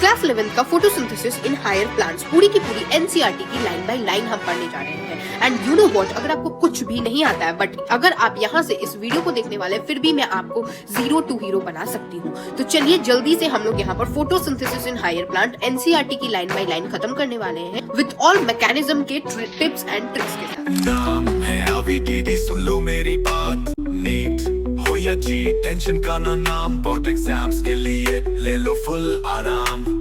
Class 11 का photosynthesis in higher plants पूरी की पूरी एनसीईआरटी की लाइन बाय लाइन हम पढ़ने जा रहे हैं। एंड यू नो व्हाट, अगर आपको कुछ भी नहीं आता है बट अगर आप यहाँ से इस वीडियो को देखने वाले फिर भी मैं आपको 0 to हीरो बना सकती हूँ। तो चलिए जल्दी से हम लोग यहाँ पर photosynthesis in higher plant NCERT की लाइन बाय लाइन खत्म करने वाले हैं विद ऑल मैकेनिज्म के टिप्स एंड ट्रिक्स के साथ। नाम है LVDD, सुन लो मेरी बात। नीट हो या जी, टेंशन का ना नाम, बोर्ड एग्जाम्स के लिए ले लो फुल आराम।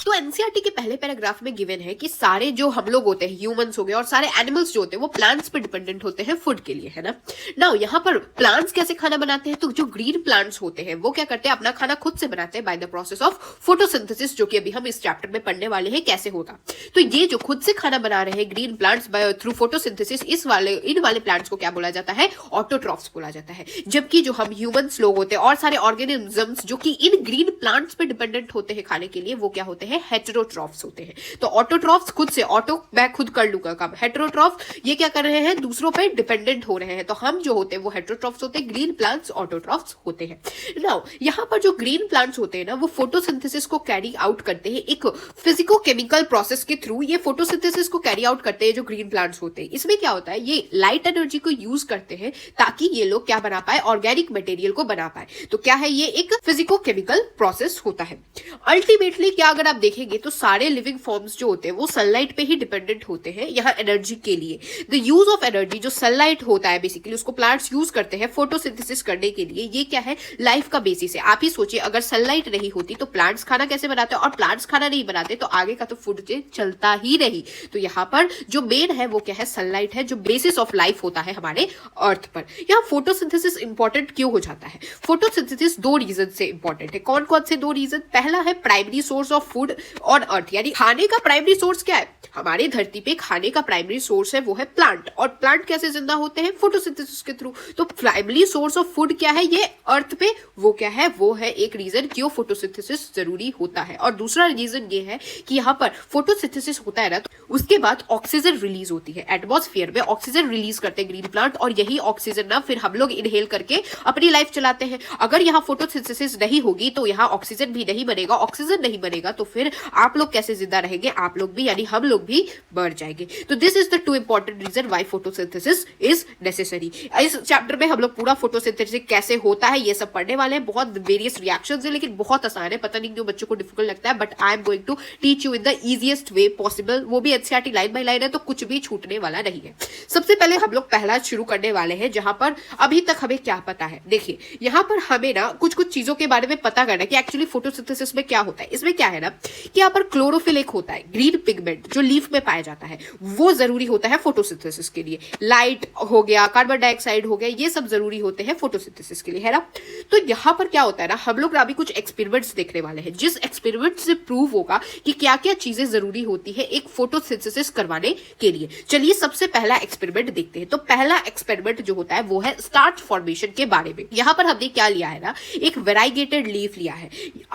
तो एनसीईआरटी के पहले पैराग्राफ में गिवन है कि सारे जो हम लोग होते हैं, ह्यूमंस हो गए और सारे एनिमल्स जो होते हैं वो प्लांट्स पे डिपेंडेंट होते हैं फूड के लिए, है ना। नाउ यहाँ पर प्लांट्स कैसे खाना बनाते हैं, तो जो ग्रीन प्लांट्स होते हैं वो क्या करते हैं, अपना खाना खुद से बनाते हैं by the process of photosynthesis, जो कि अभी हम इस चैप्टर में पढ़ने वाले हैं कैसे होगा। तो ये जो खुद से खाना बना रहे हैं green plants by through photosynthesis, इन वाले प्लांट्स को क्या बोला जाता है, ऑटोट्रॉफ्स बोला जाता है। जबकि जो हम ह्यूमंस लोग होते हैं और सारे ऑर्गेनिजम्स जो कि इन ग्रीन प्लांट्स पे डिपेंडेंट होते हैं खाने के लिए, वो क्या होते हैं, हेटेरोट्रॉफ्स होते हैं। तो ऑटोट्रॉफ्स खुद से, ऑटो मैं खुद कर लूंगा काम, हेटेरोट्रॉफ ये क्या कर रहे हैं, दूसरों पे डिपेंडेंट हो रहे हैं। तो हम जो होते हैं वो हेटेरोट्रॉफ्स होते हैं, ग्रीन प्लांट्स ऑटोट्रॉफ्स होते हैं। नाउ यहाँ पर जो ग्रीन प्लांट्स होते हैं ना, वो फोटोसिंथेसिस को कैरी आउट करते हैं एक फिजिको केमिकल प्रोसेस के थ्रू। ये फोटोसिंथेसिस को कैरी आउट करते हैं जो ग्रीन प्लांट्स होते हैं। इसमें क्या होता है, ये लाइट एनर्जी को यूज करते हैं ताकि ये लोग क्या बना पाए, ऑर्गेनिक मटेरियल को बना पाए। तो क्या है, ये एक फिजिको केमिकल प्रोसेस होता है। अल्टीमेटली क्या अगर आप देखेंगे तो सारे लिविंग फॉर्म्स जो होते हैं वो सनलाइट पे ही डिपेंडेंट होते हैं यहाँ एनर्जी के लिए। द यूज ऑफ एनर्जी, जो सनलाइट होता है बेसिकली उसको प्लांट्स यूज करते हैं फोटोसिंथेसिस करने के लिए। ये क्या है, लाइफ का बेसिस है। आप ही सोचिए अगर सनलाइट नहीं होती तो प्लांट्स खाना कैसे बनाते हैं, और प्लांट्स खाना नहीं बनाते तो आगे का तो फूड चेन चलता ही नहीं। तो यहाँ पर जो मेन है वो क्या है, सनलाइट है, जो बेसिस ऑफ लाइफ होता है हमारे अर्थ पर। यहाँ फोटोसिंथेसिस इंपॉर्टेंट क्यों हो जाता है, फोटोसिंथेसिस 2 रीजन से इंपॉर्टेंट है। कौन कौन से 2 रीजन, पहला है primary source of food on earth, यानी खाने का प्राइमरी सोर्स क्या है, हमारे धरती पे खाने का प्राइमरी सोर्स है वो है प्लांट। और प्लांट कैसे जिंदा होते हैं, फोटोसिंथेसिस के थ्रू। तो प्राइमरी सोर्स ऑफ फूड क्या है, ये अर्थ पे, वो क्या है, वो है एक रीजन क्यों फोटोसिंथेसिस जरूरी होता है। और दूसरा रीजन ये है कि यहाँ पर फोटोसिंथेसिस होता है ना, तो उसके बाद ऑक्सीजन रिलीज होती है। एटमॉस्फेयर में ऑक्सीजन रिलीज करते हैं ग्रीन प्लांट, और यही ऑक्सीजन ना फिर हम लोग इनहेल करके अपनी लाइफ चलाते हैं। अगर यहाँ फोटोसिंथेसिस नहीं होगी तो यहाँ ऑक्सीजन भी नहीं बनेगा। ऑक्सीजन नहीं बनेगा तो फिर आप लोग कैसे जिंदा रहेंगे, आप लोग भी यानी हम लोग भी मर जाएंगे। तो this is the 2 important reason why photosynthesis is necessary. इस चैप्टर में हम लोग पूरा फोटोसिंथेसिस कैसे होता है ये सब पढ़ने वाले हैं। बहुत वेरियस रिएक्शंस है लेकिन बहुत आसान है, पता नहीं क्यों बच्चों को डिफिकल्ट लगता है, but I am going to teach you in the easiest way possible. वो भी एनसीईआरटी लाइन बाय लाइन है तो कुछ भी छूटने वाला नहीं है। सबसे पहले हम लोग पहला शुरू करने वाले हैं जहां पर अभी तक हमें क्या पता है। देखिए यहाँ पर हमें ना कुछ कुछ चीजों के बारे में पता करना है कि एक्चुअली फोटोसिंथेसिस में क्या होता है। इसमें क्या है ना कि यहाँ पर क्लोरोफिल एक होता है, ग्रीन पिगमेंट जो लीफ में पाया जाता है, वो जरूरी होता है फोटोसिंथेसिस के लिए। लाइट हो गया, कार्बन डाइऑक्साइड हो गया, ये सब जरूरी होते हैं फोटोसिंथेसिस के लिए, है ना। तो यहाँ पर क्या होता है ना, हम लोग अभी कुछ एक्सपेरिमेंट्स देखने वाले हैं जिस एक्सपेरिमेंट से प्रूव होगा कि क्या क्या चीजें जरूरी होती है एक फोटोसिंथेसिस करवाने के लिए। चलिए सबसे पहला एक्सपेरिमेंट देखते हैं। तो पहला एक्सपेरिमेंट जो होता है वो है स्टार्च फॉर्मेशन के बारे में। यहाँ पर हमने क्या लिया है ना, एक वेराइगेटेड लीफ लिया है,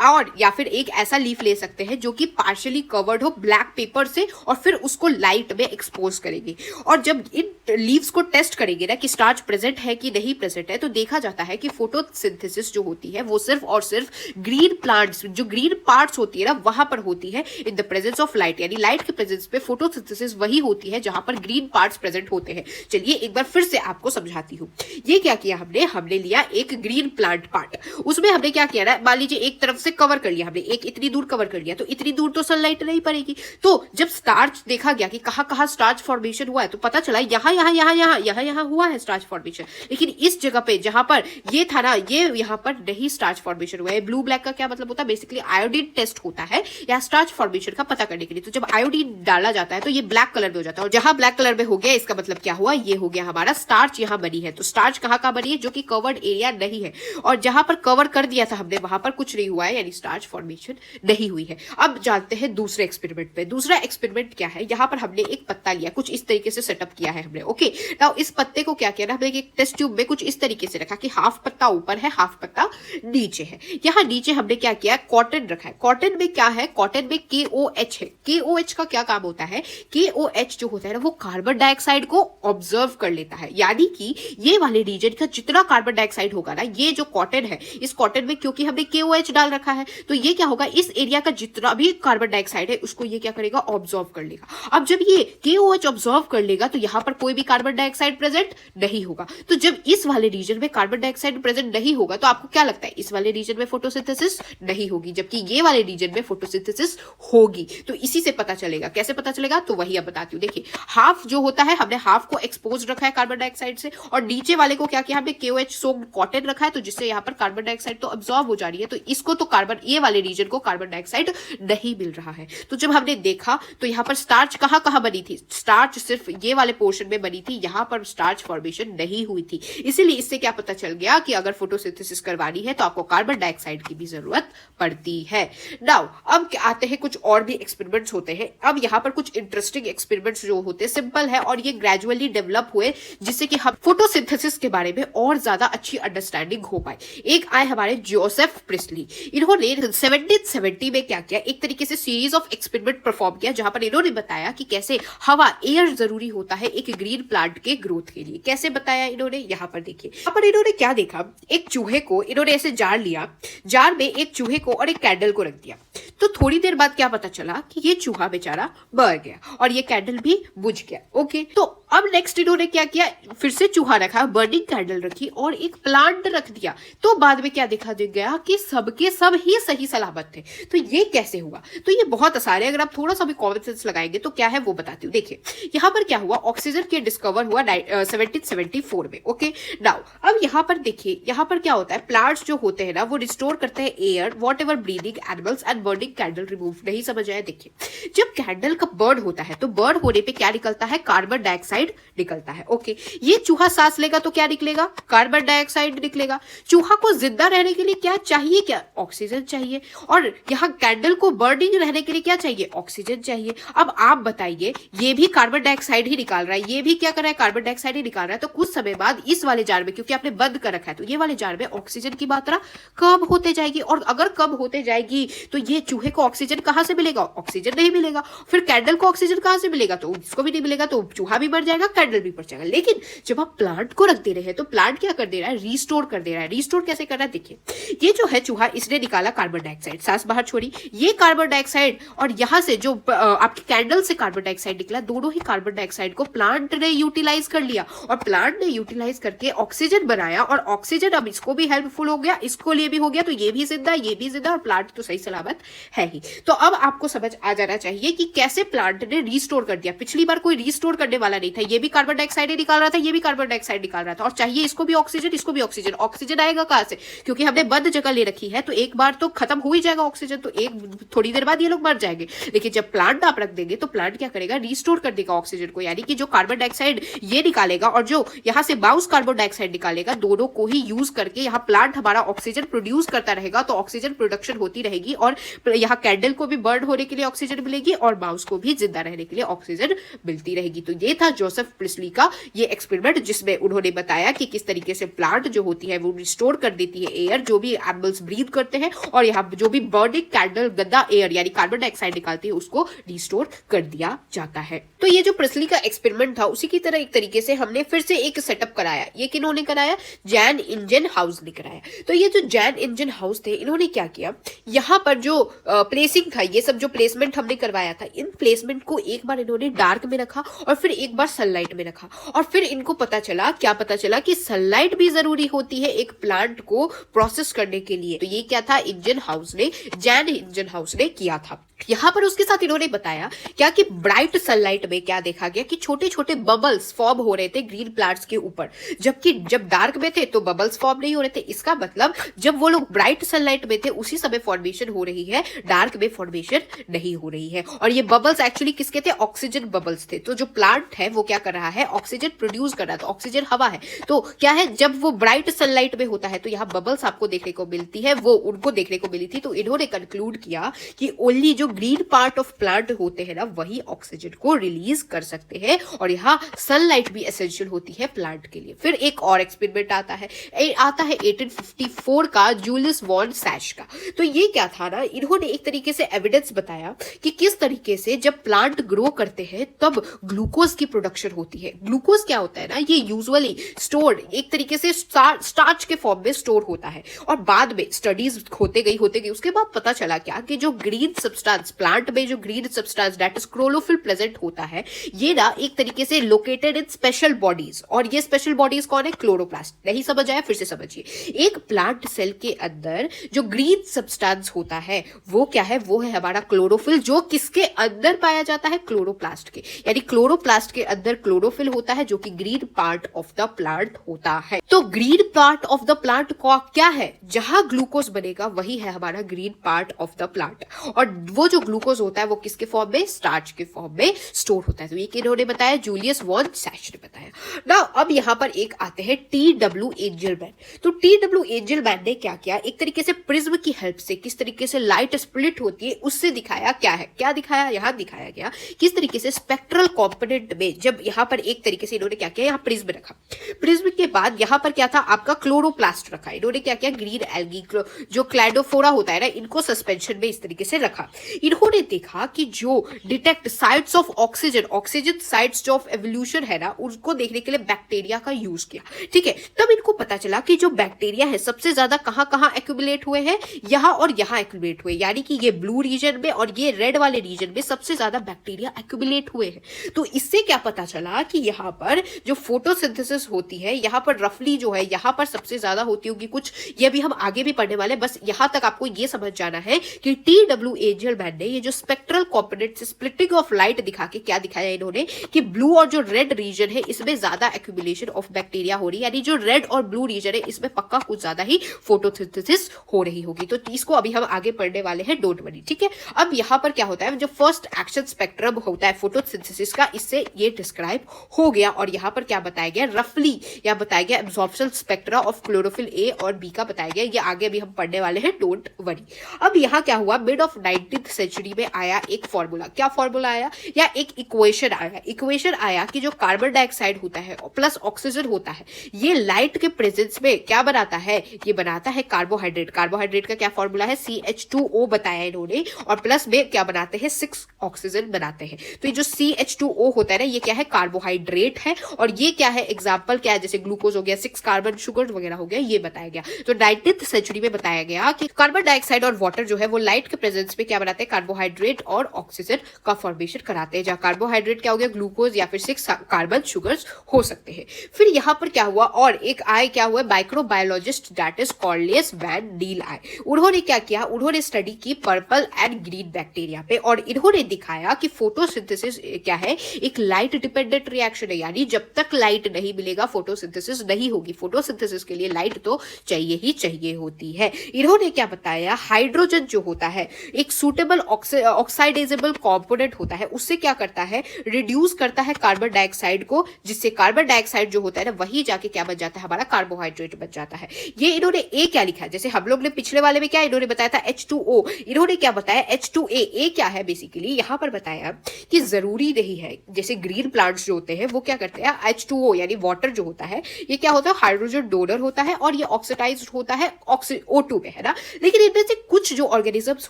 और या फिर एक ऐसा लीफ ले सकते हैं जो कि पार्शियली कवर्ड हो ब्लैक पेपर से, और फिर उसको लाइट में एक्सपोज करेंगे। और जब इन लीव्स को टेस्ट करेंगे ना कि स्टार्च प्रेजेंट है कि नहीं प्रेजेंट है, तो देखा जाता है कि फोटोसिंथेसिस जो होती है वो सिर्फ और सिर्फ ग्रीन प्लांट्स, जो ग्रीन पार्ट्स होती है ना, वहां पर होती है in the presence of light, यानी लाइट के प्रेजेंस पे फोटोसिंथेसिस वही होती है जहां पर ग्रीन पार्ट्स प्रेजेंट होते हैं। चलिए एक बार फिर से आपको समझाती हूँ। ये क्या किया हमने लिया एक ग्रीन प्लांट पार्ट, उसमें हमने क्या किया ना, मान लीजिए एक तरफ से कवर कर लिया हमने, एक इतनी दूर कवर कर लिया, तो इतनी दूर तो सनलाइट नहीं पड़ेगी। तो जब स्टार्च देखा गया कि कहाँ कहाँ स्टार्च फॉर्मेशन हुआ है, तो पता चला यहाँ हुआ है स्टार्च फॉर्मेशन, लेकिन इस जगह पे जहां पर ये था ना, ये यहाँ पर नहीं स्टार्च फॉर्मेशन हुआ है। ब्लू ब्लैक का क्या मतलब होता है, बेसिकली आयोडीन टेस्ट होता है या स्टार्च फॉर्मेशन का पता करने के लिए। तो जब आयोडीन डाला जाता है तो ये ब्लैक कलर में हो जाता है, और जहां ब्लैक कलर में हो गया इसका मतलब क्या हुआ, ये हो गया हमारा स्टार्च यहाँ बनी है। तो स्टार्च कहाँ बनी है, जो कि कवर्ड एरिया नहीं है, और जहां पर कवर कर दिया था हमने वहां पर कुछ नहीं हुआ है, यानी स्टार्च फॉर्मेशन नहीं हुई है। अब जानते हैं दूसरे एक्सपेरिमेंट पे। दूसरा एक्सपेरिमेंट क्या है, यहाँ पर हमने एक पत्ता लिया, कुछ इस तरीके से सेटअप किया है हमने। ओके, नाउ इस पत्ते को क्या किया ना, हमने एक टेस्ट ट्यूब में कुछ इस तरीके से रखा कि हाफ पत्ता ऊपर है, हाफ पत्ता नीचे है। यहाँ नीचे हमने क्या किया, कॉटन रखा है। कॉटन में क्या है, कॉटन में KOH है। KOH का क्या काम होता है, KOH जो होता है ना वो कार्बन डाइऑक्साइड को ऑब्जर्व कर लेता है, यानी कि ये वाले रीजन का जितना कार्बन डाइऑक्साइड होगा ना, ये जो कॉटन है, इस कॉटन में क्योंकि हमने KOH डाल रखा है, तो ये क्या होगा, इस एरिया का जितना जितना भी कार्बन डाइऑक्साइड है उसको ये क्या करेगा, ऑब्जॉर्व कर लेगा। अब जब ये KOH ऑब्जॉर्व कर लेगा तो यहाँ पर कोई भी कार्बन डाइऑक्साइड प्रेजेंट नहीं होगा। तो जब इस वाले रीजन में कार्बन डाइऑक्साइड प्रेजेंट नहीं होगा तो आपको क्या लगता है, इस वाले रीजन में फोटोसिंथेसिस नहीं होगी, जबकि ये वाले रीजन में फोटोसिंथेसिस होगी। तो इसी से पता चलेगा, कैसे पता चलेगा, तो वही अब बताती हूँ। देखिए हाफ जो होता है, हमने हाफ को एक्सपोज रखा है कार्बन डाइऑक्साइड से, और नीचे वाले को क्या किया, हमने KOH सोक्ड कॉटन रखा है, तो जिससे यहाँ पर कार्बन डाइऑक्साइड तो अब्सॉर्ब हो जा रही है। तो इसको तो कार्बन, ये वाले रीजन को कार्बन डाइऑक्साइड नहीं मिल रहा है। तो जब हमने देखा तो यहाँ पर स्टार्च कहाँ कहाँ बनी थी, स्टार्च सिर्फ ये वाले पोर्शन में बनी थी, यहाँ पर स्टार्च फॉर्मेशन नहीं हुई थी। इसीलिए इससे क्या पता चल गया कि अगर फोटोसिंथेसिस करवानी है तो आपको कार्बन डाइऑक्साइड की भी जरूरत पड़ती है। नाउ अब आते हैं कुछ और भी एक्सपेरिमेंट्स होते हैं। अब यहाँ पर कुछ इंटरेस्टिंग एक्सपेरिमेंट्स जो होते हैं, सिंपल है और ये ग्रेजुअली डेवलप हुए जिससे कि हम फोटोसिंथेसिस के बारे में और ज्यादा अच्छी अंडरस्टैंडिंग हो पाए। एक आए हमारे जोसेफ प्रिस्ली, इन्होंने 1770 में क्या किया, एक तरीके से सीरीज ऑफ एक्सपेरिमेंट परफॉर्म किया जहां पर इन्होंने बताया कि कैसे हवा, एयर जरूरी होता है एक ग्रीन प्लांट के ग्रोथ के लिए। कैसे बताया इन्होंने, यहाँ पर देखिए। यहाँ पर इन्होंने क्या देखा, एक चूहे को इन्होंने ऐसे जार लिया, जार में एक चूहे को और एक कैंडल को रख दिया। तो थोड़ी देर बाद क्या पता चला कि ये चूहा बेचारा मर गया और ये कैंडल भी बुझ गया। ओके, तो अब नेक्स्ट इन्होंने क्या किया, फिर से चूहा रखा, बर्निंग कैंडल रखी और एक प्लांट रख दिया। तो बाद में क्या देखा गया कि सबके सब ही सही सलामत थे। तो ये कैसे हुआ, तो ये बहुत आसान है, अगर आप थोड़ा सा भी कॉमन सेंस लगाएंगे तो क्या है वो बताती हूँ। देखिए यहाँ पर क्या हुआ, ऑक्सीजन के डिस्कवर हुआ 1774 में। ओके, नाउ अब यहाँ पर देखिए, यहाँ पर क्या होता है, प्लांट्स जो होते हैं ना वो रिस्टोर करते हैं air, what ever breathing animals and burning candle remove. नहीं समझ आया, देखिए जब कैंडल का बर्न होता है तो बर्न होने पे क्या निकलता है, कार्बन डाइऑक्साइड निकलता है। ओके, ये चूहा सांस लेगा तो क्या निकलेगा, कार्बन डाइऑक्साइड निकलेगा। चूहा को जिंदा रहने के लिए क्या चाहिए, क्या ऑक्सीजन चाहिए, और यहाँ कैंडल को बर्निंग रहने के लिए क्या चाहिए, ऑक्सीजन चाहिए। अब आप बताइए, ये भी कार्बन डाइऑक्साइड ही निकाल रहा है, ये भी क्या कर रहा है, कार्बन डाइऑक्साइड ही निकाल रहा है। तो कुछ समय बाद इस वाले जार में, क्योंकि आपने बंद कर रखा है, तो ये वाले जार में ऑक्सीजन की मात्रा कम होते जाएगी, और अगर कम होते जाएगी तो ये चूहे को ऑक्सीजन कहां से मिलेगा, ऑक्सीजन नहीं मिलेगा। फिर कैंडल को ऑक्सीजन कहां से मिलेगा, तो इसको भी नहीं मिलेगा, तो चूहा भी मर जाएगा, कैंडल भी मर जाएगा। लेकिन जब आप प्लांट को रख दे रहे हैं तो प्लांट क्या कर दे रहा है, रिस्टोर कर दे रहा है। रिस्टोर कैसे कर रहा है, देखिए ये जो है चूहा, इसने निकाला कार्बन डाइऑक्साइड, सांस बाहर छोड़ी, ये कार्बन डाइऑक्साइड और यहां से जो आपकी कैंडल से कार्बन डाइऑक्साइड निकला, दोनों ही कार्बन डाइऑक्साइड को प्लांट ने यूटिलाइज कर लिया, और प्लांट ने यूटिलाइज करके ऑक्सीजन बनाया, और ऑक्सीजन अब इसको भी हेल्पफुल हो गया, इसको लिए भी हो गया, तो ये भी जिंदा, ये भी जिंदा, और प्लांट तो सही सलामत है ही। तो अब आपको समझ आ जाना चाहिए कि कैसे प्लांट ने रिस्टोर कर दिया। पिछली बार कोई रिस्टोर करने वाला नहीं था, ये भी कार्बन डाइऑक्साइड निकाल रहा था, ये भी कार्बन डाइऑक्साइड निकाल रहा था, और चाहिए इसको भी ऑक्सीजन, इसको भी ऑक्सीजन। ऑक्सीजन आएगा कहां से, क्योंकि हमने बंद जगह ले रखी है, तो एक बार तो खत्म हो ही जाएगा ऑक्सीजन, तो एक थोड़ी देर बाद ये लोग मर जाएंगे। लेकिन जब प्लांट आप रख देंगे तो प्लांट क्या करेगा, रिस्टोर कर देगा ऑक्सीजन को, यानी कि जो कार्बन डाइऑक्साइड ये निकालेगा और जो यहाँ से बाउंस कार्बन डाइऑक्साइड निकालेगा, दोनों को ही यूज करके यहाँ प्लांट हमारा ऑक्सीजन प्रोड्यूस करता रहेगा। तो ऑक्सीजन प्रोडक्शन होती रहेगी, और यहाँ कैंडल को भी बर्न होने के लिए ऑक्सीजन मिलेगी, और बाउंस को भी जिंदा रहने के लिए ऑक्सीजन मिलती रहेगी। तो ये था जोसेफ प्रिस्ली का ये एक्सपेरिमेंट, जिसमें उन्होंने बताया कि किस तरीके से प्लांट जो होती है वो रिस्टोर कर देती है एयर, जो भी एनिमल्स ब्रीथ करते हैं, और यहाँ जो भी बर्निंग कैंडल गंदा एयर यानी कार्बन डाइऑक्साइड निकालती है उसको रिस्टोर कर दिया जाता है। तो ये जो प्रिस्ली का एक्सपेरिमेंट था उसी की तरह एक तरीके से हमने फिर से एक सेटअप कराया। ये किन्होंने कराया, जैन इंजन हाउस ने कराया। तो ये जो जैन इंजन हाउस थे, इन्होंने क्या किया, यहाँ पर जो प्लेसिंग था, ये सब जो प्लेसमेंट हमने करवाया था, इन प्लेसमेंट को एक बार इन्होंने डार्क में रखा और फिर एक बार सनलाइट में रखा, और फिर इनको पता चला, क्या पता चला कि सनलाइट भी जरूरी होती है एक प्लांट को प्रोसेस करने के लिए। तो ये क्या था, इंजन हाउस ने, जैन इंजन हाउस ने किया था। यहाँ पर उसके साथ इन्होंने बताया क्या कि ब्राइट सनलाइट में क्या देखा गया कि छोटे छोटे बबल्स फॉर्म हो रहे थे ग्रीन प्लांट्स के ऊपर, जबकि जब डार्क में थे तो बबल्स फॉर्म नहीं हो रहे थे। इसका मतलब जब वो लोग ब्राइट सनलाइट में थे उसी समय फॉर्मेशन हो रही है, डार्क में फॉर्मेशन नहीं हो रही है। और ये बबल्स एक्चुअली किसके थे, ऑक्सीजन बबल्स थे। तो जो प्लांट है वो क्या कर रहा है, ऑक्सीजन प्रोड्यूस कर रहा है, तो ऑक्सीजन हवा है, तो क्या है, जब वो ब्राइट सनलाइट में होता है तो यहाँ बबल्स आपको देखने को मिलती है, वो उनको देखने को मिली थी। तो इन्होंने कंक्लूड किया कि ओनली जो ग्रीन पार्ट ऑफ प्लांट होते हैं ना, वही ऑक्सीजन को रिलीज रिलीज कर सकते हैं और यहाँ सनलाइट भी एसेंशियल होती है प्लांट के लिए। फिर एक और एक्सपेरिमेंट आता है 1854 का जूलियस वॉन सैश का। तो ये क्या था ना, इन्होंने एक तरीके से एविडेंस बताया कि किस तरीके से जब प्लांट ग्रो करते हैं तब ग्लूकोज की प्रोडक्शन होती है। ग्लूकोज क्या होता है ना, ये यूजुअली स्टोर्ड एक तरीके से स्टार्च के फॉर्म में स्टोर होता है और बाद में स्टडीज होते गई उसके बाद पता चला क्या कि जो ग्रीन सब्सटेंस प्लांट में जो green substance that is chlorophyll present होता है, ये ना एक तरीके से लोकेटेड इन स्पेशल बॉडीज, और ये स्पेशल बॉडीज कौन है, क्लोरोप्लास्ट। नहीं समझ आया, फिर से समझिए। एक प्लांट सेल के अंदर जो ग्रीन सब्सटेंस होता है वो क्या है, वो है हमारा क्लोरोफिल, जो किसके अंदर पाया जाता है, क्लोरोप्लास्ट के। यानी क्लोरोप्लास्ट के अंदर क्लोरोफिल होता है जो कि green part of the plant होता है। तो green part of the plant क्या है, जहां ग्लूकोज बनेगा वही है हमारा green part of the plant, और वो जो ग्लूकोज होता है वो किसके फॉर्म में, स्टार्च के फॉर्म में स्टोर होता है। तो ये किन्होंने बताया, जूलियस वॉन सैश ने बताया ना। अब यहां पर एक आते हैं T.W. एंजलमैन। तो T.W. एंजलमैन ने क्या किया, एक तरीके से प्रिज्म की हेल्प से किस तरीके से लाइट स्प्लिट होती है उससे दिखाया क्या है, क्या दिखाया, यहां दिखाया गया किस तरीके से स्पेक्ट्रल कॉम्पोनेंट में जब यहां पर एक तरीके से इन्होंने क्या किया, यहां प्रिज्म रखा, प्रिज्म के बाद यहां पर क्या था आपका क्लोरोप्लास्ट रखा, इन्होंने क्या किया, ग्रीन एल्गी जो क्लैडोफोरा होता है ना, इनको सस्पेंशन में इस तरीके से रखा। इन्होंने देखा कि जो detect sites of oxygen, oxygen sites of evolution है ना, उसको देखने के लिए बैक्टीरिया का यूज किया। ठीक है, तब इनको पता चला कि जो बैक्टीरिया है सबसे ज्यादा कहां कहां एक्यूमुलेट हुए हैं, यहां और यहां एक्यूमुलेट हुए, यानी कि ये ब्लू रीजन में और ये रेड वाले रीजन में सबसे ज्यादा बैक्टीरिया एक्यूमुलेट हुए हैं। तो इससे क्या पता चला कि यहां पर जो फोटोसिंथेसिस होती है, यहां पर रफली जो है यहां पर सबसे ज्यादा होती होगी कुछ, ये भी हम आगे भी पढ़ने वाले, बस यहां तक आपको ये समझ जाना है कि T.W. एंजलमैन ने ये जो spectral component splitting of light दिखा के क्या दिखाया इन्होंने कि ब्लू और जो रेड रीजन है इसमें ज्यादा एक्यूमुलेशन ऑफ बैक्टीरिया हो रही है, यानी जो रेड और ब्लू रीजन है इसमें पक्का कुछ ज्यादा ही फोटोसिंथेसिस हो रही होगी। तो इसको अभी हम आगे पढ़ने वाले हैं, डोंट वरी। ठीक है, अब यहां पर क्या होता है, जो फर्स्ट एक्शन स्पेक्ट्रम होता है फोटोसिंथेसिस का, इससे ये डिस्क्राइब हो गया। और यहां पर क्या बताया गया, रफली या बताया गया absorption spectra of chlorophyll A और बी का बताया गया, ये आगे अभी हम पढ़ने वाले हैं, डोंट वरी। अब यहां क्या हुआ, मिड ऑफ 19th सेंचुरी में आया एक फॉर्मूला, क्या फॉर्मूला आया, या एक इक्वेशन आया, इक्वेशन आया कि जो कार्बन डाइऑक्साइड होता है प्लस ऑक्सीजन होता है, ये लाइट के प्रेजेंस में क्या बनाता है, ये बनाता है कार्बोहाइड्रेट। कार्बोहाइड्रेट का क्या फॉर्मूला है, CH2O बताया इन्होंने, और प्लस में क्या बनाते हैं, 6 ऑक्सीजन बनाते हैं। तो ये जो CH2O होता है ना, ये क्या है, कार्बोहाइड्रेट है, और ये क्या है, एग्जाम्पल क्या है, जैसे ग्लूकोज हो गया, 6 कार्बन शुगर वगैरह हो गया, ये बताया गया। तो 19th सेंचुरी में बताया गया कि कार्बन डाइऑक्साइड और वाटर जो है वो लाइट के प्रेजेंस में क्या बनाते हैं, कार्बोहाइड्रेट और ऑक्सीजन का फॉर्मेशन कराते हैं, जहां कार्बोहाइड्रेट क्या हो गया, ग्लूकोज या फिर 6 कार्बन शुगर्स हो सकते हैं। फिर यहां पर क्या हुआ, और एक आए क्या हुआ, माइक्रोबायोलॉजिस्ट दैट इज कॉर्नलियस वैन नील आए। उन्होंने क्या किया, उन्होंने स्टडी की पर्पल एंड ग्रीन बैक्टीरिया पे, और इन्होंने दिखाया कि फोटोसिंथेसिस क्या है, एक लाइट डिपेंडेंट रिएक्शन है, यानी जब तक लाइट नहीं मिलेगा फोटोसिंथेसिस नहीं होगी। फोटोसिंथेसिस के लिए लाइट तो चाहिए ही चाहिए होती है। इन्होंने क्या बताया, हाइड्रोजन जो होता है एक सूटेबल ऑक्साइडाइजेबल कंपोनेंट होता है, उससे क्या करता है, रिड्यूस करता है कार्बन डाइऑक्साइड को, जिससे कार्बन डाइऑक्साइड जो होता है ना वही जाके क्या बन जाता है, हमारा कार्बोहाइड्रेट बन जाता है। ये इन्होंने ए क्या लिखा है, जैसे हम लोग ने पिछले वाले में क्या इन्होंने बताया था, H2O, इन्होंने क्या बताया, H2A। ए क्या है, बेसिकली यहां पर बताया कि जरूरी नहीं है, जैसे ग्रीन प्लांट्स जो होते हैं वो क्या करते हैं, H2O यानी वाटर जो होता है, ये क्या होता है, हाइड्रोजन डोनर होता है, और ये ऑक्सीडाइज्ड होता है O2 में, है ना। लेकिन इनमें से कुछ जो ऑर्गेनिजम्स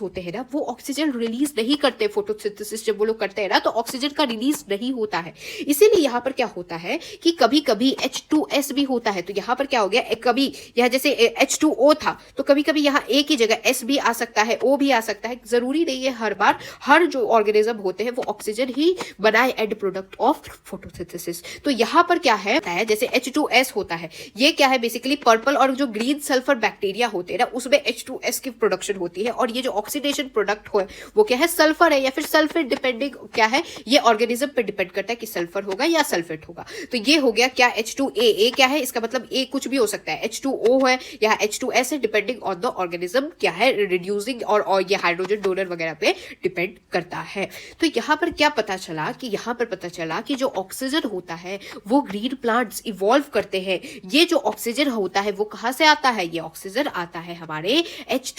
होते हैं ना, वो ऑक्सीजन रिलीज नहीं करते, फोटोसिंथेसिस जब वो लोग करते हैं ना, तो ऑक्सीजन का रिलीज नहीं होता है। इसीलिए यहां पर क्या होता है कि कभी कभी H2S भी होता है। तो यहां पर क्या हो गया, कभी यह जैसे H2O था, तो कभी कभी यहां A की जगह S भी आ सकता है, O भी आ सकता है। जरूरी नहीं है हर बार हर जो ऑर्गेनिज्म होते हैं वो ऑक्सीजन ही बनाए एंड प्रोडक्ट ऑफ फोटोसिंथेसिस। तो यहां पर क्या है, जैसे H2S होता है, ये क्या है, बेसिकली पर्पल और जो ग्रीन सल्फर बैक्टीरिया होते हैं ना, उसमें H2S की प्रोडक्शन होती है, और ये जो ऑक्सीडेशन प्रोडक्ट हो वो क्या है, सल्फर है, या फिर सल्फेट डिपेंडिंग क्या है, ये ऑर्गेनिज्म पे डिपेंड करता है कि सल्फर होगा या सल्फेट होगा। तो ये हो गया क्या, H2A। A क्या है, इसका मतलब A कुछ भी हो सकता है, H2O है या H2S है, डिपेंडिंग ऑन द ऑर्गेनिज्म क्या है, रिड्यूसिंग और ये हाइड्रोजन डोनर वगैरह पे डिपेंड करता है। तो यहाँ पर क्या पता चला कि यहाँ पर पता चला कि जो ऑक्सीजन होता है वो ग्रीन प्लांट्स इवॉल्व करते हैं। ये जो ऑक्सीजन होता है वो कहाँ से आता है, ये ऑक्सीजन आता है हमारे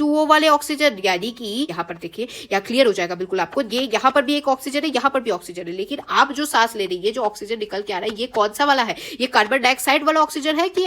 वाले ऑक्सीजन, यानी कि यहाँ पर देखिए, यहाँ क्लियर हो जाएगा बिल्कुल आपको, ये यहाँ पर भी एक ऑक्सीजन है, यहाँ पर भी ऑक्सीजन है, लेकिन आप जो सांस ले रही है, जो ऑक्सीजन निकल के आ रहा है, ये कौन सा वाला है? ये कार्बन डाइऑक्साइड वाला ऑक्सीजन है कि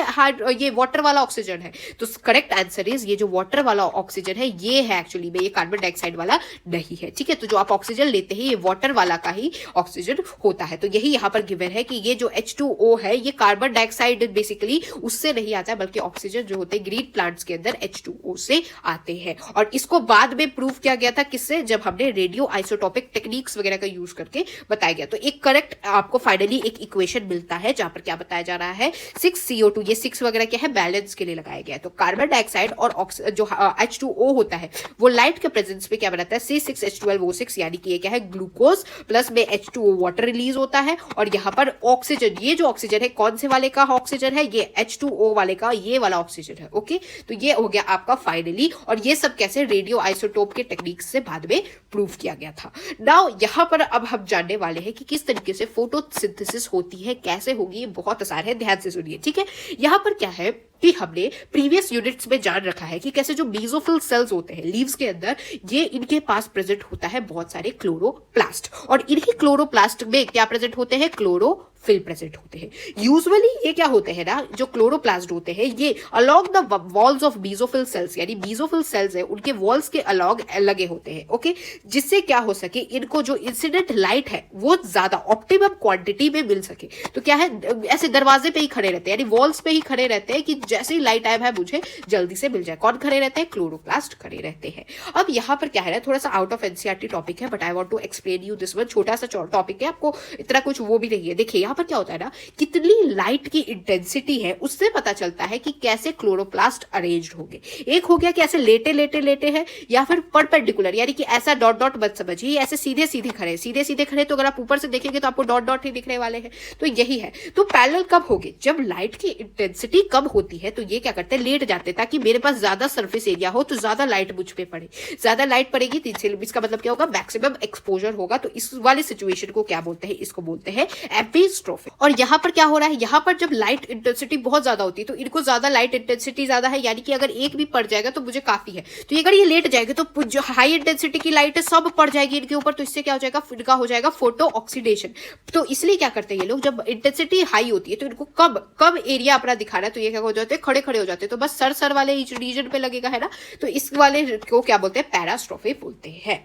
ये वाटर वाला ऑक्सीजन है? तो करेक्ट आंसर इज ये जो वाटर वाला ऑक्सीजन है ये है एक्चुअली में, ये कार्बन डाइऑक्साइड वाला नहीं है। ठीक है, तो जो आप ऑक्सीजन लेते हैं ये वाटर वाला का ही ऑक्सीजन होता है। तो यही यहाँ पर गिवन है कि ये जो H2O है ये कार्बन डाइऑक्साइड बेसिकली उससे नहीं आता है, बल्कि ऑक्सीजन जो होते हैं ग्रीन प्लांट्स के अंदर H2O से आते हैं। और इसको बाद में प्रूव किया गया था किससे? जब हमने रेडियो आइसोटोपिक टेक्निक्स वगैरह का यूज करके बताया गया। तो एक करेक्ट आपको फाइनली एक इक्वेशन मिलता है जहां पर क्या बताया जा रहा है 6CO2, ये 6 वगैरह क्या है? बैलेंस के लिए लगाया गया है। तो कार्बन डाइऑक्साइड और जो H2O होता है वो लाइट के प्रेजेंस में क्या बनाता है? C6H12O6, यानी कि ये क्या है? ग्लूकोज प्लस में H2O वाटर रिलीज होता है। और यहाँ पर ऑक्सीजन, ये जो ऑक्सीजन है कौन से वाले का ऑक्सीजन है? ये H2O वाले का ये वाला ऑक्सीजन है। ओके, तो ये हो गया आपका फाइनली। और ये सब कैसे? रेडियो आइसोटोप के टेक्निक्स से बाद में प्रूव किया गया था। नाउ यहाँ पर अब हम जानने वाले हैं कि किस तरीके से फोटोसिंथेसिस होती है, कैसे होगी, ये बहुत आसान है, ध्यान से सुनिए। ठीक है, यहाँ पर क्या है कि हमने प्रीवियस यूनिट्स में जान रखा है कि कैसे जो बेसोफिल सेल्स होते हैं लीव्स के अंदर, ये इनके पास प्रेजेंट होता है बहुत सारे क्लोरोप्लास्ट, और इन्हीं क्लोरोप्लास्ट में क्या प्रेजेंट होते हैं? क्लोरोफिल प्रेजेंट होते हैं। यूजुअली ये क्या होते हैं ना, जो क्लोरोप्लास्ट होते हैं ये along the walls of mesophyll cells, यानी बेसोफिल सेल्स है उनके वॉल्स के अलोंग लगे होते हैं। ओके, जिससे क्या हो सके, इनको जो इंसिडेंट लाइट है वो ज्यादा ऑप्टिमम क्वांटिटी में मिल सके। तो क्या है, ऐसे दरवाजे पे ही खड़े रहते हैं, यानी वॉल्स पे ही खड़े रहते हैं कि जैसे ही लाइट आया है मुझे जल्दी से मिल जाए। कौन खड़े रहते हैं? क्लोरोप्लास्ट खड़े रहते हैं। अब यहाँ पर क्या है ना, थोड़ा सा आउट ऑफ एनसीईआरटी टॉपिक है, but I want to explain you this one. छोटा सा टॉपिक है, आपको इतना कुछ वो भी नहीं है। देखिए यहाँ पर क्या होता है ना, कितनी लाइट की इंटेंसिटी है उससे पता चलता है कि कैसे क्लोरोप्लास्ट अरेंज्ड होंगे। एक हो गया कि ऐसे लेटे लेटे लेटे हैं, या फिर परपेंडिकुलर, यानी कि ऐसा डॉट डॉट मत समझिए, ऐसे सीधे सीधे खड़े, सीधे सीधे खड़े। तो अगर आप ऊपर से देखेंगे तो आपको डॉट डॉट ही दिखने वाले हैं। तो यही है। तो पैरेलल कब होंगे? जब लाइट की इंटेंसिटी कम होती है तो ये क्या करते हैं? लेट जाते हैं, ताकि मेरे पास ज्यादा सरफेस एरिया हो, तो ज्यादा लाइट मुझ पे पड़े। ज्यादा लाइट पड़ेगी तो इसका मतलब क्या होगा? मैक्सिमम एक्सपोजर होगा। तो इस वाले सिचुएशन को क्या बोलते हैं? इसको बोलते हैं एपिस्ट्रोफी। और यहाँ पर क्या हो रहा है, यहाँ पर जब लाइट इंटेंसिटी बहुत ज्यादा होती है तो इनको ज्यादा लाइट इंटेंसिटी ज्यादा है, यानी कि अगर एक भी पड़ जाएगा तो मुझे काफी है। तो अगर ये लेट जाएगा तो जो हाई इंटेंसिटी की लाइट है सब पड़ जाएगी इनके ऊपर। तो इससे क्या हो जाएगा? इनका हो जाएगा फोटो ऑक्सीडेशन। तो इसलिए क्या करते हैं ये लोग, जब इंटेंसिटी हाई होती है तो इनको कब एरिया अपना दिखाना है, तो ये क्या हो जाते हैं? खड़े खड़े हो जाते हैं। तो बस सर वाले रीजन पे लगेगा, है ना। तो इस वाले को क्या बोलते हैं? पैरास्ट्रोफी बोलते हैं।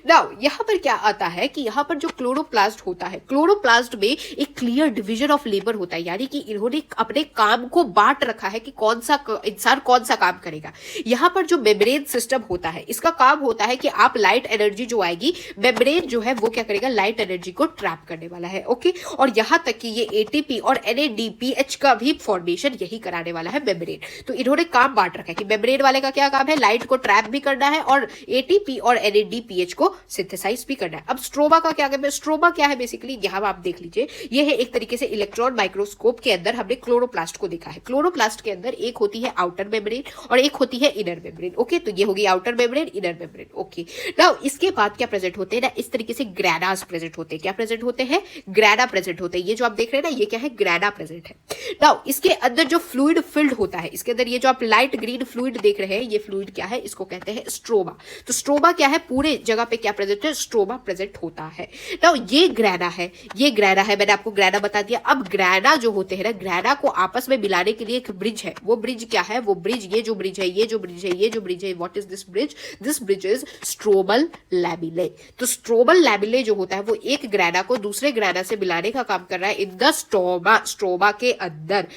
नाउ यहाँ पर क्या आता है कि यहाँ पर जो क्लोरोप्लास्ट होता है, क्लोरोप्लास्ट में एक क्लियर डिवीजन ऑफ लेबर होता है, यानी कि इन्होंने अपने काम को बांट रखा है कि कौन सा इंसान कौन सा काम करेगा। यहाँ पर जो मेम्ब्रेन सिस्टम होता है, इसका काम होता है कि आप लाइट एनर्जी जो आएगी, मेम्ब्रेन जो है वो क्या करेगा? लाइट एनर्जी को ट्रैप करने वाला है। ओके, और यहाँ तक कि ये एटीपी और NADPH का भी फॉर्मेशन यही कराने वाला है मेम्ब्रेन। तो इन्होंने काम बांट रखा है कि मेम्ब्रेन वाले का क्या काम है? लाइट को ट्रैप भी करना है और एटीपी और NADPH को सिंथेसाइज भी करना है। अब स्ट्रोमा का क्या काम है? स्ट्रोमा क्या है बेसिकली, यहाँ आप देख लीजिए, ये है एक तरीके से इलेक्ट्रॉन माइक्रोस्कोप के अंदर हमने क्लोरोप्लास्ट को देखा है। क्लोरोप्लास्ट के अंदर एक होती है आउटर मेम्ब्रेन और एक होती है इनर मेम्ब्रेन। ओके, तो ये होगी outer membrane, inner membrane. Okay, now इसके बाद क्या प्रेजेंट होते हैं ना, इस तरीके से ग्रैनास प्रेजेंट होते हैं। क्या प्रेजेंट होते हैं? ग्रैना प्रेजेंट होते हैं। ये जो आप देख रहे हैं ना, ये क्या है? ग्रैना प्रेजेंट है। नाउ इसके अंदर जो फ्लूइड फिल्ड होता है, इसके अंदर ये जो आप लाइट ग्रीन फ्लूइड देख रहे हैं, ये फ्लूइड क्या है? इसको कहते हैं स्ट्रोमा। तो स्ट्रोमा क्या है? पूरे जगह पे क्या प्रेजेंट है? स्ट्रोमा प्रेजेंट होता है। नाउ ये ग्रैना है, ये ग्रैना है, मैंने आपको ग्रैना बता दिया। अब ग्रैना जो होते हैं ना, ग्रैना को आपस में मिलाने के लिए एक ब्रिज है। वो ब्रिज क्या है? वो ब्रिज, ये जो ब्रिज है, ये जो ब्रिज है, ये जो ब्रिज है, what is this bridge? This bridge is stromal lamellae. तो स्ट्रोमल लैमेले जो होता है वो एक ग्रैना को दूसरे ग्रैना से मिलाने का काम कर रहा है इन द स्ट्रोमा के अंदर।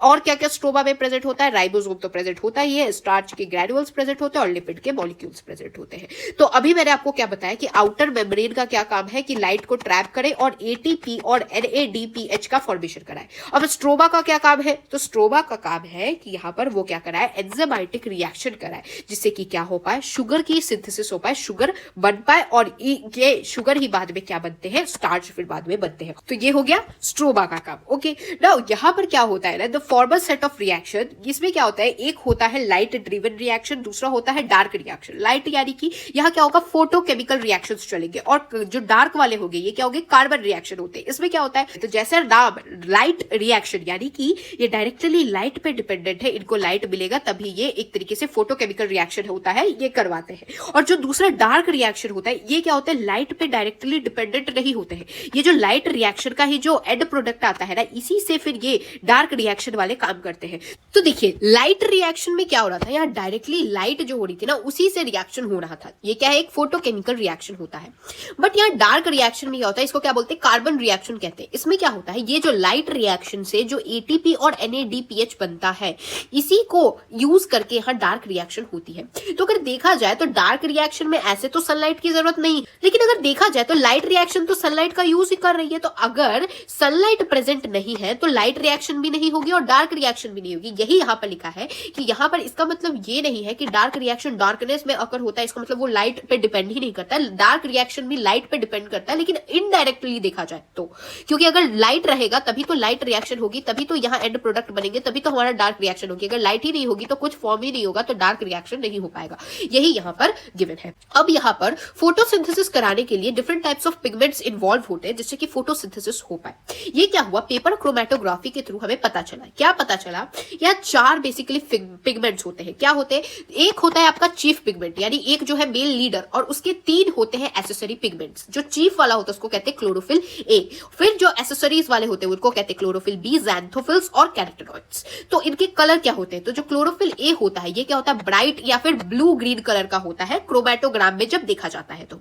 और क्या क्या स्ट्रोमा में प्रेजेंट होता है? राइबोसोम तो प्रेजेंट होता ही है, स्टार्च के ग्रैन्युल्स प्रेजेंट होते हैं और लिपिड के मॉलिक्यूल्स प्रेजेंट होते हैं। तो अभी मैंने आपको क्या बताया कि आउटर मेम्ब्रेन का क्या काम है? कि लाइट को ट्रैप करे और एटीपी और NADPH का फॉर्मेशन कराए। अब स्ट्रोमा का क्या काम है? तो स्ट्रोमा का काम है कि यहाँ पर वो क्या कराए? एंजाइमेटिक रिएक्शन कराए, जिससे कि क्या हो पाए? शुगर की सिंथेसिस हो पाए, शुगर बन पाए, और ये शुगर ही बाद में क्या बनते हैं? स्टार्च फिर बाद में बनते हैं। तो ये हो गया स्ट्रोमा का काम। ओके, नाउ यहाँ पर क्या होता है ना, the formal set of reaction, इसमें क्या होता है? एक होता है लाइट ड्रिवन रिएक्शन, दूसरा होता है डार्क रिएक्शन। लाइट यानी कि यहाँ क्या होगा? फोटोकेमिकल रिएक्शंस चलेंगे, और जो डार्क वाले होंगे ये क्या होंगे? कार्बन रिएक्शन होते हैं। इसमें क्या होता है? तो जैसा नाम लाइट रिएक्शन, यानी कि ये डायरेक्टली लाइट पे डिपेंडेंट है, इनको लाइट मिलेगा तभी ये एक तरीके से फोटोकेमिकल रिएक्शन होता है, ये करवाते हैं। और जो दूसरा डार्क रिएक्शन होता है, ये क्या होता है, लाइट पे डायरेक्टली डिपेंडेंट नहीं होते हैं। ये जो लाइट रिएक्शन का ही जो एंड प्रोडक्ट आता है ना, इसी से फिर ये डार्क रिएक्शन वाले काम करते हैं। तो देखिए लाइट रिएक्शन में क्या हो रहा था, यहाँ डायरेक्टली लाइट जो हो रही थी ना, उसी से रिएक्शन हो रहा था। ये क्या है, एक फोटोकेमिकल रिएक्शन होता है। बट यहाँ डार्क रिएक्शन में क्या होता है, इसको क्या बोलते हैं, कार्बन रिएक्शन कहते हैं। इसमें क्या होता है, ये जो लाइट रिएक्शन से जो एटीपी और NADPH बनता है, इसी को यूज करके यहाँ डार्क रिएक्शन होती है। तो अगर देखा जाए तो डार्क रिएक्शन में ऐसे तो सनलाइट की जरूरत नहीं, लेकिन अगर देखा जाए तो लाइट रिएक्शन तो सनलाइट का यूज ही कर रही है। तो अगर सनलाइट प्रेजेंट नहीं है तो लाइट रिएक्शन भी नहीं होगी और डार्क रिएक्शन भी नहीं होगी। यही यहाँ पर लिखा है कि यहाँ पर इसका मतलब ये नहीं है कि डार्क रिएक्शन डार्कनेस में अकर होता है, इसका मतलब वो लाइट पे डिपेंड ही नहीं करता। डार्क रिएक्शन भी लाइट पे डिपेंड करता है, लेकिन इनडायरेक्टली देखा जाए तो, क्योंकि अगर लाइट रहेगा तभी तो लाइट रिएक्शन होगी, तभी तो यहाँ एंड प्रोडक्ट बनेंगे, तभी तो हमारा डार्क रिएक्शन होगी। अगर लाइट ही नहीं होगी तो कुछ फॉर्म ही नहीं होगा, तो डार्क रिएक्शन नहीं हो पाएगा। यही यहाँ पर गिवन है। अब यहाँ पर फोटोसिंथेसिस कराने के लिए different types of pigments involve होते हैं, जिससे कि फोटोसिंथेसिस हो पाए। ये क्या हुआ, पेपर क्रोमेटोग्राफी के थ्रू हमें पता चला। क्या पता चला, यहाँ 4 बेसिकली पिगमेंट्स होते हैं। क्या होते हैं, एक होता है आपका चीफ पिगमेंट, यानी एक जो है मेल लीडर, और उसके 3 होते हैं एसेसरी पिगमेंट्स। जो चीफ वाला होता है उसको कहते हैं क्लोरोफिल ए, फिर जो एसेसरीज वाले होते हैं उनको कहते हैं क्लोरोफिल बी, ज़ैंथोफिल्स और कैरोटीनॉइड्स। तो इनके कलर क्या होते हैं, तो जो क्लोरोफिल ए होता है ये क्या होता है, ब्राइट या फिर ब्लू ग्रीन कलर का होता है क्रोमेटोग्राम में जब देखा जाता है। तो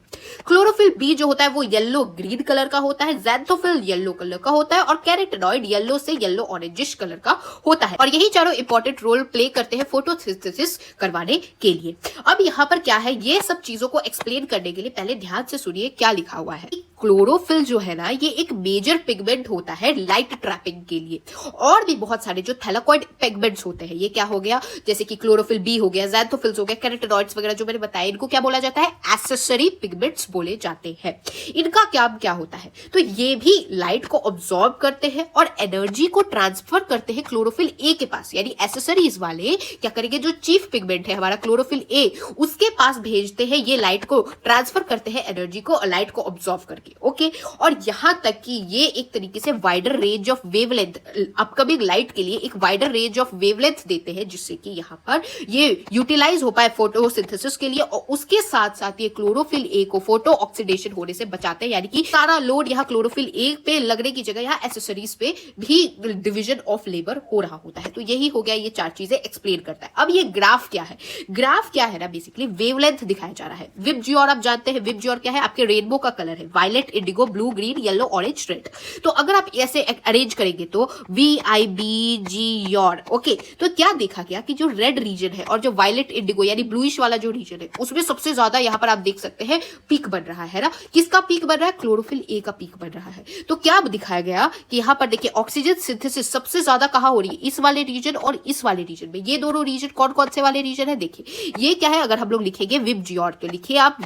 क्लोरोफिल बी जो होता है वो येलो ग्रीन कलर का होता है, ज़ैंथोफिल येलो कलर का होता है, और कैरोटीनॉइड येलो से येलो ऑरेंजिश कलर का होता है। और यही चारों इंपॉर्टेंट रोल प्ले करते हैं फोटोसिंथेसिस करवाने के लिए। अब यहाँ पर क्या है, ये सब चीजों को एक्सप्लेन करने के लिए पहले ध्यान से सुनिए क्या लिखा हुआ है। क्लोरोफिल जो है ना, ये एक मेजर पिगमेंट होता है लाइट ट्रैपिंग के लिए। और भी बहुत सारे जो थैलाकॉइड पिगमेंट्स होते हैं, ये क्या हो गया, जैसे कि क्लोरोफिल बी हो गया, ज़ैंथोफिल्स हो गया, कैरोटीनॉइड्स वगैरह जो मैंने बताया, इनको क्या बोला जाता है, एक्सेसरी पिगमेंट्स बोले जाते हैं। इनका काम क्या होता है, तो ये भी लाइट को ऑब्जॉर्ब करते हैं और एनर्जी को ट्रांसफर करते हैं क्लोरोफिल ए के पास। यानी एसेसरीज वाले क्या करेंगे, जो चीफ पिगमेंट है हमारा क्लोरोफिल ए, उसके पास भेजते हैं, ये लाइट को ट्रांसफर करते हैं, एनर्जी को, लाइट को ऑब्जॉर्ब करके। ओके, और यहां तक कि ये एक तरीके से wider range of wavelength, upcoming light के लिए एक वाइडर रेंज ऑफ वेवलेंथ देते हैं, जिससे कि यहां पर ये यूटिलाइज हो पाए फोटोसिंथेसिस के लिए। और उसके साथ साथ ये क्लोरोफिल ए को फोटो ऑक्सीडेशन होने से बचाते हैं, यानी कि सारा लोड यहाँ क्लोरोफिल ए पे लगने की जगह यहाँ एसेसरीज पे भी डिवीजन ऑफ लेबर हो रहा होता है। तो यही हो गया, ये 4 चीजें एक्सप्लेन करता है। अब ये ग्राफ क्या है, ग्राफ क्या है ना, बेसिकली वेवलेंथ दिखाया जा रहा है। विबज्योर आप जानते हैं, विबज्योर क्या है, आपके रेनबो का कलर है, violet, indigo, blue, green, yellow, orange, red. तो अगर आप ऐसे अरेंज करेंगे तो VIBGYOR, ओके, तो क्या देखा गया कि जो रेड रीजन है और जो वायलेट, इंडिगो यानी ब्लूइश वाला जो रीजन है, उसमें सबसे ज्यादा यहाँ पर आप देख सकते हैं पीक बन रहा है ना। किसका पीक बन रहा है, क्लोरोफिल ए का पीक बन रहा है। तो क्या दिखाया गया कि यहाँ पर देखिए ऑक्सीजन सिंथेसिस सबसे ज्यादा कहाँ हो रही है, इस वाले रीजन और इस वाले रीजन में। ये दोनों रीजन कौन कौन से वाले रीजन है, देखिए ये क्या है, अगर हम लोग लिखेंगे विबज्योर, तो लिखिए आप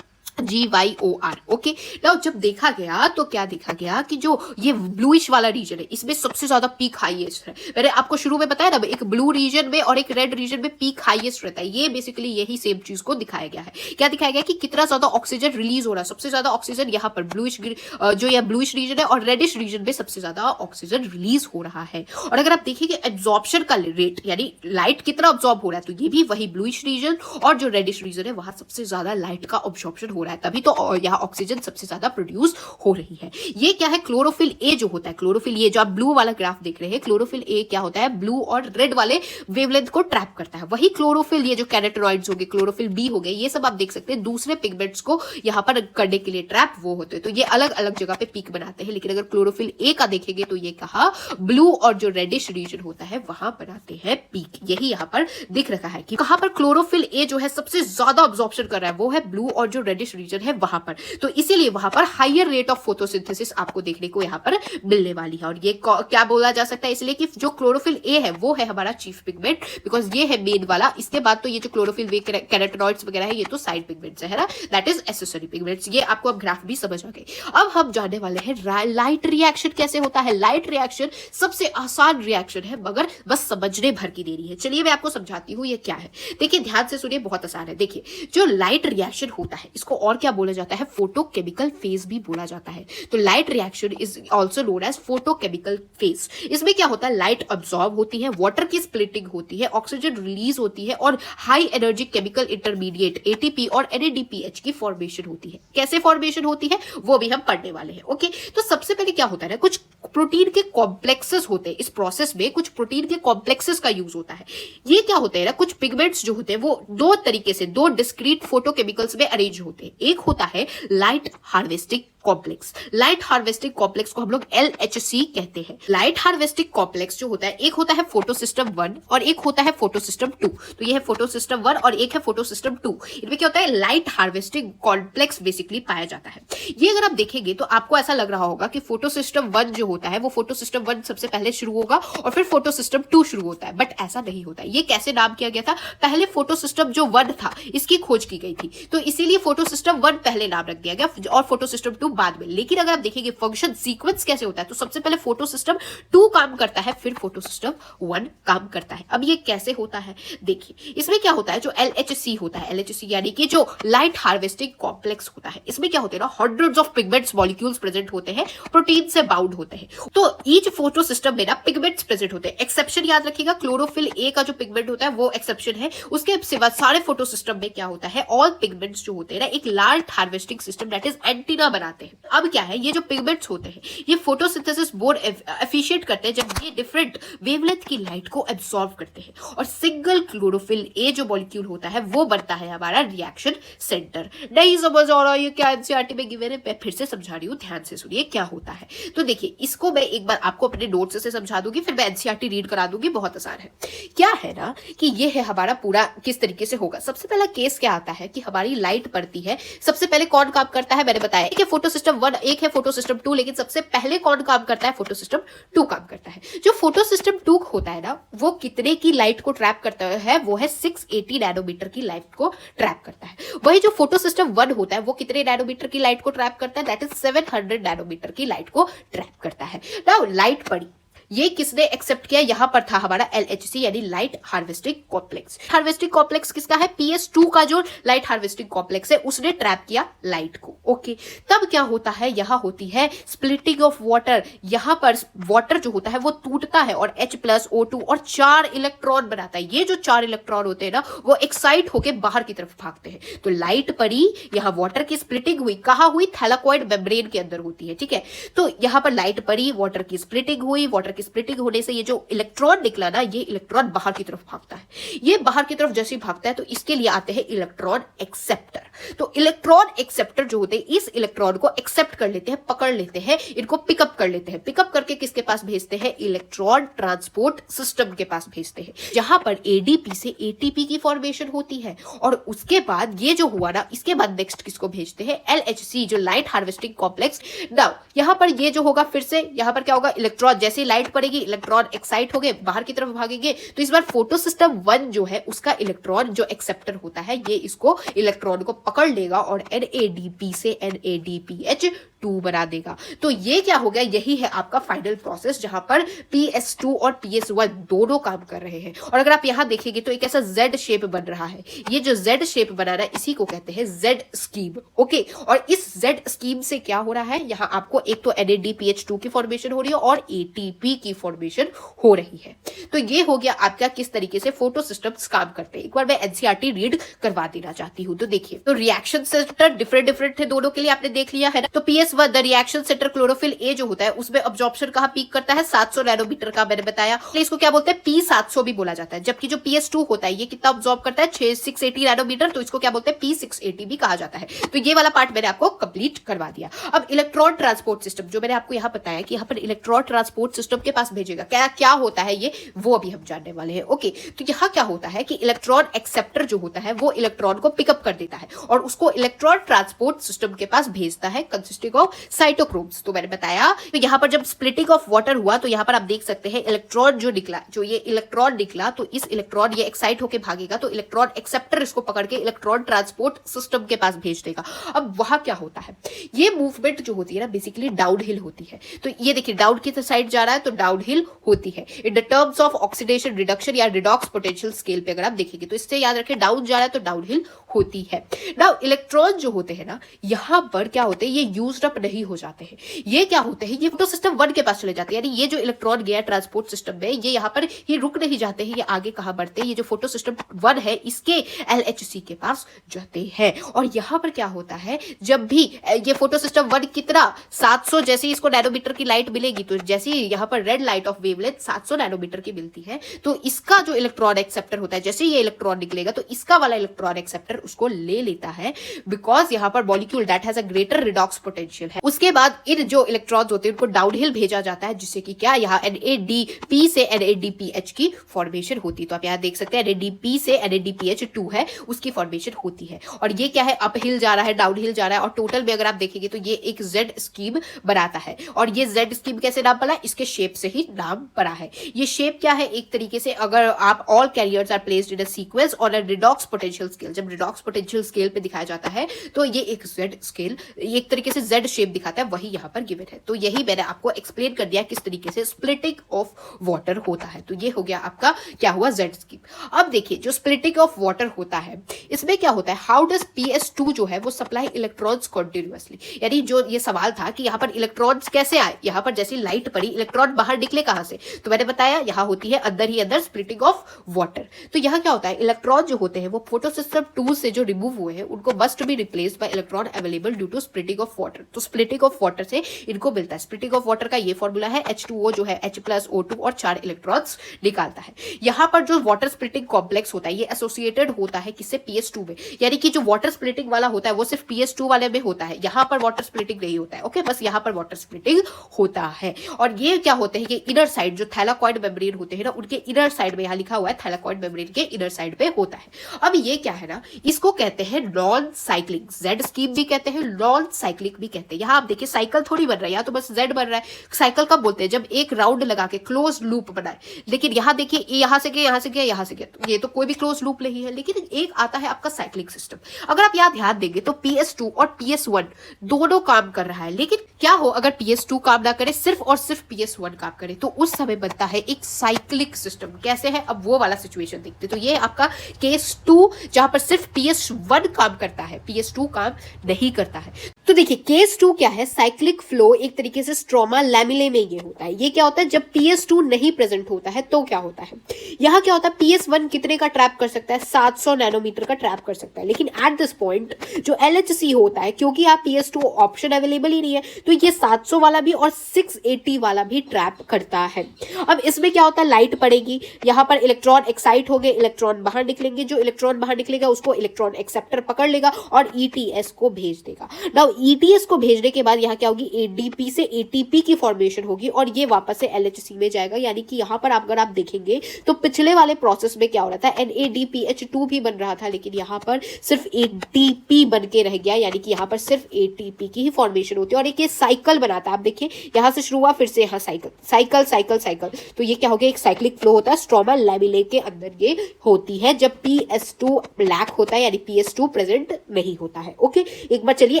VIBGYOR, ओके। नाउ जब देखा गया तो क्या देखा गया कि जो ये ब्लूइश वाला रीजन है, इसमें सबसे ज्यादा पीक हाईएस्ट है। मैंने आपको शुरू में बताया ना, एक ब्लू रीजन में और एक रेड रीजन में पीक हाईएस्ट रहता है। ये बेसिकली यही सेम चीज को दिखाया गया है। क्या दिखाया गया कि कितना ज्यादा ऑक्सीजन रिलीज हो रहा है, सबसे ज्यादा ऑक्सीजन यहाँ पर ब्लूइश, जो यह ब्लूइश रीजन है, और रेडिश रीजन में सबसे ज्यादा ऑक्सीजन रिलीज हो रहा है। और अगर आप देखिए एब्जॉर्प्शन का रेट, यानी लाइट कितना ऑब्जॉर्ब हो रहा है, तो ये भी वही ब्लूइश रीजन और जो रेडिश रीजन है वहां सबसे ज्यादा लाइट का ऑब्जॉर्प्शन हो रहा है, तभी तो यहाँ ऑक्सीजन सबसे ज्यादा प्रोड्यूस हो रही है। ये क्या है, क्लोरोफिल ए जो होता है, क्लोरोफिल ए जो आप ब्लू वाला ग्राफ देख रहे हैं, क्लोरोफिल ए क्या होता है, ब्लू और रेड वाले वेवलेंथ को ट्रैप करता है। वही क्लोरोफिल, ये जो कैरोटीनॉइड्स हो गए, क्लोरोफिल बी हो गए, ये सब आप देख सकते हैं दूसरे पिगमेंट्स को यहाँ पर करने के लिए ट्रैप वो होते हैं। तो ये अलग अलग जगह पे पीक बनाते हैं। लेकिन अगर क्लोरोफिल ए का देखेंगे तो ये कहा ब्लू और जो रेडिश रीजन होता है वहां बनाते हैं पीक। यही यहाँ पर दिख रखा है कि कहां पर क्लोरोफिल ए जो है सबसे ज्यादा ऑब्जॉर्प्शन कर रहा है, वो है ब्लू और जो रेडिश रीजन है वहां पर। तो इसीलिए वहां पर हायर रेट ऑफ फोटोसिंथेसिस आपको देखने को यहाँ पर मिलने वाली है। और ये क्या बोला जा सकता है, इसलिए कि जो क्लोरोफिल ए है वो है हमारा चीफ पिगमेंट, बिकॉज ये है मेन वाला। इसके बाद तो ये जो क्लोरोफिल बी, कैरोटीनॉइड्स वगैरह है, ये तो साइड पिगमेंट्स है ना, दैट इज एसेसरी पिगमेंट्स। ये आपको अब ग्राफ भी समझ आ गए। अब हम जानने वाले हैं लाइट रिएक्शन कैसे होता है। लाइट रिएक्शन सबसे आसान रिएक्शन है, मगर बस समझने भर की देरी है। चलिए मैं आपको समझाती हूँ ये क्या है। देखिए ध्यान से सुनिए, बहुत आसान है। देखिए जो लाइट रिएक्शन होता है इसको और क्या बोला जाता है, फोटोकेमिकल फेज भी बोला जाता है। तो light reaction is also known as photochemical phase. इसमें क्या होता है, लाइट अब्सॉर्ब होती है, वाटर की स्प्लिटिंग होती है, ऑक्सीजन रिलीज होती है और high energy chemical intermediate ATP और NADPH की फॉर्मेशन होती है। कैसे फॉर्मेशन होती है वो भी हम पढ़ने वाले हैं। ओके, तो सबसे पहले क्या होता है ना, कुछ प्रोटीन के कॉम्प्लेक्सेस होते हैं। इस प्रोसेस में कुछ प्रोटीन के कॉम्प्लेक्सेस का यूज होता है। ये क्या होते हैं ना, कुछ पिगमेंट्स जो होते हैं वो दो तरीके से, दो डिस्क्रीट फोटोकेमिकल्स में अरेंज होते हैं। एक होता है light harvesting complex. Light harvesting complex को हम लोग LHC कहते हैं। लाइट हार्वेस्टिंग कॉम्प्लेक्स जो होता है, एक होता है फोटोसिस्टम 1 और एक होता है फोटोसिस्टम 2। तो ये है फोटोसिस्टम 1 और एक है फोटोसिस्टम 2। इनमें क्या होता है, लाइट हार्वेस्टिंग कॉम्प्लेक्स बेसिकली पाया जाता है। ये अगर आप देखेंगे तो आपको ऐसा लग रहा होगा कि फोटोसिस्टम 1 जो होता है वो फोटोसिस्टम 1 सबसे पहले शुरू होगा और फिर फोटोसिस्टम 2 शुरू होता है, बट ऐसा नहीं होता है। ये कैसे नाम किया गया था, पहले फोटोसिस्टम जो 1 था इसकी खोज की गई थी, तो इसीलिए फोटोसिस्टम 1 पहले नाम रख दिया गया और फोटोसिस्टम 2 बाद में। लेकिन अगर आप देखेंगे फंक्शन सीक्वेंस कैसे होता है, तो सबसे पहले फोटोसिस्टम 2 काम करता है, फिर फोटोसिस्टम 1 काम करता है। अब ये कैसे होता है, देखिए इसमें क्या होता है, जो LHC होता है, LHC यानी कि जो लाइट हार्वेस्टिंग कॉम्प्लेक्स होता है, इसमें क्या होते हैं ना, hundreds of pigments molecules present होते हैं, प्रोटीन से बाउंड होते हैं। तो ईच फोटो सिस्टम में ना पिगमेंट्स प्रेजेंट होते हैं। एक्सेप्शन याद रखिएगा, क्लोरोफिल A का जो पिगमेंट होता है वो एक्सेप्शन है। उसके सिवा सारे फोटो सिस्टम में क्या होता है, ऑल पिगमेंट्स जो होते हैं ना एक light harvesting system that is antenna बनाते हैं। अब क्या है, ये जो पिगमेंट्स होते हैं ये फोटोसिंथेसिस मोर एफिशिएंट करते हैं जब ये डिफरेंट वेवलेंथ की लाइट को एब्सॉर्ब करते हैं और सिंगल क्लोरोफिल A जो मॉलिक्यूल होता है वो बनता है हमारा रिएक्शन सेंटर। नहीं समझ आ रहा ये क्या एनसीईआरटी में गिवन है, मैं फिर से समझा रही हूँ, ध्यान से सुनिए क्या होता है। तो देखिए इसको मैं एक बार आपको अपने नोट्स से समझा दूंगी, फिर मैं एनसीईआरटी रीड करा दूंगी। बहुत आसान है। क्या है ना कि ये है हमारा पूरा किस तरीके से होगा। सबसे पहला केस क्या आता है कि हमारी लाइट पड़ती है, सबसे पहले कौन काम करता है, मैंने बताया एक है फोटो सिस्टम 1 एक है फोटो सिस्टम 2, लेकिन सबसे पहले कौन काम करता है, फोटो सिस्टम 2 काम करता है। जो फोटो सिस्टम 2 होता है ना वो कितने की लाइट को ट्रैप करता है, वो है 680 नैनोमीटर की लाइट को ट्रैप करता है। वही जो फोटो सिस्टम 1 होता है वो कितने नैनोमीटर की लाइट को ट्रैप करता है, दैट इज 700 नैनोमीटर की लाइट को ट्रैप करता है। नाउ लाइट पड़ी, ये किसने एक्सेप्ट किया, यहां पर था हमारा LHC यानी light harvesting complex. Harvesting complex किसका है, PS2 का जो लाइट हार्वेस्टिंग कॉम्प्लेक्स है उसने ट्रैप किया लाइट को। ओके, तब क्या होता है, यहां होती है स्प्लिटिंग ऑफ वाटर। यहां पर वाटर जो होता है वो टूटता है और H+O2 और 4 इलेक्ट्रॉन बनाता है। ये जो 4 इलेक्ट्रॉन होते हैं ना वो एक्साइट होकर बाहर की तरफ भागते हैं। तो लाइट पड़ी, यहां वाटर की स्प्लिटिंग हुई, कहां हुई, थैलाकॉइड मेम्ब्रेन के अंदर होती है। ठीक है, तो यहां पर लाइट पड़ी, वाटर की स्प्लिटिंग हुई, वाटर स्प्लिटिंग होने से ये जो इलेक्ट्रॉन निकला ना ये इलेक्ट्रॉन बाहर की तरफ भागता है। ये बाहर की तरफ जैसे भागता है तो इसके लिए आते हैं इलेक्ट्रॉन एक्सेप्टर। तो इलेक्ट्रॉन एक्सेप्टर जो होते हैं इस इलेक्ट्रॉन को एक्सेप्ट कर लेते हैं, पकड़ लेते हैं, इनको पिकअप कर लेते हैं। पिकअप करके किसके पास भेजते हैं, इलेक्ट्रॉन ट्रांसपोर्ट सिस्टम के पास भेजते हैं, जहां पर ADP से ATP की फॉर्मेशन होती है। और उसके बाद ये जो हुआ ना इसके बाद नेक्स्ट किसको भेजते हैं, LHC जो लाइट हार्वेस्टिंग कॉम्प्लेक्स। नाउ यहां पर ये जो होगा, फिर से यहां पर क्या होगा, इलेक्ट्रॉन जैसे लाइट पड़ेगी इलेक्ट्रॉन एक्साइट हो गए, बाहर की तरफ भागेंगे। तो इस बार फोटो सिस्टम 1 जो है उसका इलेक्ट्रॉन जो एक्सेप्टर होता है ये इसको इलेक्ट्रॉन को पकड़ लेगा और NADP से NADPH2 बना देगा। तो ये क्या हो गया, यही है आपका फाइनल प्रोसेस जहां पर PS2 और PS1 दोनों काम कर रहे हैं। और अगर आप यहां देखेंगे तो एक ऐसा Z शेप बन रहा है। ये जो Z शेप बना रहा है इसी को कहते हैं Z स्कीम। ओके, और इस Z स्कीम से क्या हो रहा है, यहां आपको एक तो NADPH2 की फॉर्मेशन हो रही है और ATP की फॉर्मेशन हो रही है। तो ये हो गया आपका किस तरीके से फोटो सिस्टम्स काम करते हैं। एक बार मैं एनसीईआरटी रीड करवा देना चाहती हूं। तो देखिए, तो रिएक्शन सेंटर डिफरेंट थे दोनों के लिए, आपने देख लिया है ना। तो PS1 the reaction centre chlorophyll A जो होता है उसमें अब्जॉर्प्शन कहां पीक करता है, 700 नैनोमीटर का मैंने बताया। इसको क्या बोलते हैं, P700 भी बोला जाता है। जबकि जो PS2 होता है ये कितना अब्जॉर्ब करता है, 680 नैनोमीटर, तो इसको क्या बोलते हैं, P680 भी कहा जाता है। तो ये वाला पार्ट मैंने आपको कंप्लीट करवा दिया। अब इलेक्ट्रॉन ट्रांसपोर्ट सिस्टम जो मैंने आपको यहां बताया कि यहां पर इलेक्ट्रॉन ट्रांसपोर्ट सिस्टम के पास भेजेगा, क्या होता है ये वो अभी हम जानने वाले हैं। ओके, तो यहां क्या होता है कि इलेक्ट्रॉन एक्सेप्टर जो होता है वो इलेक्ट्रॉन को पिकअप कर देता है और उसको इलेक्ट्रॉन ट्रांसपोर्ट सिस्टम के पास भेजता है, कंसिस्टिंग ऑफ साइटोक्रोम्स। तो मैंने बताया तो यहाँ पर जब स्प्लिटिंग ऑफ वाटर हुआ तो यहाँ पर आप देख सकते हैं इलेक्ट्रॉन जो निकला, जो ये इलेक्ट्रॉन निकला तो इस इलेक्ट्रॉन ये एक्साइट होकर भागेगा तो इलेक्ट्रॉन एक्सेप्टर इसको पकड़ के इलेक्ट्रॉन ट्रांसपोर्ट सिस्टम के पास भेज देगा। अब वहां क्या होता है, ये मूवमेंट जो होती है ना बेसिकली डाउनहिल होती है। तो ये देखिए डाउन की साइड जा रहा है तो डाउनहिल होती है in the terms of oxidation reduction या रिडॉक्स पोटेंशियल स्केल पे अगर आप देखेंगे तो इससे याद रखें डाउन जा रहा है तो डाउनहिल होती है। नाउ इलेक्ट्रॉन जो होते हैं ना यहां पर क्या होते हैं, ये यूज्ड अप नहीं हो जाते हैं, ये क्या होते हैं, ये फोटो सिस्टम 1 के पास चले जाते हैं। यानी ये जो इलेक्ट्रॉन गया ट्रांसपोर्ट सिस्टम में ये यहां पर ये रुक नहीं जाते हैं, ये आगे कहां बढ़ते हैं, ये जो फोटो सिस्टम 1 है इसके LHC के पास जाते हैं। और यहां पर क्या होता है, जब भी ये फोटो सिस्टम 1 कितना 700 जैसे ही इसको नैनोमीटर की लाइट मिलेगी तो जैसे ही यहां पर red light of wavelength 700 nanometre की मिलती है तो इसका जो इलेक्ट्रॉन एक्सेप्टर होता है जैसे ये इलेक्ट्रॉन निकलेगा तो इसका वाला इलेक्ट्रॉन एक्सेप्टर उसको ले लेता है, बिकॉज यहां पर molecule that has a greater redox potential है। उसके बाद इन जो इलेक्ट्रॉन्स होते हैं उनको डाउनहिल भेजा जाता है जिससे कि क्या यहाँ NADP से NADPH की फॉर्मेशन होती है। तो आप यहाँ देख सकते हैं NADP से NADPH2 है उसकी फॉर्मेशन होती है। और ये क्या है, अपहिल जा रहा है डाउनहिल जा रहा है। और टोटल में अगर आप देखेंगे तो ये एक Z स्कीम बनाता है। और ये Z स्कीम कैसे नाम पड़ा, इसके शेप से ही नाम पड़ा है। ये शेप क्या है, एक तरीके से अगर आप all carriers are placed in a sequence on a redox potential scale, जब रिडॉक्स पोटेंशियल स्केल पे दिखाया जाता है तो ये एक Z स्केल एक तरीके से Z शेप दिखाता है, वही यहाँ पर गिवन है। तो यही मैंने आपको एक्सप्लेन कर दिया किस तरीके से स्प्लिटिंग ऑफ वाटर होता है। तो ये हो गया आपका क्या हुआ Z स्कीम। अब देखिए जो स्प्लिटिंग ऑफ वाटर होता है इसमें क्या होता है, हाउ डज PS2 जो है वो सप्लाई इलेक्ट्रॉन्स कॉन्टिन्यूअसली। यानी जो ये सवाल था कि यहाँ पर इलेक्ट्रॉन्स कैसे आए, यहाँ पर जैसी लाइट पड़ी इलेक्ट्रॉन बाहर निकले कहां से, तो मैंने बताया यहाँ होती है अंदर ही अंदर स्प्लिटिंग ऑफ वाटर। तो यहाँ क्या होता है, इलेक्ट्रॉन जो होते हैं वो फोटो सिस्टम 2 से जो रिमूव हुए हैं उनको must be replaced by electron available due to splitting of water. तो स्प्लिटिंग ऑफ वाटर से इनको मिलता है। स्प्लिटिंग ऑफ वाटर का ये फॉर्मूला है H2O जो है H+O2 और 4 इलेक्ट्रॉन्स निकालता है। यहाँ पर जो वाटर स्प्लिटिंग कॉम्प्लेक्स होता है ये एसोसिएटेड होता है किससे, PS2 में। यानी कि जो वाटर स्प्लिटिंग वाला होता है वो सिर्फ PS2 वाले में होता है, यहाँ पर वाटर स्प्लिटिंग नहीं होता है। ओके, बस यहाँ पर वाटर स्प्लिटिंग होता है। और ये क्या होते हैं कि इनर साइड जो थैलाकॉइड मेम्ब्रेन होते हैं ना उनके इनर साइड में, यहाँ लिखा हुआ है थैलाकॉइड मेम्ब्रेन के इनर साइड पे होता है। अब ये क्या है ना, इसको कहते हैं नॉन साइक्लिक, Z स्कीम भी कहते हैं नॉन साइक्लिक भी कहते हैं। यहाँ आप देखिए साइकिल थोड़ी बन रहा है, यहाँ तो बस Z बन रहा है। साइकिल कब बोलते हैं, जब एक राउंड लगा के क्लोज लूप बनाए। लेकिन यहाँ देखिए यहाँ से गया यहाँ से गया यहाँ से गया, तो ये तो कोई भी क्लोज लूप नहीं है। लेकिन एक आता है आपका साइक्लिक सिस्टम। अगर आप यहाँ ध्यान देंगे तो PS2 और PS1 दोनों काम कर रहा है। लेकिन क्या हो अगर PS2 काम ना करे, सिर्फ और सिर्फ PS1 काम करे, तो उस समय बनता है एक साइक्लिक सिस्टम। कैसे है, अब वो वाला सिचुएशन देखते। तो ये आपका केस 2 जहां पर सिर्फ PS1 काम करता है, PS2 काम नहीं करता है। तो देखिए केस 2 क्या है, साइक्लिक फ्लो एक तरीके से स्ट्रोमा लैमिले में ये होता है। ये क्या होता है, जब PS2 नहीं प्रेजेंट होता है तो क्या होता है, यहाँ क्या होता है PS1 कितने का ट्रैप कर सकता है, 700 नैनोमीटर का ट्रैप कर सकता है। लेकिन एट दिस पॉइंट जो LHC होता है, क्योंकि आप PS2 ऑप्शन अवेलेबल ही नहीं है, तो ये 700 वाला भी और 680 वाला भी ट्रैप करता है। अब इसमें क्या होता है, लाइट पड़ेगी, यहाँ पर इलेक्ट्रॉन एक्साइट हो गए, इलेक्ट्रॉन बाहर निकलेंगे, जो इलेक्ट्रॉन बाहर निकलेगा उसको इलेक्ट्रॉन एक्सेप्टर पकड़ लेगा और ETS को भेज देगा। नाउ ETS को भेजने के बाद यहाँ क्या होगी, ADP से ATP की फॉर्मेशन होगी और ये वापस से LHC में जाएगा। यानी कि यहाँ पर अगर आप देखेंगे तो पिछले वाले प्रोसेस में क्या हो रहा था, NADPH2 भी बन रहा था, लेकिन यहाँ पर सिर्फ ATP बन के रह गया। यानी कि यहाँ पर सिर्फ ATP की ही फॉर्मेशन होती है और एक ये साइकिल बनाता है। आप देखिए यहाँ से शुरू हुआ, फिर से यहाँ साइकिल साइकिल साइकिल साइकिल, तो ये क्या हो गया, एक साइक्लिक फ्लो होता है। स्ट्रोमा लैमिले के अंदर ये होती है जब PS2 ब्लैक होता है, यानी PS2 प्रेजेंट नहीं होता है। ओके, एक बार चलिए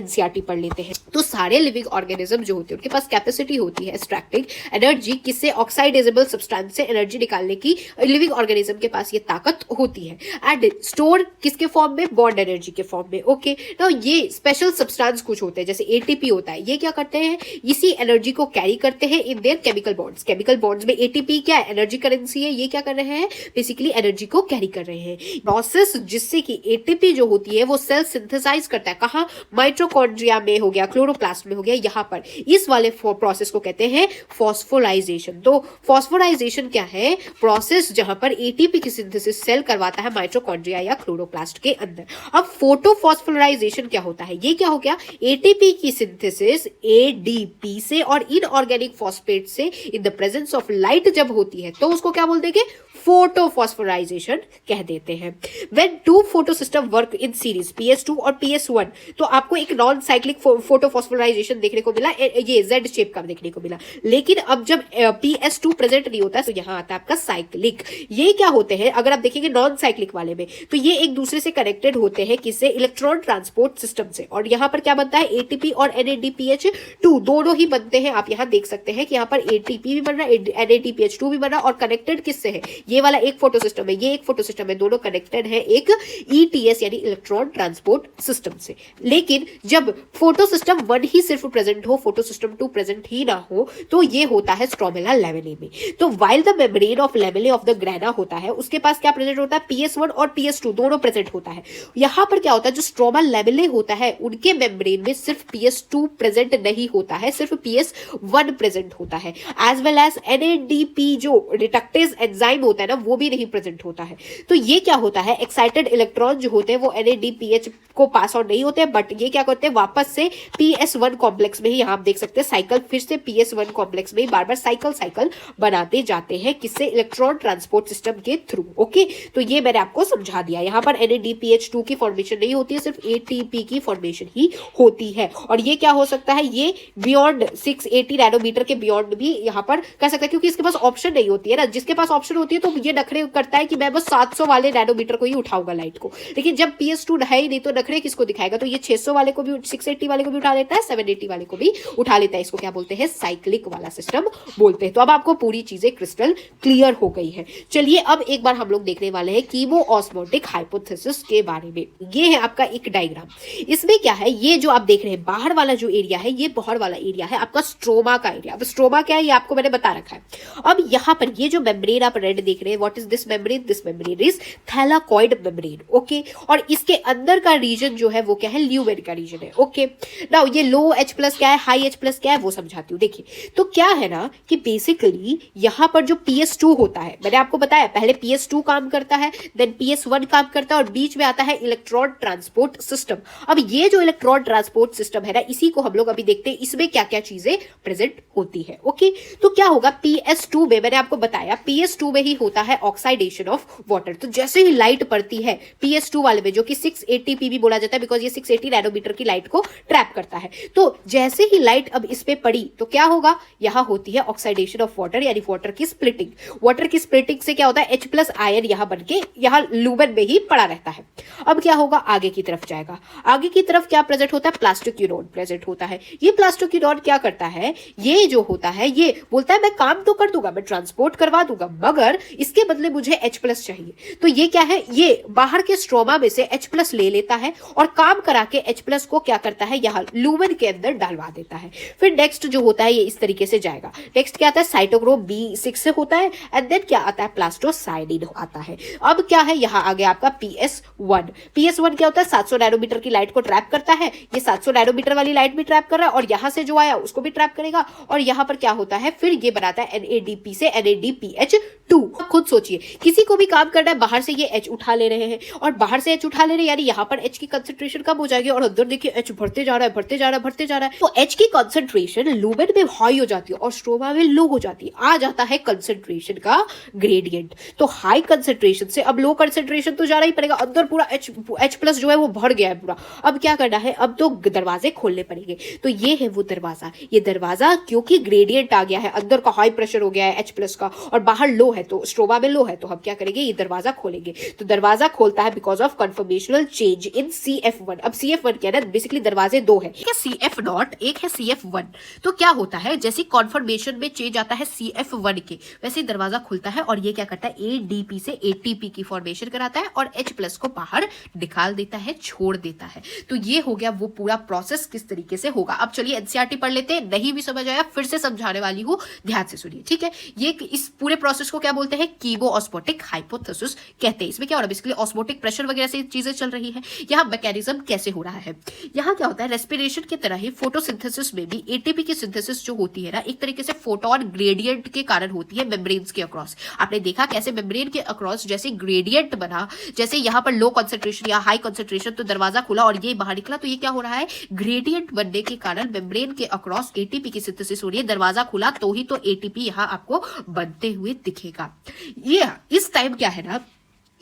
NCERT पढ़ लेते हैं। तो सारे लिविंग ऑर्गेनिज्म जो होते हैं उनके पास कैपेसिटी होती है एक्सट्रैक्टिंग एनर्जी, किससे, ऑक्साइडेजेबल सब्सटेंस से एनर्जी निकालने की लिविंग ऑर्गेनिज्म के पास ये ताकत होती है। एंड स्टोर किसके फॉर्म में, बॉन्ड एनर्जी के फॉर्म में। ओके, तो ये स्पेशल सब्सटेंस कुछ होते हैं जैसे ATP होता है, ये क्या करते हैं, इसी एनर्जी को कैरी करते हैं in their chemical bonds. Chemical bonds में ATP क्या है, एनर्जी करेंसी है, ये क्या कर रहे हैं, बेसिकली एनर्जी को कैरी कर रहे हैं। प्रोसेस जिससे कि ATP जो होती है वो सेल सिंथेसाइज करता है, कहाँ, माइटोकॉन्ड्रिया में हो गया, क्लोरोप्लास्ट में हो गया, यहाँ पर इस वाले प्रोसेस को कहते हैं फॉस्फोराइजेशन। तो फॉस्फोराइजेशन क्या है, प्रोसेस जहां पर ATP की सिंथेसिस सेल करवाता है माइटोकॉन्ड्रिया या क्लोरोप्लास्ट के अंदर। अब फोटोफॉस्फोराइजेशन क्या होता है, ये क्या हो गया, ATP की सिंथेसिस ADP से और इनऑर्गेनिक फॉस्फेट से in the presence of light जब होती है तो उसको क्या बोल देंगे, फोटोफॉस्फोराइजेशन कह देते हैं। When two photosystem work in series PS2 और PS1, तो आपको एक नॉन साइक्लिक फोटोफॉस्फोराइजेशन देखने को मिला, ये Z शेप का देखने को मिला। लेकिन अब जब PS2 प्रेजेंट नहीं होता तो यहाँ आता है आपका साइक्लिक। ये क्या होते हैं, अगर आप देखेंगे नॉन साइक्लिक वाले में, तो ये एक दूसरे से कनेक्टेड होते हैं किससे, इलेक्ट्रॉन ट्रांसपोर्ट सिस्टम से। और यहाँ पर क्या बनता है, ATP और NADPH2 दोनों ही बनते हैं। आप यहाँ देख सकते हैं कि यहाँ पर ATP भी बन रहा है, NADPH2 भी बन रहा है, और कनेक्टेड किससे है, ये वाला एक फोटो सिस्टम है, ये एक फोटो सिस्टम है, दोनों कनेक्टेड है एक ETS यानी इलेक्ट्रॉन ट्रांसपोर्ट सिस्टम से। लेकिन जब फोटो सिस्टम 1 ही सिर्फ प्रेजेंट हो, फोटो सिस्टम 2 प्रेजेंट ही ना हो, तो ये होता है स्ट्रोमेला लेमेले में। तो while the membrane of lamellae of the grana होता है, उसके पास क्या प्रेजेंट होता है, PS1 और PS2 दोनों प्रेजेंट होता है। यहाँ पर क्या होता है, जो स्ट्रोमा लेमेले होता है उनके मेम्ब्रेन में सिर्फ PS2 प्रेजेंट नहीं होता है, सिर्फ PS1 प्रेजेंट होता है। एज वेल एज NADP जो रिडक्टेज एंजाइम होता है ना, वो भी नहीं प्रेजेंट होता है। तो ये क्या होता है, एक्साइटेड इलेक्ट्रॉन जो होते हैं वो NADPH को पास आउट नहीं होते, बट ये क्या करते हैं, वापस से PS1 कॉम्प्लेक्स में ही, यहाँ आप देख सकते हैं साइकिल फिर से PS1 कॉम्प्लेक्स में ही बार बार साइकिल बनाते जाते हैं, किससे, इलेक्ट्रॉन ट्रांसपोर्ट सिस्टम के थ्रू। ओके, तो ये मैंने आपको समझा दिया। यहाँ पर NADPH2 की फॉर्मेशन नहीं होती है, सिर्फ ATP की फॉर्मेशन ही होती है। और ये क्या हो सकता है, ये बियॉन्ड 680 नैनोमीटर के बियॉन्ड भी यहाँ पर कर सकता है, क्योंकि इसके पास ऑप्शन नहीं होती है ना। जिसके पास ऑप्शन होती है तो ये नखरे करता है कि मैं बस 700 वाले नैनोमीटर को ही उठाऊंगा लाइट को, लेकिन जब PS2 है ही नहीं तो नखरे किसको दिखाएगा, तो ये 600 वाले को भी, 680 वाले को भी उठा लेता है, 780 वाले को भी उठा लेता है। इसको क्या बोलते हैं, साइक्लिक वाला सिस्टम बोलते हैं। तो अब आपको पूरी चीजें क्रिस्टल क्लियर हो गई है। चलिए अब एक बार हम लोग देखने वाले हैं कीमो-ऑस्मोटिक हाइपोथेसिस के बारे में। ये है आपका एक डायग्राम। इसमें क्या है, ये जो आप देख रहे हैं बाहर वाला जो एरिया है, ये बाहर वाला एरिया है आपका स्ट्रोमा का एरिया। अब स्ट्रोमा क्या है, ये आपको मैंने बता रखा है। अब यहाँ पर ये जो मेम्ब्रेन आप रेड देख रहे हैं, what is this membrane, this membrane is thylakoid membrane. Okay, और इसके अंदर का रीजन जो है वो क्या है, ल्यूमेन का रीजन है। ओके, नाउ ये लो H+ क्या है, हाई H+ क्या है, वो समझाती हूँ। देखिए तो क्या है ना कि बेसिकली यहाँ पर जो PS2 होता है, मैंने आपको बताया पहले PS2 काम करता है, देन PS1 काम करता है, और बीच में आता है इलेक्ट्रॉन ट्रांसपोर्ट सिस्टम। अब ये जो इलेक्ट्रॉन ट्रांसपोर्ट सिस्टम है ना, इसी को हम लोग अभी देखते हैं इसमें क्या क्या चीजें प्रेजेंट होती है। ओके, तो क्या होगा, PS2 में मैंने आपको बताया PS2 में ही होता है ऑक्सीडेशन ऑफ वाटर। तो जैसे ही लाइट पड़ती है PS2 वाले में, जो कि 680p भी बोला जाता है, बिकॉज ये 680 नैनोमीटर की लाइट को ट्रैप करता है, तो जैसे ही लाइट अब इस पे पड़ी तो क्या होगा, यहां होती है ऑक्सीडेशन ऑफ वाटर, यानी वाटर की स्प्लिटिंग। वाटर की स्प्लिटिंग से क्या होता है, H+ आयन यहां बनके यहां लूमेन में ही पड़ा रहता है। अब क्या होगा, आगे की तरफ जाएगा, आगे की तरफ क्या प्रेजेंट होता है, प्लास्टोक्यूरोन प्रेजेंट होता है। ये प्लास्टोक्यूरोन क्या करता है, ये जो होता है ये बोलता है मैं काम तो कर दूंगा, मैं ट्रांसपोर्ट करवा दूंगा, मगर इसके बदले मुझे H+ चाहिए। तो ये क्या है, ये बाहर के स्ट्रोमा में से H+ ले लेता है और काम करा के H+ को क्या करता है, यहाँ लूमेन के अंदर डालवा देता है। फिर नेक्स्ट जो होता है ये इस तरीके से जाएगा। नेक्स्ट क्या आता है, साइटोक्रोम B6 से होता है, एंड देन क्या आता है, प्लास्टोसाइनिन आता है। अब क्या है, यहाँ आ गया आपका PS1। PS1 क्या होता है, 700 नैनोमीटर की लाइट को ट्रैप करता है, ये 700 नैनोमीटर वाली लाइट भी ट्रैप कर रहा है, और यहां से जो आया उसको भी ट्रैप करेगा। और यहां पर क्या होता है, फिर ये बनाता है NADP से NADPH2। खुद सोचिए, किसी को भी काम करना है, बाहर से ये H उठा ले रहे हैं, और बाहर से H उठा ले रहे हैं, यानी यहाँ पर H की कंसंट्रेशन कम हो जाएगी, और अंदर देखिए H बढ़ते जा रहा है, बढ़ते जा रहा है, बढ़ते जा रहा है। तो H की कंसंट्रेशन लूमेन में हाई हो जाती है और स्ट्रोमा में लो हो जाती है। आ जाता है कंसंट्रेशन का ग्रेडियंट। तो हाई कंसंट्रेशन से अब लो कंसंट्रेशन तो जाना ही पड़ेगा, अंदर पूरा H+ जो है वो भर गया है पूरा। अब क्या करना है, अब तो दरवाजे खोलने पड़ेंगे। तो ये है वो दरवाजा। ये दरवाजा क्योंकि ग्रेडियंट आ गया है, अंदर का हाई प्रेशर हो गया है H+ का, और बाहर लो है, तो स्ट्रोमा में लो है, तो हम क्या करेंगे, ये दरवाजा खोलेंगे। तो दरवाजा खोलता है because of conformational change in CF1। अब CF1 क्या है ना, बेसिकली दरवाजे दो है, एक है CF0, एक है CF1। तो क्या होता है, जैसे कॉन्फर्मेशन में चेंज आता है CF1 के, वैसे ही दरवाजा खुलता है, और ये क्या करता है, ADP से ATP की फॉर्मेशन कराता है, और H+ को बाहर निकाल देता है, छोड़ देता है। तो ये हो गया वो पूरा प्रोसेस किस तरीके से होगा। अब चलिए NCERT पढ़ लेते हैं, नहीं भी समझ आया फिर से समझाने वाली हूँ, ध्यान से सुनिए, ठीक है। ये इस पूरे प्रोसेस को क्या बोलते हैं, कीमो-ऑस्मोटिक हाइपोथेसिस कहते हैं। इसमें क्या हो रहा है, बेसिकली ऑस्मोटिक प्रेशर वगैरह से चीजें चल रही है। यहाँ मैकेनिज्म कैसे हो रहा है, यहाँ क्या होता है, रेस्पिरेशन की तरह ही फोटोसिंथेसिस में भी ATP की सिंथेसिस जो होती है ना, एक तरीके से फोटोन ग्रेडियंट के कारण होती है मेम्ब्रेन्स के अक्रॉस। आपने देखा कैसे मेम्ब्रेन के अक्रॉस जैसे ग्रेडियंट बना, जैसे यहाँ पर लो कंसंट्रेशन या हाई कंसंट्रेशन, तो दरवाजा खुला और ये बाहर निकला, तो ये क्या हो रहा है, ग्रेडियंट बनने के कारण मेम्ब्रेन के अक्रॉस ATP की सिंथेसिस हो रही है। दरवाजा खुला तो ही तो ATP यहाँ आपको बनते हुए दिखेगा। ये इस टाइम क्या है ना,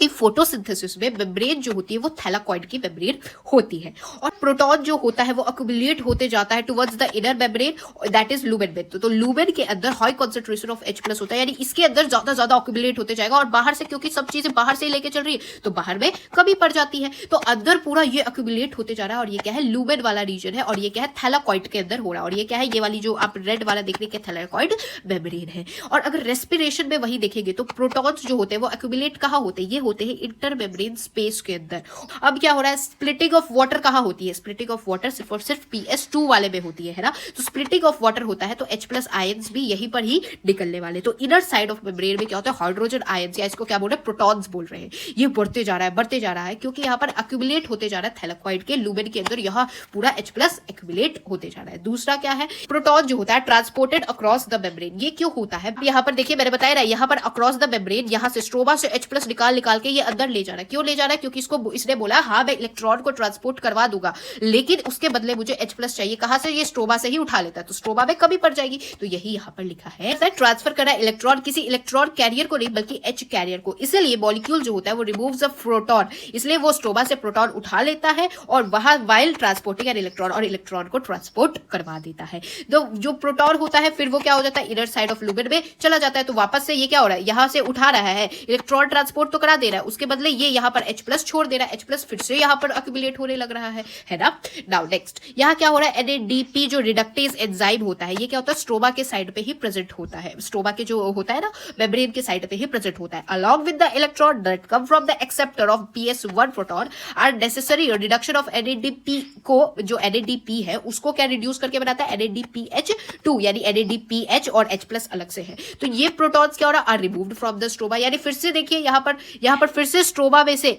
फोटोसिंथेसिस में मेम्ब्रेन जो होती है वो थैलाकॉइड की मेम्ब्रेन होती है, और प्रोटॉन जो होता है वो अक्यूमुलेट होते जाता है towards the inner membrane, that is lumen में। तो लुमेन के अंदर हाई कॉन्सेंट्रेशन ऑफ H+ होता है, यानी इसके अंदर ज्यादा अक्यूमुलेट होते जाएगा, और बाहर से क्योंकि सब चीजें बाहर से लेके चल रही है तो बाहर में कमी पड़ जाती है, तो अंदर पूरा ये अक्यूमुलेट होते जा रहा है, और ये क्या है, लुमेन वाला रीजन है, और ये क्या है, थैलाकॉइड के अंदर हो रहा है, और ये क्या है, ये वाली जो आप रेड वाला देख रहे हैं थैलाकॉइड मेम्ब्रेन है। और अगर रेस्पिरेशन में वही देखेंगे तो प्रोटॉन्स जो होते हैं वो अक्यूमुलेट कहाँ होते हैं, ये होते हैं इंटर मेम्ब्रेन स्पेस के अंदर। अब क्या हो रहा है, स्प्लिटिंग ऑफ वाटर कहाँ होती है, स्प्लिटिंग ऑफ वाटर सिर्फ और सिर्फ PS2 वाले में होती है ना, तो स्प्लिटिंग ऑफ वाटर होता है तो H+ आयंस भी यहीं पर ही निकलने वाले। तो इनर साइड ऑफ मेम्ब्रेन में क्या होता है, हाइड्रोजन आयंस, या इसको क्या बोल रहे हैं, प्रोटॉन्स बोल रहे हैं, ये बढ़ते जा रहा है क्योंकि यहाँ पर अक्यूमुलेट होते जा रहा है थैलाकॉइड के लुमेन के अंदर, यहाँ पूरा H+ अक्यूमुलेट होते जा रहा है। दूसरा क्या है, प्रोटॉन जो होता है ट्रांसपोर्टेड अक्रॉस द मेम्ब्रेन। ये क्यों होता है, यहाँ पर देखिए मैंने बताया ना, यहाँ पर अक्रॉस द मेम्ब्रेन, यहाँ से स्ट्रोमा से H+ निकाल के ये अंदर ले जा रहा है। क्यों ले जा रहा है, क्योंकि इसने बोला हाँ मैं इलेक्ट्रॉन को ट्रांसपोर्ट करवा दूंगा, लेकिन उसके बदले मुझे H+ चाहिए, कहां से, ये स्ट्रोमा से ही उठा लेता है, तो स्ट्रोमा में कमी पड़ जाएगी, तो यही यहाँ पर लिखा है ट्रांसफर करना इलेक्ट्रॉन, किसी इलेक्ट्रॉन कैरियर को नहीं बल्कि H कैरियर को। इसलिए मॉलिक्यूल जो होता है वो रिमूव्स अ प्रोटॉन, इसलिए वो स्ट्रोमा से प्रोटॉन उठा लेता है और वहां वाइल ट्रांसपोर्टिंग एन इलेक्ट्रॉन, और इलेक्ट्रॉन को ट्रांसपोर्ट करवा देता है। तो जो प्रोटॉन होता है फिर वो क्या हो जाता है, इनर साइड ऑफ लुमेन में चला जाता है, तो वापस से ये क्या हो रहा है, यहाँ से उठा रहा है, इलेक्ट्रॉन ट्रांसपोर्ट तो करा दे रहा है, उसके बदले ये यहाँ पर H+ छोड़ दे रहा है, H+ फिर से यहाँ पर अक्यूमुलेट होने लग रहा है ना। नाउ नेक्स्ट यहाँ क्या हो रहा है, NADP जो रिडक्टेज एंजाइम होता है, ये क्या होता है, स्ट्रोमा के साइड पे ही प्रेजेंट होता है, स्ट्रोमा के जो होता है ना मेम्ब्रेन के साइड पे ही प्रेजेंट होता है। Along with the electron that come from the acceptor of PS1 proton are necessary reduction of NADP को, जो NADP है उसको क्या रिड्यूस करके बनाता है, NADPH2, यानी NADPH और H+ अलग से है, तो ये प्रोटॉन्स क्या हो रहा है, are removed from the stroma, यानी फिर से देखिए यहाँ पर फिर से स्ट्रोमा में से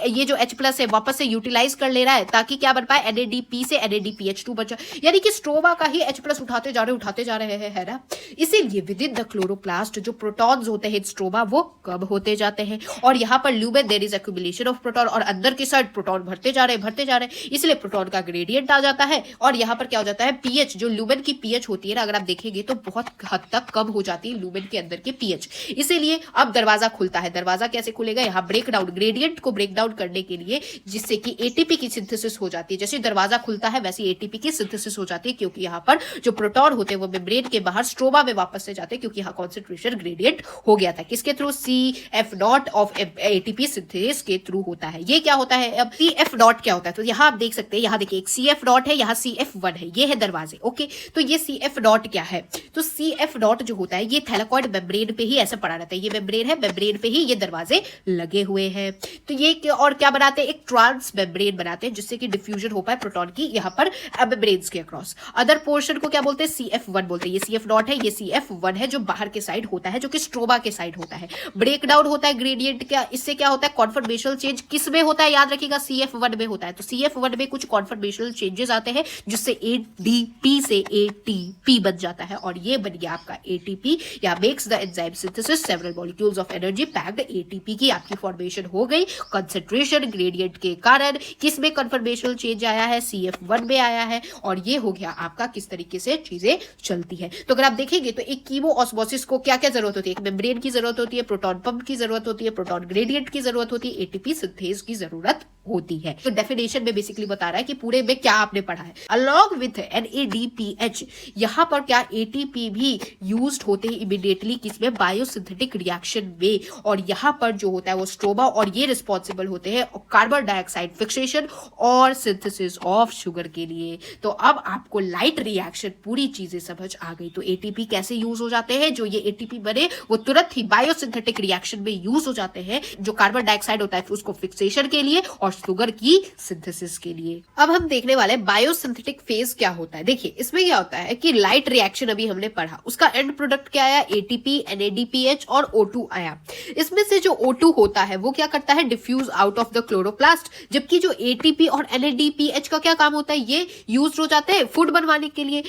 ये जो H+ है वापस से यूटिलाइज कर ले रहा है, ताकि क्या बन पाए, NADP से NADPH2 बचा, यानी कि स्ट्रोमा का ही H+ उठाते जा रहे हैं, है ना। इसीलिए विद इन द क्लोरोप्लास्ट जो प्रोटॉन्स होते हैं स्ट्रोमा वो कम होते जाते हैं, और यहाँ पर lumen there is accumulation of proton, और अंदर की साइड प्रोटॉन भरते जा रहे हैं, इसलिए प्रोटॉन का ग्रेडियंट आ जाता है, और यहाँ पर क्या हो जाता है, pH जो लुमेन की pH होती है ना, अगर आप देखेंगे तो बहुत हद तक कम हो जाती है लुमेन के अंदर की pH। इसीलिए अब दरवाजा खुलता है, दरवाजा कैसे खुलेगा, यहाँ ब्रेक डाउन, ग्रेडियंट को ब्रेक डाउन करने के लिए, जिससे कि ATP की सिंथेसिस हो जाती है। जैसे दरवाजा खुलता है वैसे ATP की सिंथेसिस हो जाती है, क्योंकि यहाँ पर जो प्रोटॉन होते हैं वो मेम्ब्रेन के बाहर स्ट्रोमा में वापस से जाते हैं, क्योंकि यहाँ कॉन्सेंट्रेशन ग्रेडियंट हो गया था, किसके through, CF0 of ATP synthesis के थ्रू होता है। ये क्या होता है, अब CF0 क्या होता है, तो यहाँ आप देख सकते हैं, यहाँ देखिए एक CF0 है, यहाँ CF1 है, ये है दरवाजे, ओके। तो ये CF0 क्या है, तो CF0 जो होता है ये थैलाकॉइड मेम्ब्रेन पे ही ऐसा पड़ा रहता है, ये मेम्ब्रेन है, मेम्ब्रेन पे ही ये दरवाजे लगे हुए हैं। तो ये और क्या बनाते हैं, एक ट्रांस मेम्ब्रेन बनाते हैं, जिससे कि डिफ्यूजन हो पाए प्रोटॉन की यहाँ पर मेम्ब्रेन्स के अक्रॉस। अदर पोर्शन को क्या बोलते हैं, CF1 बोलते हैं, ये CF0 है, ये CF1 है, जो बाहर के साइड होता है, जो कि स्ट्रोमा के साइड होता है। ब्रेक डाउन होता है ग्रेडियंट का, इससे क्या होता है, कॉन्फर्मेशनल चेंज किस में होता है, याद रखिएगा CF1 में होता है। तो CF1 में कुछ कॉन्फर्मेशनल चेंजेस आते हैं, जिससे ADP से ATP बन जाता है, और ये बन गया आपका ATP, या makes the enzyme synthesis several molecules of energy packed ATP की आपकी फॉर्मेशन हो गई कंसंट्रेशन ग्रेडियंट के कारण। किस में कन्फर्मेशनल चेंज आया है, CF1 में आया है, और ये हो गया आपका किस तरीके से चीजें चलती है। तो अगर आप देखेंगे तो एक कीमो ऑस्मोसिस को क्या क्या जरूरत होती है, एक मेम्ब्रेन की जरूरत होती है, प्रोटॉन पंप की जरूरत होती है, प्रोटॉन ग्रेडियंट की जरूरत होती है, ATP सिंथेज की जरूरत होती है। तो डेफिनेशन में बेसिकली बता रहा है कि पूरे में क्या आपने पढ़ा है। अलॉन्ग विथ NADPH यहाँ पर क्या ATP भी यूज्ड होते हैं इमीडिएटली किसमें, बायोसिंथेटिक रिएक्शन में, और यहाँ पर जो होता है वो स्ट्रोमा, और ये रिस्पॉन्सिबल होते हैं कार्बन डाइऑक्साइड फिक्सेशन और सिंथेसिस ऑफ शुगर के लिए। तो अब आपको लाइट रिएक्शन पूरी चीजें समझ आ गई। तो ATP कैसे यूज हो जाते हैं, जो ये ATP बने वो तुरंत ही बायोसिंथेटिक रिएक्शन में यूज हो जाते हैं, जो कार्बन डाइऑक्साइड होता है उसको फिक्सेशन के लिए और शुगर की सिंथेसिस के लिए। अब हम देखने वाले बायोसिंथेटिक फेज क्या होता है। देखिए इसमें क्या होता है कि लाइट रिएक्शन अभी हमने पढ़ा, उसका एंड प्रोडक्ट क्या आया, ATP, NADPH और O2 आया। इसमें से जो O2 होता है वो क्या करता है, diffuse out of the chloroplast, जबकि जो ATP और NADPH का क्या काम होता है, ये यूज हो जाते हैं फूड बनवाने के लिए।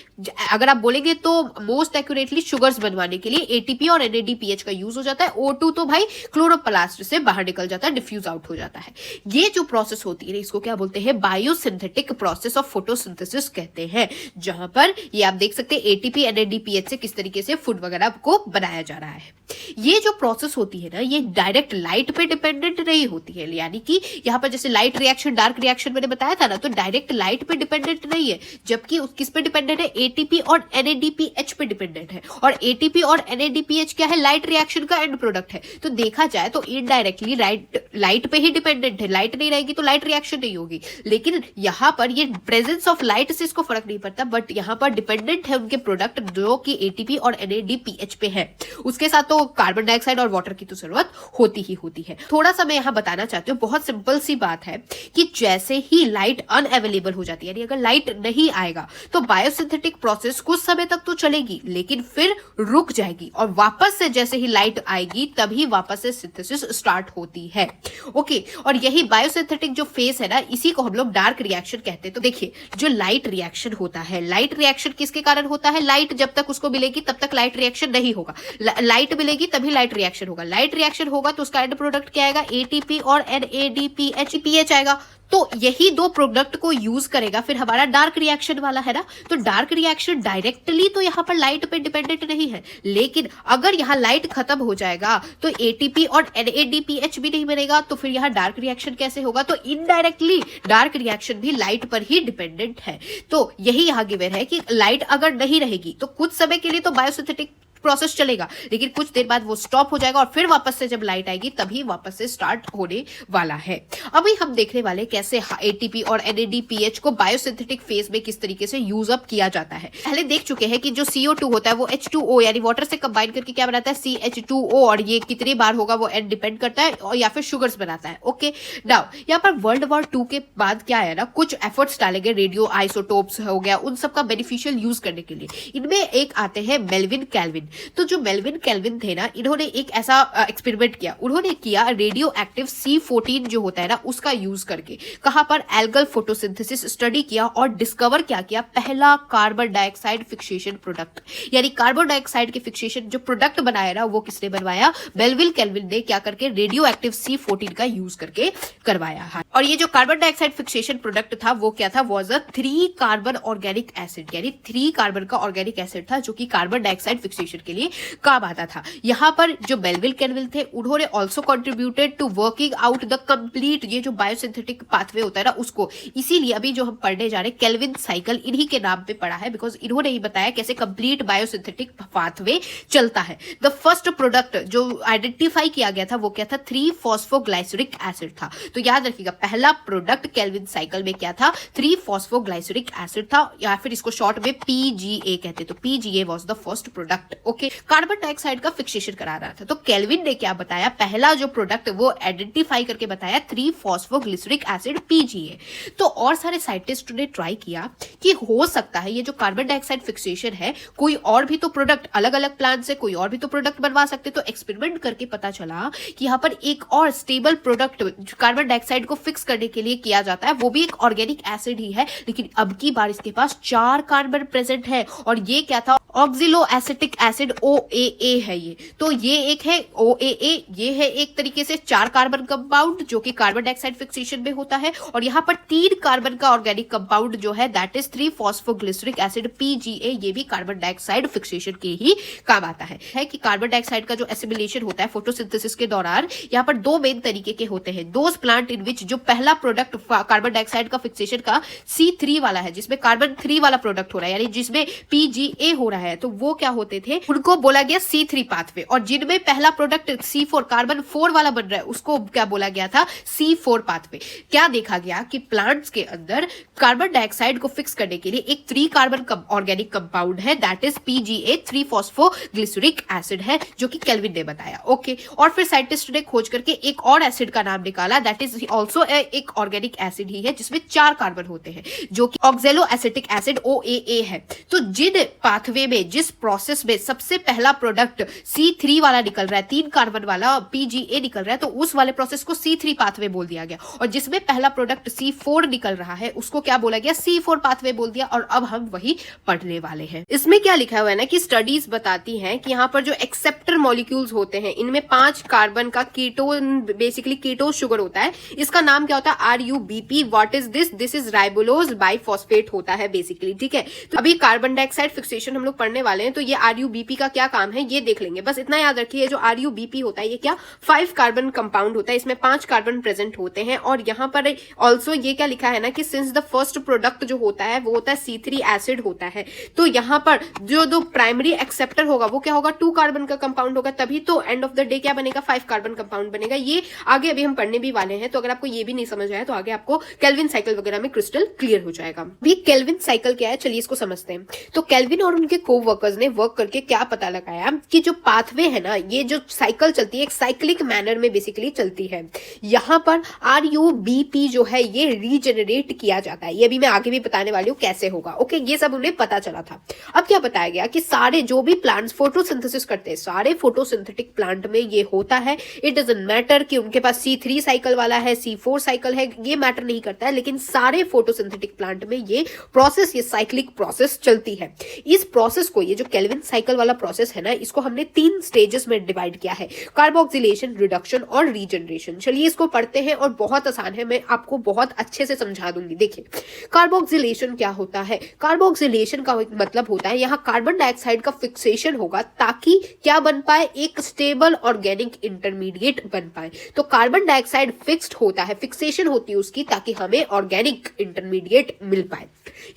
अगर आप बोलेंगे तो मोस्ट एक्यूरेटली शुगर्स बनवाने के लिए ATP और NADPH का यूज हो जाता है। O2 तो भाई क्लोरोप्लास्ट से बाहर निकल जाता है, डिफ्यूज आउट हो जाता है। ये जो प्रोसेस होती है इसको क्या बोलते हैं, बायोसिंथेटिक प्रोसेस ऑफ फोटोसिंथेसिस कहते हैं, जहां पर ये आप देख सकते हैं ATP NADPH से किस तरीके से फूड वगैरह को बनाया जा रहा है। ये जो प्रोसेस होती है ना, ये डायरेक्ट लाइट पे डिपेंडेंट नहीं होती है, यानी कि यहाँ पर जैसे लाइट रिएक्शन, डार्क रिएक्शन मैंने बताया था ना, तो डायरेक्ट लाइट पे डिपेंडेंट नहीं है, जबकि किस पे डिपेंडेंट है, एटीपी और NADPH पे डिपेंडेंट है। और एटीपी और NADPH क्या है, लाइट रिएक्शन का एंड प्रोडक्ट है। तो देखा जाए तो इनडायरेक्टली लाइट पे ही डिपेंडेंट है, लाइट नहीं रहेगी तो लाइट रिएक्शन नहीं होगी। लेकिन यहाँ पर ये प्रेजेंस ऑफ लाइट से इसको फर्क नहीं पड़ता, बट यहाँ पर डिपेंडेंट है उनके प्रोडक्ट जो कि एटीपी और NADPH पे है। उसके साथ तो कार्बन डाइऑक्साइड और वाटर की तो जरूरत होती ही होती है। थोड़ा सा मैं यहाँ बताना चाहती हूँ, बहुत सिंपल सी बात है कि जैसे ही लाइट अनअवेलेबल हो जाती है, यानी अगर लाइट नहीं आएगा तो बायोसिंथेटिक प्रोसेस कुछ समय तक तो चलेगी, लेकिन फिर रुक जाएगी और वापस से जैसे ही लाइट आएगी तभी वापस से सिंथेसिस स्टार्ट होती है। ओके, और यही बायोसिंथेटिक जो फेस है ना, इसी को हम लोग डार्क रिएक्शन कहते हैं। तो देखिए, जो लाइट रिएक्शन होता है, लाइट रिएक्शन किसके कारण होता है, लाइट जब तक उसको मिलेगी तब तक लाइट रिएक्शन नहीं होगा, लाइट मिलेगी तभी लाइट रिएक्शन होगा। लाइट रिएक्शन होगा तो उसका एंड प्रोडक्ट क्या आएगा, एटीपी और NADPH आएगा। तो यही दो प्रोडक्ट को यूज करेगा फिर हमारा डार्क रिएक्शन वाला, है ना। तो डार्क रिएक्शन डायरेक्टली तो यहाँ पर लाइट पे डिपेंडेंट नहीं है, लेकिन अगर यहाँ लाइट खत्म हो जाएगा तो एटीपी और NADPH भी नहीं बनेगा, तो फिर यहाँ डार्क रिएक्शन कैसे होगा, तो इनडायरेक्टली डार्क रिएक्शन भी लाइट पर ही डिपेंडेंट है। तो यही यहाँ गिवन है कि लाइट अगर नहीं रहेगी तो कुछ समय के लिए तो बायोसिंथेटिक प्रोसेस चलेगा, लेकिन कुछ देर बाद वो स्टॉप हो जाएगा और फिर वापस से जब लाइट आएगी तभी वापस से स्टार्ट होने वाला है। अभी हम देखने वाले कैसे एटीपी और NADPH को बायोसिंथेटिक फेज में किस तरीके से यूज अप किया जाता है। पहले देख चुके हैं कि जो CO2 होता है वो H2O यानी वाटर से कंबाइन करके क्या बनाता है, CH2O, और ये कितनी बार होगा वो एंड डिपेंड करता है, और या फिर शुगर्स बनाता है। ओके, नाउ यहाँ पर वर्ल्ड वॉर 2 के बाद क्या है ना, कुछ एफर्ट्स डाले गए रेडियो आइसोटोप्स हो गया, उन सब का बेनिफिशियल यूज करने के लिए। इनमें एक आते हैं मेल्विन कैल्विन। तो जो मेल्विन कैल्विन थे ना, इन्होंने एक ऐसा एक्सपेरिमेंट किया, उन्होंने किया रेडियो एक्टिव C14 जो होता है ना उसका यूज करके, कहां पर एल्गल फोटोसिंथेसिस स्टडी किया और डिस्कवर क्या किया, पहला कार्बन डाइऑक्साइड फिक्सेशन प्रोडक्ट, यानी कार्बन डाइऑक्साइड के फिक्सेशन जो प्रोडक्ट बनाया ना वो किसने बनवाया, मेल्विन कैल्विन ने क्या करके रेडियो एक्टिव C14 का यूज करके करवाया। और ये जो कार्बन डाइऑक्साइड फिक्सेशन प्रोडक्ट था वो क्या था, was a 3 carbon organic acid, यानी 3 कार्बन का ऑर्गेनिक एसिड था जो कि कार्बन डाइऑक्साइड फिक्सेशन के लिए काम आता था। यहाँ पर जो मेल्विन कैल्विन थे उन्होंने also contributed to working out the complete, ये जो बायोसिंथेटिक पाथवे होता है ना उसको, इसीलिए अभी जो हम पढ़ने जा रहे हैं कैल्विन साइकिल इन्हीं के नाम पे पढ़ा है, बिकॉज इन्होंने ही बताया कैसे कंप्लीट बायोसिंथेटिक पाथवे चलता है। द फर्स्ट प्रोडक्ट जो आइडेंटिफाई किया गया था वो क्या था, 3-फॉस्फोग्लाइसरिक एसिड था। तो याद रखिएगा, पहला प्रोडक्ट कैल्विन साइकिल में क्या था, 3-फॉस्फोग्लाइसरिक एसिड था, या फिर इसको शॉर्ट में PGA कहते, तो PGA was the first product. Okay, carbon dioxide का फिक्सेशन करा रहा था। तो केल्विन ने क्या बताया, पहला जो प्रोडक्ट वो आइडेंटिफाई करके बताया 3-फॉस्फोग्लिसरिक एसिड PGA। तो और सारे साइंटिस्ट ने ट्राई किया कि हो सकता है ये जो कार्बन डाइऑक्साइड फिक्सेशन है कोई और भी तो प्रोडक्ट, अलग अलग प्लांट से कोई और भी तो प्रोडक्ट बनवा सकते। तो एक्सपेरिमेंट करके पता चला कि यहाँ पर एक और स्टेबल प्रोडक्ट कार्बन डाइऑक्साइड को फिक्स करने के लिए किया जाता है, वो भी एक ऑर्गेनिक एसिड ही है, लेकिन अब की बार इसके पास 4 कार्बन प्रेजेंट है, और ये क्या था, ऑक्सिलो एसिटिक एसिड OAA है ये। तो ये एक है OAA, ये है एक तरीके से 4 कार्बन कंपाउंड जो कि कार्बन डाइऑक्साइड फिक्सेशन में होता है, और यहाँ पर 3 कार्बन का ऑर्गेनिक कंपाउंड जो है दैट इज 3-फॉस्फोग्लिसरिक एसिड PGA, ये भी कार्बन डाइऑक्साइड फिक्सेशन के ही काम आता है कि कार्बन डाइऑक्साइड का जो एसिमिलेशन होता है फोटोसिंथेसिस के दौरान, यहाँ पर 2 मेन तरीके के होते हैं। दोज प्लांट इन विच जो पहला प्रोडक्ट कार्बन डाइऑक्साइड का फिक्सेशन का C3 वाला है, जिसमें कार्बन 3 वाला प्रोडक्ट हो रहा है, यानी जिसमें PGA हो रहा है, तो वो क्या होते थे, उनको बोला गया C3 पाथवे। और जिनमें पहला प्रोडक्ट C4 कार्बन 4 वाला बन रहा है उसको क्या बोला गया था, C4 पाथवे। क्या देखा गया कि प्लांट्स के अंदर कार्बन डाइऑक्साइड को फिक्स करने के लिए एक 3 कार्बन ऑर्गेनिक कंपाउंड है दैट इज PGA, 3-फॉस्फोग्लिसरिक एसिड है, जो कि केल्विन ने बताया। ओके, और फिर साइंटिस्ट ने खोज करके एक और एसिड का नाम निकाला दैट इज ऑल्सो एक ऑर्गेनिक एसिड ही है जिसमें 4 कार्बन होते हैं, जो कि ऑक्सैलो एसिटिक एसिड OAA है। तो जिन पाथवे में, जिस प्रोसेस में सबसे पहला प्रोडक्ट C3 वाला निकल रहा है, 3 कार्बन वाला PGA निकल रहा है, तो उस वाले प्रोसेस को C3 पाथवे बोल दिया गया, और जिसमें पहला प्रोडक्ट C4 निकल रहा है उसको क्या बोला गया, C4 पाथवे बोल दिया। और अब हम वही पढ़ने वाले हैं। इसमें क्या लिखा हुआ है ना कि स्टडीज बताती हैं कि यहाँ पर जो एक्सेप्टर मॉलिक्यूल्स होते हैं इनमें 5 कार्बन का कीटोन, बेसिकली कीटोन शुगर होता है। इसका नाम क्या होता है, RUBP। What is this, this is राइबोलोज biphosphate होता है बेसिकली, ठीक है। तो अभी कार्बन डाइऑक्साइड फिक्सेशन हम लोग पढ़ने वाले हैं, तो ये RuBP का क्या काम है ये देख लेंगे। बस इतना याद रखिए, ये जो RuBP होता है ये क्या 5 कार्बन कंपाउंड होता है, इसमें 5 कार्बन प्रेजेंट होते हैं। और यहाँ पर ऑल्सो ये क्या लिखा है ना कि सिंस द फर्स्ट प्रोडक्ट जो होता है वो होता है C3 एसिड होता है, तो यहाँ पर जो दो प्राइमरी एक्सेप्टर होगा वो क्या होगा 2 कार्बन का कंपाउंड होगा, तभी तो एंड ऑफ द डे क्या बनेगा 5 कार्बन कंपाउंड बनेगा। ये आगे अभी हम पढ़ने भी वाले हैं, तो अगर आपको ये भी नहीं समझ आया तो आगे आपको केल्विन साइकिल वगैरह में क्रिस्टल क्लियर हो जाएगा। भी केल्विन साइकिल क्या है चलिए इसको समझते हैं। तो केल्विन और उनके कोवर्कर्स ने वर्क करके क्या पता लगाया कि जो पाथवे है ना, ये जो साइकिल चलती है एक साइक्लिक मैनर में बेसिकली चलती है। यहाँ पर RuBP जो है ये रीजेनरेट किया जाता है, ये भी मैं आगे भी बताने वाली हूँ कैसे होगा। ओके, ये सब उन्हें पता चला था। अब क्या बताया गया कि सारे जो भी प्लांट्स फोटोसिंथेसिस करते हैं, सारे फोटोसिंथेटिक प्लांट में ये होता है। इट डजंट मैटर कि उनके पास C3 साइकिल वाला है, C4 साइकिल है, ये मैटर नहीं करता है, लेकिन सारे फोटोसिंथेटिक प्लांट में ये प्रोसेस, ये साइक्लिक प्रोसेस चलती है। इस प्रोसेस को, ये जो केल्विन साइकिल वाला प्रोसेस है ना, इसको हमने 3 स्टेजेस में डिवाइड किया है, कार्बोक्सिलेशन, रिडक्शन और रीजनरेशन। चलिए इसको पढ़ते हैं और बहुत आसान है, मैं आपको बहुत अच्छे से समझा दूंगी। देखिए कार्बोक्सिलेशन क्या होता है। कार्बोक्सिलेशन का मतलब होता है यहाँ कार्बन डाइऑक्साइड का फिक्सेशन होगा ताकि क्या बन पाए, एक स्टेबल ऑर्गेनिक इंटरमीडिएट बन पाए। तो कार्बन डाइऑक्साइड फिक्स्ड होता है, फिक्सेशन होती है उसकी, ताकि हमें ऑर्गेनिक इंटरमीडिएट मिल पाए।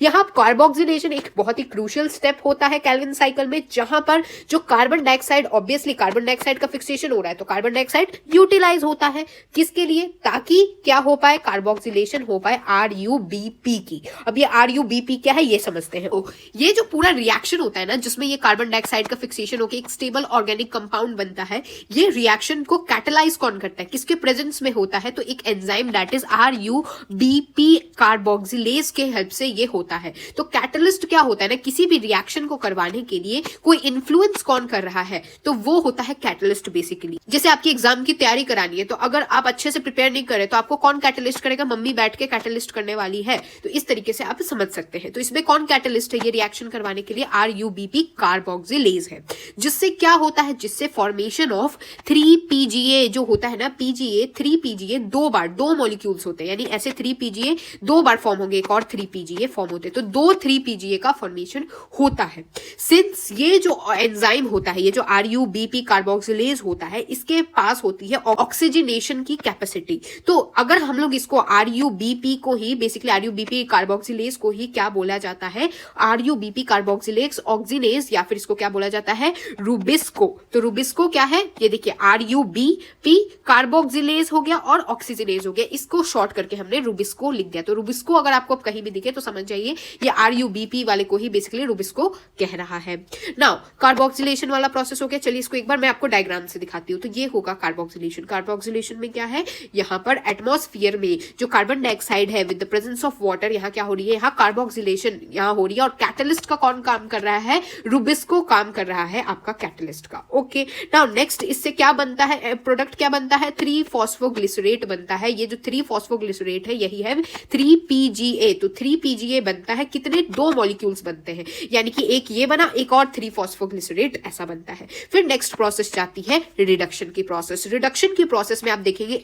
यहाँ कार्बोक्सिलेशन एक बहुत ही क्रूशियल स्टेप होता है केल्विन साइकिल में, जहां पर जो carbon dioxide, obviously carbon dioxide का फिक्सेशन हो रहा है तो कार्बन डाइऑक्साइड यूटिलाइज होता है, किसके लिए, ताकि क्या हो पाए, कार्बोक्सिलेशन हो पाए RuBP की। अब ये RuBP क्या है ये समझते हैं। ये जो पूरा रिएक्शन होता है ना, जिसमें ये कार्बन डाइऑक्साइड का फिक्सेशन होकर एक स्टेबल ऑर्गेनिक कंपाउंड बनता है, ये रिएक्शन को कैटलाइज कौन करता है, किसके प्रेजेंस में होता है, तो एक enzyme that is RuBP carboxylase के हेल्प से ये होता है। तो कैटलिस्ट क्या होता है ना, किसी भी रिएक्शन को करवाने के लिए कोई इन्फ्लुएंस कौन कर रहा है, तो वो होता है कैटलिस्ट बेसिकली। जैसे आपकी एग्जाम की तैयारी करानी है, तो अगर आप अच्छे से प्रिपेयर नहीं करे तो आपको कौन कैटलिस्ट करेगा, मम्मी बैठ के कैटलिस्ट करने वाली है। तो इस तरीके से आप समझ सकते हैं। तो इसमें कौन कैटलिस्ट है, ये रिएक्शन करवाने के लिए RuBP कार्बोक्सिलेज है। जिससे क्या होता है, जिससे फॉर्मेशन ऑफ 3PGA जो होता है ना, PGA 3PGA 2 मॉलिक्यूल्स होते हैं, यानी ऐसे 3PGA 2 बार फॉर्म होंगे, एक और 3PGA फॉर्म होते हैं, तो 2 3PGA का फॉर्मेशन होता है। सिंस ये जो एंजाइम होता है, ये जो RuBP कार्बोक्सिलेज होता है, इसके पास होती है ऑक्सीजनेशन की कैपेसिटी। तो अगर हम लोग इसको RuBP को ही, बेसिकली RuBP कार्बोक्सिलेज को ही क्या बोला जाता है, RuBP कार्बोक्सिलेज ऑक्सीनेज, या फिर इसको क्या बोला जाता है, रूबिस्को। तो रूबिस्को क्या है, ये देखिए RuBP कार्बोक्सिलेज हो गया और ऑक्सीजनेज हो गया, इसको शॉर्ट करके हमने रूबिस्को लिख दिया। तो रूबिस्को अगर आपको कहीं भी दिखे तो समझ जाइए ये RuBP वाले को ही बेसिकली रूबिस्को कह रहा है। नाउ कार्बोक्सिलेशन वाला प्रोसेस हो गया। चलिए इसको एक बार मैं आपको डायग्राम से दिखाती हूँ। तो ये होगा कार्बोक्सिलेशन। कार्बोक्सिलेशन में क्या है, यहाँ पर एटमॉस्फेयर में जो कार्बन डाइऑक्साइड है with the presence of water, यहाँ क्या हो रही है, यहाँ कार्बोक्सिलेशन यहाँ हो रही है। और कैटलिस्ट का कौन काम कर रहा है, रूबिस्को काम कर रहा है आपका कैटलिस्ट का। ओके, नाउ नेक्स्ट इससे क्या बनता है, प्रोडक्ट क्या बनता है, 3-फॉस्फोग्लिसरेट बनता है। ये जो 3-फॉस्फोग्लिसरेट है यही है 3PGA। तो 3PGA बनता है, कितने, 2 मॉलिक्यूल्स बनते हैं, यानी कि एक ये बना, एक और 3-फॉस्फोग्लिसरेट ऐसा बनता है। फिर नेक्स्ट प्रोसेस जाती है रिडक्शन की प्रोसेस। रिडक्शन की प्रोसेस में आप देखेंगे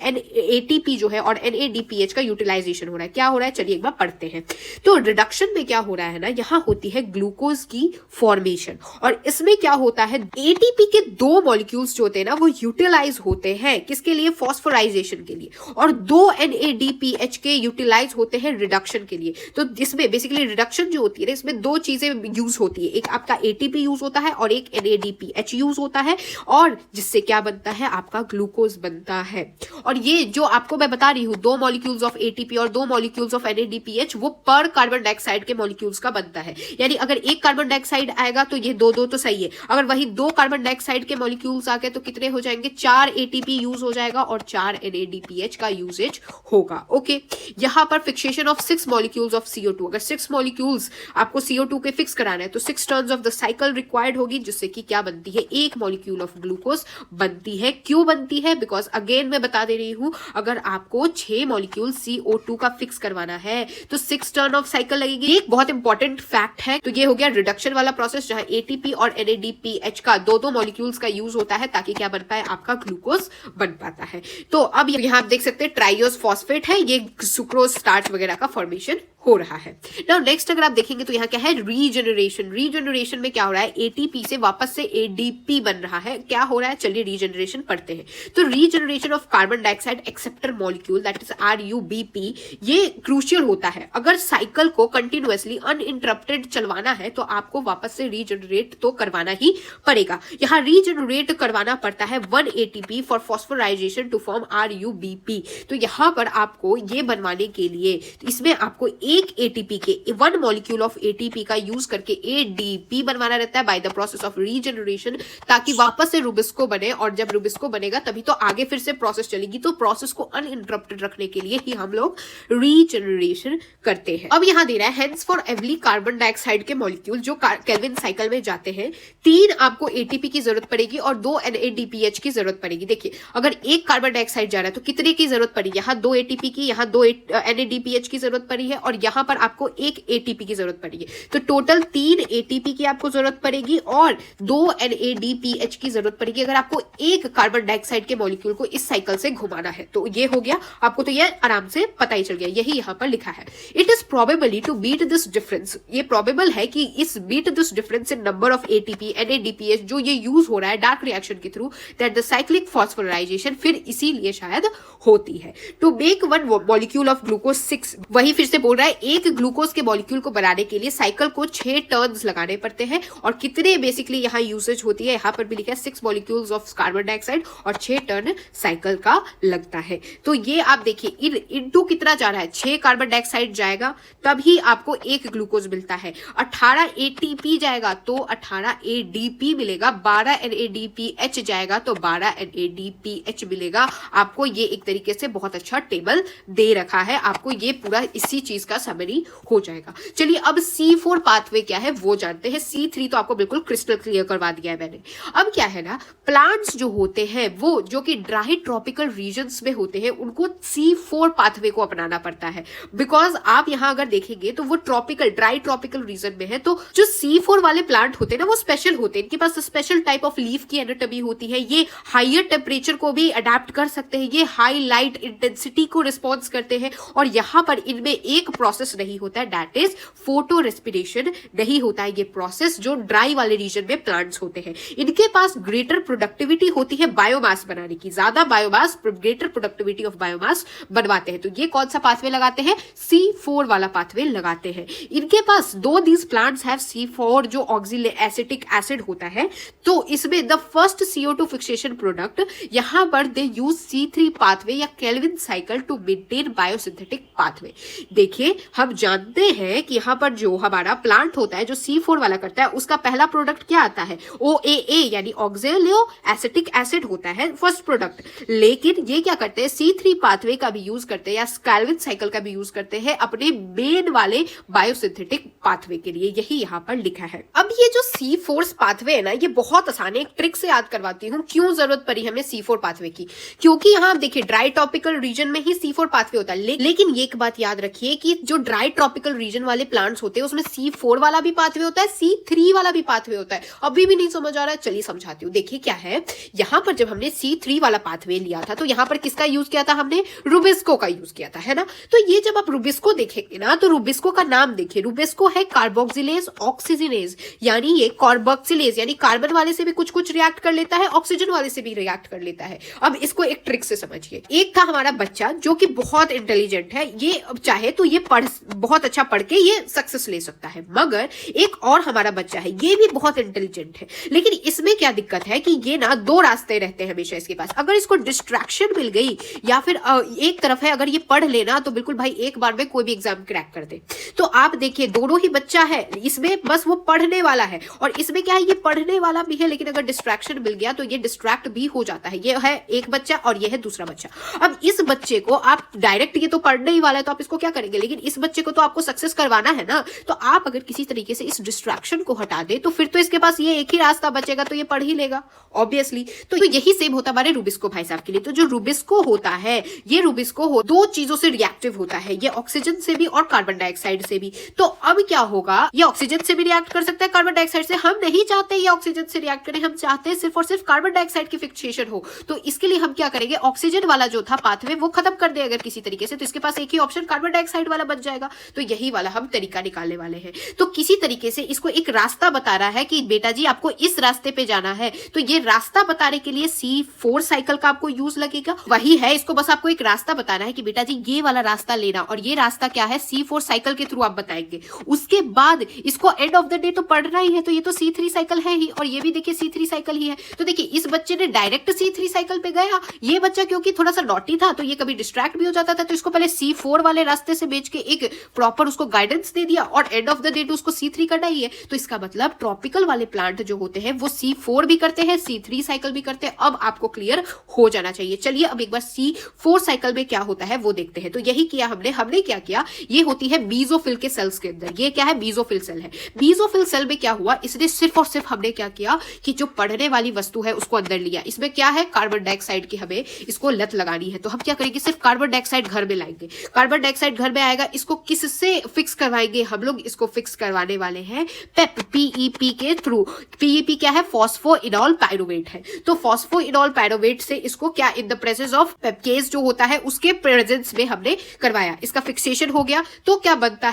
ATP जो है और NADPH का यूटिलाइजेशन हो रहा है। क्या हो रहा है, चलिए एक बार पढ़ते हैं। तो रिडक्शन में क्या हो रहा है ना, यहाँ होती है ग्लूकोज की फॉर्मेशन, और इसमें क्या होता है, ATP के 2 मॉलिक्यूल्स जो होते हैं ना वो यूटिलाइज होते हैं, किसके लिए, फॉस्फोराइजेशन के लिए, और 2 NADPH के यूटिलाइज होते हैं रिडक्शन के लिए। तो इसमें बेसिकली रिडक्शन जो होती है इसमें 2 चीजें यूज होती है, एक आपका ATP यूज होता है और एक NADPH यूज होता है, और जिससे क्या बनता है, आपका ग्लूकोज बनता है। और ये जो आपको मैं बता रही हूँ 2 मॉलिक्यूल्स ऑफ ATP और 2 मॉलिक्यूल्स ऑफ NADPH, वो पर कार्बन डाइऑक्साइड के मॉलिक्यूल्स का बनता है। यानी अगर एक कार्बन डाइऑक्साइड आएगा तो ये 2 तो सही है, अगर वही 2 कार्बन डाइऑक्साइड के मॉलिक्यूल्स आ गए तो कितने हो जाएंगे, 4 ATP यूज हो जाएगा और 4 NADPH का यूजेज होगा। ओके, यहाँ पर fixation of 6 molecules of CO2। अगर 6 मॉलिक्यूल्स आपको CO2 के फिक्स कराना है तो 6 turns of the cycle required होगी, जिससे कि क्या बनती है, 1 मॉलिक्यूल ऑफ ग्लूकोज बनती है। क्यों बनती है, बिकॉज अगेन मैं बता दे रही हूं, अगर आपको 6 मॉलिक्यूल CO2 का फिक्स करवाना है तो 6 टर्न ऑफ साइकिल लगेगी। एक बहुत इंपॉर्टेंट फैक्ट है। तो ये हो गया रिडक्शन वाला प्रोसेस, जहां ATP और NADPH का 2 मॉलिक्यूल्स का यूज होता है ताकि क्या बन पाए, आपका ग्लूकोज बन पाता है। तो अब यहाँ आप देख सकते हैं ट्राइयोस फॉस्फेट है, ये सुक्रोज स्टार्च वगैरह का फॉर्मेशन हो रहा है। नाउ नेक्स्ट अगर आप देखेंगे तो यहाँ क्या है, रीजनरेशन। रीजनरेशन में क्या हो रहा है, एटीपी से वापस से एडीपी बन रहा है। क्या हो रहा है, चलिए रीजनरेशन पढ़ते हैं। तो regeneration of carbon dioxide acceptor molecule that is RuBP, ये क्रूशियल होता है। अगर साइकिल को कंटिन्यूअसली अनइंटरप्टेड चलवाना है तो आपको वापस से रीजनरेट तो करवाना ही पड़ेगा। यहाँ रीजनरेट करवाना पड़ता है 1 ATP for phosphorylation to form RuBP. तो यहाँ पर आपको ये बनवाने के लिए इसमें आपको एक एटीपी के 1 मॉलिक्यूल ऑफ एटीपी का यूज करके एडीपी बनवाना रहता है by the process of regeneration, ताकि वापस से रुबिस्को बने। और जब रुबिस्को बनेगा तभी तो आगे फिर से प्रोसेस चलेगी। तो प्रोसेस को अनइंटरप्टेड रखने के लिए ही हम लोग रीजनरेशन करते हैं। अब यहाँ दे रहा है hence for every carbon dioxide के मॉलिक्यूल जो केल्विन साइकिल में जाते हैं 3 आपको एटीपी की जरूरत पड़ेगी और 2 NADPH की जरूरत पड़ेगी। देखिए अगर एक कार्बन डाइऑक्साइड जा रहा है तो कितने की जरूरत पड़ी, यहाँ 2 एटीपी की, यहाँ 2 NADPH की जरूरत पड़ी है और यहाँ पर आपको 1 एटीपी की जरूरत पड़ी है। तो टोटल 3 एटीपी की आपको जरूरत पड़ेगी और 2 NADPH की जरूरत पड़ेगी अगर आपको एक कार्बन डाइऑक्साइड के मॉलिक्यूल को इस साइकिल से घुमाना है। तो ये हो गया, आपको तो ये आराम से पता ही चल गया, यही यहाँ पर लिखा है। It is probably to beat this difference, ये प्रोबेबल है कि इस beat this difference in number of ATP NADPH जो ये यूज हो रहा है डार्क रिएक्शन के थ्रू, दैट द साइक्लिक फॉस्फोराइजेशन फिर इसीलिए शायद होती है। To make 1 molecule of glucose 6, वही फिर से बोल रहा है एक ग्लूकोज के मॉलिक्यूल को बनाने के लिए साइकिल को 6 टर्न्स लगाने पड़ते हैं। और कितने बेसिकली यहाँ यूसेज होती है, यहाँ पर भी लिखा है 6 मॉलिक्यूल्स ऑफ कार्बन डाइऑक्साइड और 6 टर्न साइकिल का लगता है। तो ये आप देखिए इनटू कितना जा रहा है, 6 कार्बन डाइऑक्साइड जाएगा तभी आपको एक ग्लूकोज मिलता है। 18 एटीपी जाएगा तो 18 एडीपी मिलेगा, 12 NADPH जाएगा तो 12 NADPH मिलेगा आपको। ये एक तरीके से बहुत अच्छा टेबल दे रखा है, आपको ये पूरा इसी चीज का समरी हो जाएगा। चलिए अब C4 पाथवे क्या है वो जानते हैं। C3 तो आपको बिल्कुल क्रिस्टल क्लियर करवा दिया है मैंने। अब क्या है ना, प्लांट्स जो होते हैं वो जो कि ड्राई ट्रॉपिकल रीजन्स में होते हैं उनको C4 पाथवे को अपनाना पड़ता है। बिकॉज आप यहाँ अगर देखेंगे तो वो ट्रॉपिकल ड्राई ट्रॉपिकल रीजन में है, तो जो C4 वाले प्लांट होते हैं ना वो स्पेशल होते हैं, इनके पास स्पेशल टाइप ऑफ लीफ की एनाटॉमी होती है। ये हायर टेम्परेचर को भी अडेप्ट कर सकते हैं, ये हाई लाइट इंटेंसिटी को रिस्पॉन्स करते हैं। और यहाँ पर इनमें एक प्रोसेस नहीं होता है, दैट इज फोटो रेस्पिरेशन नहीं होता है। ये प्रोसेस जो ड्राई वाले रीजन में प्लांट्स होते हैं, इनके पास ग्रेटर प्रोडक्टिविटी होती है बायोमास बनाने की, ज्यादा biomass, greater productivity of biomass बनवाते हैं। तो ये कौन सा पाथवे लगाते हैं, C4 वाला पाथवे लगाते हैं। इनके पास दो दीज प्लांट्स हैव C4 जो ऑक्सिलिक एसिड होता है, तो इसमें the first CO2 fixation product यहाँ पर दे यूज C3 पाथवे या Calvin cycle to maintain biosynthetic pathway. देखिए हम जानते हैं कि यहाँ पर जो हमारा प्लांट होता है जो C4 वाला करता है उसका पहला प्रोडक्ट क्या आता है, OAA यानी ऑक्सिलो एसिटिक एसिड होता है फर्स्ट प्रोडक्ट। लेकिन ये क्या करते हैं, C3 पाथवे का भी यूज करते हैं या केल्विन साइकिल का भी यूज करते हैं अपने मेन वाले बायोसिंथेटिक पाथवे के लिए, यही यहाँ पर लिखा है। अब ये जो C4 पाथवे है ना, ये बहुत आसान है, एक ट्रिक से याद करवाती हूँ क्यों जरूरत पड़ी हमें C4 पाथवे की। क्योंकि यहाँ आप देखिए ड्राई ट्रॉपिकल रीजन में ही C4 पाथवे होता है, लेकिन ये एक बात याद रखिए कि जो ड्राई ट्रॉपिकल रीजन वाले प्लांट्स होते हैं उसमें C4 वाला भी पाथवे होता है, C3 वाला भी पाथवे होता है। अभी भी नहीं समझ आ रहा है, चलिए समझाती हूँ। देखिए क्या है, यहाँ पर जब हमने C3 वाला पाथवे लिया था तो यहाँ पर किसका यूज किया था, हमने रुबिस्को का यूज किया था, है ना। तो ये जब आप रुबिस्को देखेंगे ना तो रुबिस्को का नाम देखिए, रुबिस्को है कार्बोक्सिलेज ऑक्सीजनेज, यानी ये कार्बोक्सिलेज यानी कार्बन वाले से भी कुछ कुछ रिएक्ट कर लेता है, ऑक्सीजन वाले से भी रिएक्ट कर लेता है। अब इसको एक ट्रिक से समझिए। एक था हमारा बच्चा जो कि बहुत इंटेलिजेंट है, ये चाहे तो ये बहुत अच्छा पढ़ के ये सक्सेस ले सकता है, मगर एक और हमारा बच्चा है ये भी बहुत इंटेलिजेंट है, लेकिन इसमें क्या दिक्कत है कि ये ना दो रास्ते रहते हैं हमेशा इसके पास। अगर इसको डिस्ट्रैक्शन मिल गई या फिर एक तरफ है अगर ये पढ़ लेना तो बिल्कुल भाई एक बार में कोई भी एग्जाम क्रैक कर दे। तो आप देखिए दोनों ही बच्चा है, इसमें बस वो पढ़ने वाला है और इसमें क्या है, ये पढ़ने वाला भी है, लेकिन अगर डिस्ट्रैक्शन मिल गया तो ये डिस्ट्रैक्ट भी हो जाता है। ये है एक बच्चा और ये है दूसरा बच्चा। अब इस बच्चे को आप डायरेक्ट, ये तो पढ़ने ही वाला है तो आप इसको क्या करेंगे, लेकिन इस बच्चे को तो आपको सक्सेस करवाना है ना। तो आप अगर किसी तरीके से इस डिस्ट्रैक्शन को हटा दे तो फिर तो इसके पास ये एक ही रास्ता बचेगा, तो ये पढ़ ही लेगा ऑब्वियसली। तो यही सेम होता हमारे रुबिस्को भाई साहब के लिए। तो जो रुबिस्को होता है, ये रुबिस्को दो चीजों से रिएक्टिव होता है, ये ऑक्सीजन से भी और कार्बन डाइऑक्साइड से भी। तो अब क्या होगा, ये ऑक्सीजन से भी रिएक्ट कर सकता है, कार्बन डाइऑक्साइड से। हम नहीं चाहते ये ऑक्सीजन से रिएक्ट करें, हम चाहते हैं सिर्फ और सिर्फ कार्बन डाइऑक्साइड की फिक्सेशन हो। तो इसके लिए हम क्या करेंगे, ऑक्सीजन वाला जो था पाथवे वो खत्म कर दे अगर किसी तरीके से, तो इसके पास एक ही ऑप्शन कार्बन डाइऑक्साइड वाला बच जाएगा। तो यही वाला हम तरीका निकालने वाले हैं। तो किसी तरीके से इसको एक रास्ता बता रहा है कि बेटा जी आपको इस रास्ते पे जाना है, तो ये रास्ता बताने के लिए C4 साइकिल का आपको यूज लगेगा। वही है, इसको बस आपको एक रास्ता बताना है कि बेटा जी ये वाला रास्ता लेना, और ये रास्ता क्या है, C4 साइकिल के थ्रू आप बताएंगे। उसके बाद इसको एंड ऑफ द डे तो पढ़ना ही है, तो ये तो C3 साइकिल है ही, और ये भी देखिए C3 साइकिल ही है। तो देखिए इस बच्चे ने डायरेक्ट C3 साइकिल पे गया, ये बच्चा क्योंकि थोड़ा सा नॉटी था तो ये कभी डिस्ट्रैक्ट भी हो जाता था, तो इसको पहले C4 वाले रास्ते से भेज के एक प्रॉपर उसको गाइडेंस दे दिया, और एंड ऑफ द डे तो उसको C3 करना ही है। तो इसका मतलब ट्रॉपिकल वाले प्लांट जो होते हैं वो C4 भी करते हैं, C3 साइकिल भी करते हैं। अब आपको क्लियर हो जाना चाहिए। चलिए अब एक बार C4 साइकिल में क्या होता है वो देखते हैं। तो यही किया हमने क्या किया, ये होती है बीजोफिल के सेल्स के अंदर। ये क्या है, बीजोफिल सेल है। बीजोफिल सेल में क्या हुआ, इसने सिर्फ और सिर्फ हमने क्या किया कि जो पढ़ने वाली वस्तु है उसको अंदर लिया। इसमें क्या है, कार्बन डाइऑक्साइड की हमें इसको लत लगानी है, तो हम क्या करेंगे, सिर्फ कार्बन डाइऑक्साइड घर में लाएंगे। कार्बन डाइऑक्साइड घर में आएगा, इसको किससे फिक्स करवाएंगे हम लोग, इसको फिक्स करवाने वाले हैं पेप, PEP के थ्रू। PEP क्या है, फॉस्फोइनॉल पायरुवेट है। तो फॉस्फोइनॉल पायरुवेट से इसको क्या, इन द प्रेजेंस ऑफ पेपकेज जो होता है उसके प्रेजेंस में हमने करवाया, इसका फिक्सेशन हो गया। तो क्या बनता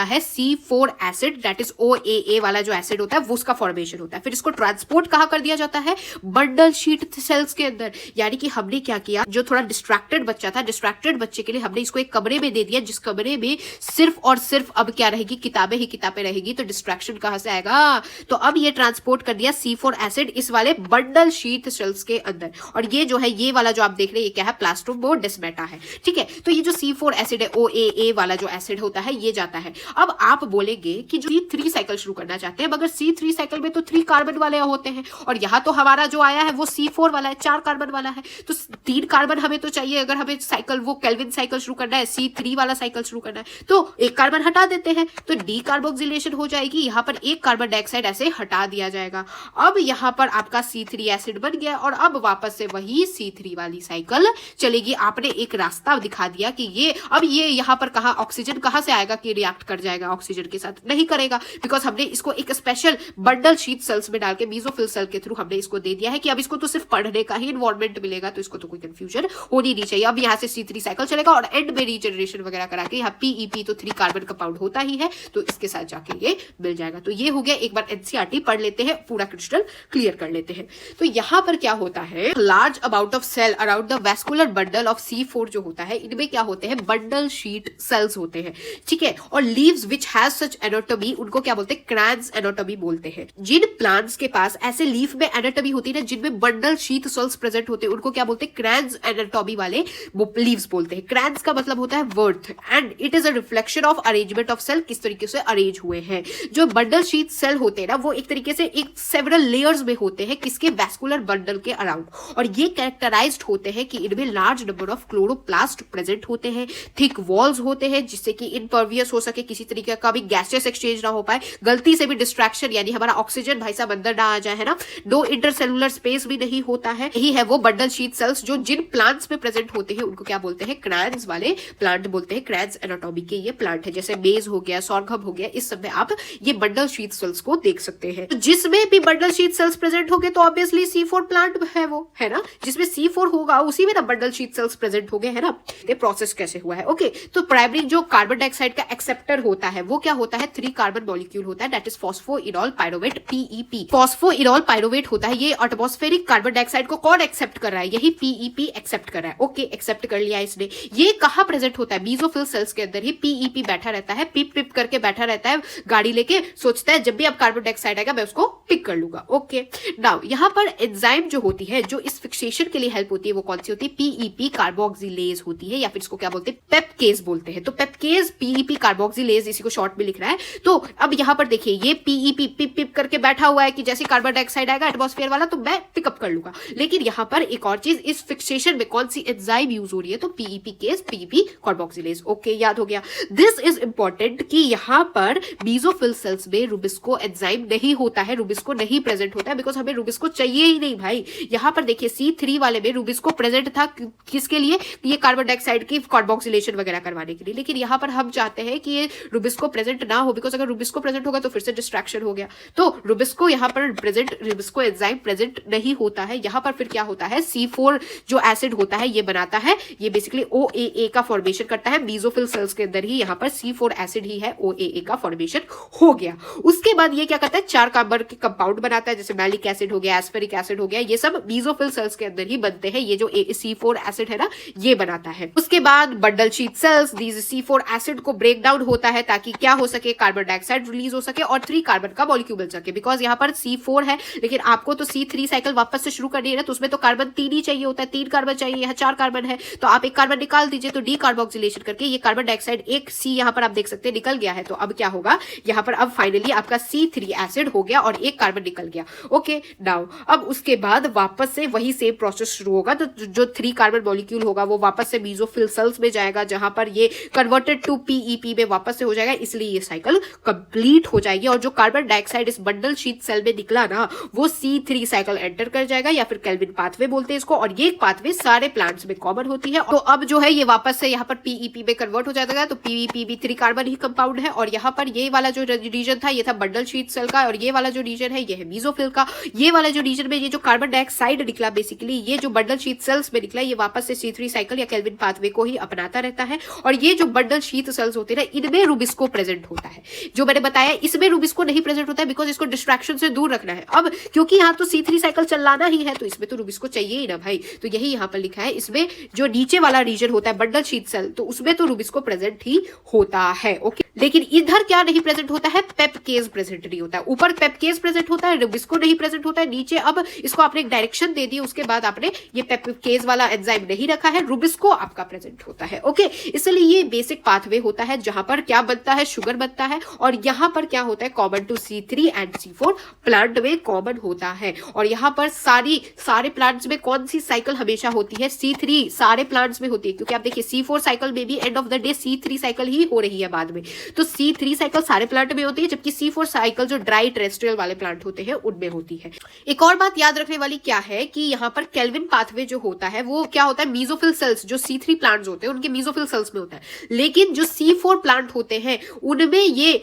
है C4 acid, that is OAA वाला जो एसिड होता है वो उसका फॉर्मेशन होता है। फिर इसको ट्रांसपोर्ट कहाँ कर दिया जाता है, बंडल शीट सेल्स के अंदर। यानी कि हमने क्या किया, जो थोड़ा डिस्ट्रैक्टेड बच्चा था, डिस्ट्रैक्टेड बच्चे के लिए हमने इसको एक कमरे में दे दिया, जिस कमरे में सिर्फ और सिर्फ अब क्या रहेगी, किताबें ही किताबें रहेगी। तो डिस्ट्रैक्शन कहां से आएगा, तो अब ये ट्रांसपोर्ट कर दिया C4 एसिड इस वाले बंडल शीट सेल्स के अंदर। और ये जो है, ये वाला जो आप देख रहे हैं ये क्या है, प्लास्टोमोडेस्माटा है। ठीक है, तो ये जो C4 एसिड है, OAA वाला जो एसिड होता है ये जाता है। अब आप बोलेंगे कि जो C3 साइकिल शुरू करना चाहते हैं, मगर C3 साइकिल में तो 3 कार्बन वाले होते हैं, और यहाँ तो हमारा जो आया है वो C4 वाला है, 4 कार्बन वाला है। तो 3 कार्बन हमें तो चाहिए, अगर हमें साइकिल वो केल्विन साइकिल शुरू करना है, C3 वाला साइकिल शुरू करना है, तो एक कार्बन हटा देते हैं, तो डीकार्बोक्सिलेशन हो जाएगी। यहाँ पर एक कार्बन डाइऑक्साइड ऐसे हटा दिया जाएगा। अब यहाँ पर आपका C3 एसिड बन गया, और अब वापस से वही C3 वाली साइकिल चलेगी। आपने एक रास्ता दिखा दिया कि ये अब ये यहाँ पर कहा ऑक्सीजन कहाँ से आएगा कि रिएक्ट कर जाएगा ऑक्सीजन के साथ, नहीं करेगा, बिकॉज हमने इसको एक स्पेशल बंडल शीट सेल्स में डाल के बीजोफिल सेल के थ्रू हमने इसको दे दिया है कि अब इसको तो सिर्फ पढ़ने का ही इन्वायरमेंट मिलेगा, तो इसको तो कोई कंफ्यूजन होनी नहीं चाहिए। अब यहाँ से C3 साइकिल चलेगा, और एंड में रीजनरेशन वगैरह करा के यहाँ PEP तो 3 कार्बन कंपाउंड होता ही है, तो इसके साथ जाके ये मिल जाएगा। तो ये हो गया, एक बार NCERT पढ़ लेते हैं, पूरा क्रिस्टल क्लियर कर लेते हैं। तो यहाँ पर क्या होता है, large amount of cell around the vascular bundle of C4 जो होता है, इनमें क्या होते हैं, बंडल शीट सेल्स होते हैं। ठीक है, और leaves which has such anatomy, उनको क्या बोलते हैं, क्रैंस एनाटॉमी बोलते हैं। जिन प्लांट्स के पास ऐसे लीफ में एनाटॉमी होती है ना, जिनमें बंडल शीट सेल्स प्रेजेंट होते हैं, उनको क्या बोलते हैं, क्रैंस एनाटॉमी वाले लीव्स बोलते हैं। क्रैंस का मतलब होता है worth, and it is a reflection of arrangement of cell, किस तरीके से अरेंज हुए हैं। जो बंडल शीट सेल होते हैं ना, वो एक तरीके से एक सेवरल लेयर्स में होते हैं, किसके, वैस्कुलर बंडल के अराउंड, और ये कैरेक्टराइज्ड होते हैं कि इनमें large number of chloroplast present होते हैं, थिक वॉल्स होते हैं जिससे कि इनपर्वियस हो सके, किसी तरीके का भी गैसियस एक्सचेंज ना हो पाए, गलती से भी डिस्ट्रैक्शन यानी हमारा ऑक्सीजन भाई साहब अंदर ना आ जाए, है ना, नो इंटरसेलुलर स्पेस भी नहीं होता है। यही है वो बंडल शीट सेल्स जो जिन प्लांट्स में प्रेजेंट होते हैं उनको क्या बोलते हैं, क्रैंस वाले प्लांट बोलते हैं। क्रैंस एनाटॉमी के ये प्लांट है, जैसे मेज हो गया, सॉर्घम हो गया, इस सब में आप ये बंडल शीट सेल्स को देख सकते हैं। तो जिसमें भी बंडल शीट सेल्स प्रेजेंट होंगे तो ऑब्वियसली C4 प्लांट है वो, है ना, जिसमें C4 होगा उसी में ना बंडल शीट सेल्स प्रेजेंट हो गए, है ना। ये प्रोसेस कैसे हुआ है, ओके। तो प्राइमरी जो कार्बन डाइऑक्साइड का एक्सेप्टर होता है वो क्या होता है, 3 कार्बन मॉलिक्यूल होता है, that is phosphoenol pyruvate, PEP। Phosphoenol pyruvate होता है, ये एटमॉस्फेरिक कार्बन डाइऑक्साइड को कौन एक्सेप्ट कर रहा है, यही PEP एक्सेप्ट कर रहा है। ओके, एक्सेप्ट कर लिया इसने। ये कहां प्रेजेंट होता है, बीजोफिल सेल्स के अंदर ही PEP बैठा रहता है, पिप पिप करके बैठा रहता है, गाड़ी लेके सोचता है जब भी अब कार्बन डाइऑक्साइड आएगा मैं उसको पिक कर लूंगा। ओके, नाउ यहाँ पर एंजाइम जो होती है, जो इस फिक्सेशन के लिए हेल्प होती है, वो कौन सी होती है, PEP कार्बोक्सिलेज होती है, या फिर इसको क्या बोलते हैं, पेपकेज बोलते हैं। तो पेपकेज PEP कार्बोक्सिलेज, इसी को शॉर्ट में लिख रहा है। तो अब यहाँ पर देखिए, ये PEP पिप पिप करके बैठा हुआ है कि जैसे कार्बन डाइऑक्साइड आएगा एटमॉस्फेयर वाला तो मैं पिकअप कर लूंगा। लेकिन यहाँ पर एक और चीज, इस फिक्सेशन में कौन सी एंजाइम यूज हो रही है, तो PEP case PEP carboxylase. Okay, याद हो गया। दिस इज इंपॉर्टेंट कि यहाँ पर बीजोफिल सेल्स में रुबिस्को एंजाइम नहीं होता है, रुबिस्को रुबिस्को नहीं प्रेजेंट होता है, बिकॉज हमें रुबिस्को चाहिए ही नहीं भाई। यहाँ पर देखिए C3 वाले में रुबिस्को प्रेजेंट था किसके लिए, ये कार्बन डाइऑक्साइड की कार्बोक्सिलेशन वगैरह करवाने के लिए, लेकिन यहाँ पर हम चाहते हैं कि ये रुबिस्को प्रेजेंट ना हो, बिकॉज अगर रुबिस्को प्रेजेंट होगा तो फिर से डिस्ट्रैक्शन हो गया। तो रुबिस्को यहाँ पर प्रेजेंट, रुबिस्को एंजाइम प्रेजेंट नहीं होता है। यहाँ पर फिर क्या होता है, C4 जो एसिड होता है ये बनाता है, ये बेसिकली OAA का फॉर्मेशन करता है बेसोफिल सेल्स के अंदर ही। यहाँ पर C4 एसिड ही है, OAA का फॉर्मेशन हो गया। उसके बाद ये क्या करता है, 4 कार्बन के कंपाउंड बनाता है, जैसे मैलिक एसिड हो गया, एस्फेरिक एसिड हो गया, ये सब बेसोफिल सेल्स के अंदर ही बनते हैं। ये जो C4 एसिड है ना, ये बनाता है। उसके बाद bundle sheath cells these C4 acid को ब्रेक डाउन होता है ताकि क्या हो सके, कार्बन डाइऑक्साइड रिलीज हो सके और 3 कार्बन का मॉलिक्यूल बन सके। बिकॉज यहाँ पर C4 है, लेकिन आपको तो C3 साइकिल वापस से शुरू करनी है ना, तो उसमें तो कार्बन 3 ही चाहिए होता है, 3 कार्बन चाहिए, यहाँ 4 कार्बन है, तो आप एक कार्बन निकाल दीजिए। तो डीकार्बोक्सिलेशन करके ये कार्बन डाइऑक्साइड एक C यहाँ पर आप देख सकते हैं निकल गया है। तो अब क्या होगा, यहाँ पर अब फाइनली आपका C3 एसिड हो गया और एक कार्बन निकल गया। ओके नाउ अब उसके बाद वापस से वही सेम प्रोसेस शुरू होगा। तो जो 3 कार्बन मॉलिक्यूल होगा वो वापस से बेसोफिल सेल्स में जाएगा, जहां पर ये कन्वर्टेड टू PEP में वापस से हो जाएगा, इसलिए ये साइकिल कंप्लीट हो जाएगी। और जो कार्बन डाइऑक्साइड इस बंडल शीट सेल में निकला ना, वो C3 साइकिल एंटर कर जाएगा, या फिर केल्विन पाथवे बोलते हैं इसको। और ये पाथवे सारे प्लांट्स में कॉमन होती है। तो अब जो है ये वापस से यहाँ पर PEP में कन्वर्ट हो जाएगा। तो PEP भी 3 कार्बन ही कंपाउंड है। और यहाँ पर ये वाला जो रीजन था ये था बंडल शीट सेल का, और ये वाला जो रीजन है ये है मेसोफिल का। ये वाला जो रीजन में ये जो कार्बन डाइऑक्साइड निकला, बेसिकली ये जो बंडल शीट सेल्स में निकला, ये वापस से C3 साइकिल या केल्विन पाथवे को ही अपनाता रहता है। और ये जो बंडल शीट सेल्स होते हैं ना, इनमें रुबिस्को प्रेजेंट होता है। जो मैंने बताया इसमें रुबिस्को नहीं प्रेजेंट होता है, बिकॉज इसको डिस्ट्रैक्शन से दूर रखना है। अब क्योंकि यहाँ तो C3 साइकिल चलाना ही है, तो इसमें तो रुबिस्को चाहिए ही ना भाई। तो यही यहाँ पर लिखा है, इसमें जो नीचे वाला रीजन होता है बंडल शीट सेल, तो उसमें तो रुबिस्को प्रेजेंट ही होता है। ओके, लेकिन इधर क्या नहीं प्रेजेंट होता है, पेपकेज प्रेजेंट नहीं होता है। ऊपर पेपकेज प्रेजेंट होता है, रुबिस्को नहीं प्रेजेंट होता है। नीचे अब इसको आपने एक डायरेक्शन दे दी, उसके बाद आपने ये पेपकेज वाला एंजाइम नहीं रखा है, रुबिस्को आपका प्रेजेंट होता है। ओके, इसलिए ये बेसिक पाथवे होता है जहां पर क्या बनता है, शुगर बनता है। और यहाँ पर क्या होता है, common to C3 and C4 plant में कॉमन होता है। और यहाँ पर सारे प्लांट्स में कौन सी साइकिल हमेशा होती है, C3 सारे प्लांट्स में होती है। क्योंकि आप देखिए C4 साइकिल में भी end of the day C3 cycle ही हो रही है बाद में। तो C3 साइकिल सारे प्लांट में होती है, जबकि C4 साइकिल जो ड्राई टेरेस्ट्रियल वाले प्लांट होते हैं उनमें होती है। एक और बात याद रखने वाली क्या है कि यहाँ पर केल्विन पाथवे जो होता है वो क्या होता है, मेसोफिल सेल्स जो C3 प्लांट्स होते हैं उनके मेसोफिल सेल्स में होता है। लेकिन जो C4 प्लांट होते हैं उनमें ये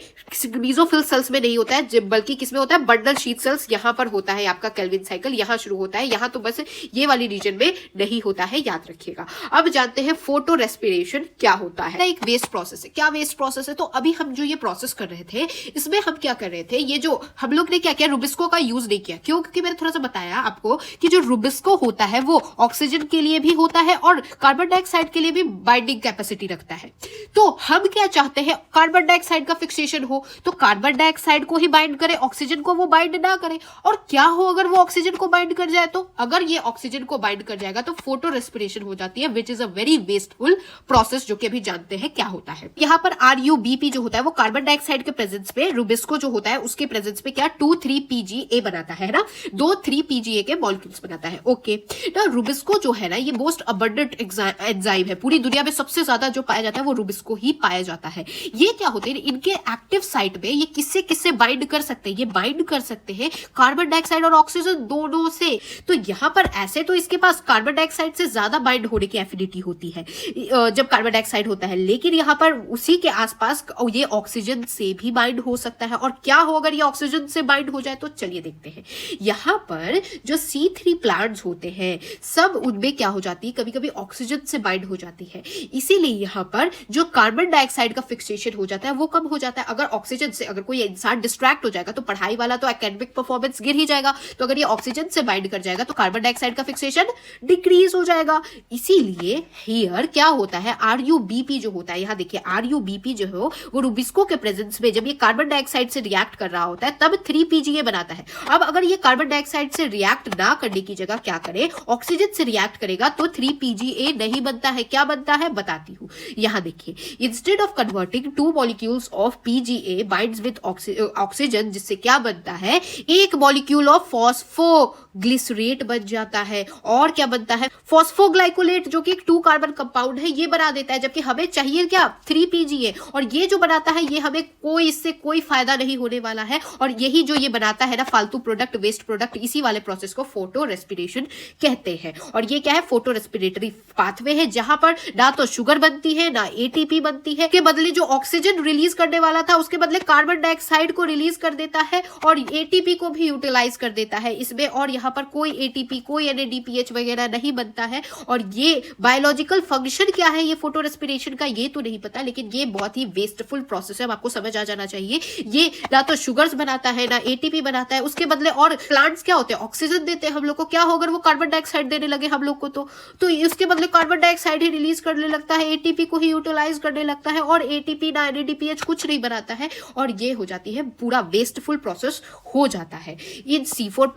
मेसोफिल सेल्स में नहीं होता है, बल्कि किसमें होता है, बंडल शीट सेल्स। यहाँ पर होता है आपका केल्विन साइकिल, यहाँ शुरू होता है। यहाँ तो बस ये वाली रीजन में नहीं होता है, याद रखिएगा। अब जानते हैं फोटो रेस्पिरेशन क्या होता है। एक वेस्ट प्रोसेस है। क्या वेस्ट प्रोसेस है, तो अभी हम जो ये प्रोसेस कर रहे थे इसमें हम क्या कर रहे थे, ये जो हम लोग ने क्या किया, रुबिस्को का यूज नहीं किया। क्यों, क्योंकि मैंने थोड़ा सा बताया आपको कि जो रुबिस्को होता है वो ऑक्सीजन के लिए भी होता है और कार्बन डाइऑक्साइड के लिए भी बाइंडिंग कैपेसिटी रखता है। तो हम क्या चाहते हैं, कार्बन डाइऑक्साइड का फिक्सेशन हो, तो कार्बन डाइऑक्साइड को ही बाइंड करे, ऑक्सीजन को वो बाइंड ना करे। और क्या हो अगर वो ऑक्सीजन को बाइंड कर जाए, तो अगर ये ऑक्सीजन को बाइंड कर जाएगा तो फोटो रेस्पिरेशन हो जाती है, which is a very wasteful process, जो कि अभी जानते हैं क्या होता है। यहाँ पर RUBP जो होता है वो कार्बन डाइऑक्साइड के प्रेजेंस पे, रुबिस्को जो होता है उसके प्रेजेंस पे क्या 2,3-PGA बनाता है ना, 2,3-PGA के मॉलिक्यूल्स बनाता है। ओके ना, रुबिस्को जो है ना ये मोस्ट अबंडेंट एंजाइम है, पूरी दुनिया में सबसे ज्यादा जो पाया जाता है वो रुबिस्को ही पाया जाता है। ये क्या होते हैं, इनके एक्टिव साइट पे ये किससे किससे बाइंड कर सकते हैं, ये बाइंड कर सकते हैं कार्बन डाइऑक्साइड और ऑक्सीजन दोनों से। तो यहाँ पर ऐसे तो इसके पास कार्बन डाइऑक्साइड से ज्यादा बाइंड होने की एफिनिटी होती है जब कार्बन डाइऑक्साइड होता है, लेकिन यहाँ पर उसी के आसपास ये ऑक्सीजन से भी बाइंड हो सकता है। और क्या हो अगर ये ऑक्सीजन से बाइंड हो जाए, तो चलिए देखते हैं। यहाँ पर जो C3 प्लांट्स होते हैं सब उनमें क्या हो जाती है, कभी कभी ऑक्सीजन से बाइंड हो जाती है, इसीलिए यहाँ पर जो कार्बन डाइऑक्साइड का फिक्सेशन हो जाता है वो कम हो जाता है। अगर ऑक्सीजन से अगर कोई इंसान डिस्ट्रैक्ट हो जाएगा तो पढ़ाई वाला तो एकेडमिक परफॉर्मेंस गिर ही जाएगा। तो अगर ये ऑक्सीजन से बाइंड कर जाएगा तो कार्बन डाइऑक्साइड का फिक्सेशन डिक्रीज हो जाएगा। इसीलिए हियर क्या होता है, RUBP जो होता है, यहाँ देखिए RUBP जो है वो रुबिस्को के प्रेजेंस में जब ये कार्बन डाइऑक्साइड से रिएक्ट कर रहा होता है तब 3-PGA बनाता है। अब अगर ये कार्बन डाइऑक्साइड से रिएक्ट ना करने की जगह क्या करे, ऑक्सीजन से रिएक्ट करेगा तो 3-PGA नहीं बनता है। क्या बनता है बताती हूँ, यहाँ देखिए, instead of converting 2 molecules of PGA binds with oxygen, जिससे क्या बनता है, एक मॉलिक्यूल ऑफ फॉस्फोग्लिसरेट बन जाता है। और क्या बनता है, फॉस्फोग्लाइकोलेट, जो कि एक 2 कार्बन कंपाउंड है, ये बना देता है। जबकि हमें चाहिए क्या, 3-PGA, और ये जो बनाता है ये हमें इससे कोई फायदा नहीं होने वाला है। और यही जो ये बनाता है ना फालतू प्रोडक्ट, वेस्ट प्रोडक्ट, इसी वाले प्रोसेस को फोटो रेस्पिरेशन कहते हैं। और ये क्या है, फोटो रेस्पिरेटरी पाथवे है, जहां पर ना तो शुगर बनती है ना एटीपी बनती है, के बदले जो ऑक्सीजन रिलीज करने वाला था उसके बदले कार्बन डाइऑक्साइड को रिलीज कर देता है और एटीपी को भी यूटिलाइज कर देता है इसमें। और यहाँ पर कोई एटीपी, कोई NADPH वगैरह नहीं बनता है। और ये बायोलॉजिकल फंक्शन क्या है ये फोटो रेस्पिरेशन का, ये तो नहीं पता, लेकिन ये बहुत ही वेस्टफुल प्रोसेस है, आपको समझ आ जाना चाहिए। ये ना तो शुगर्स बनाता है ना एटीपी बनाता है, उसके बदले और प्लांट्स क्या होते हैं, ऑक्सीजन देते हैं हम लोग को। क्या होगा वो कार्बन डाइऑक्साइड देने लगे हम लोग को, तो उसके बदले कार्बन डाइऑक्साइड ही रिलीज करने लगता है, एटीपी को ही यूटिलाइज करने लगता है, और एटीपी ना NADPH कुछ नहीं बनाता है, और ये हो जाती है पूरा वेस्टफुल प्रोसेस हो जाता है। इन C4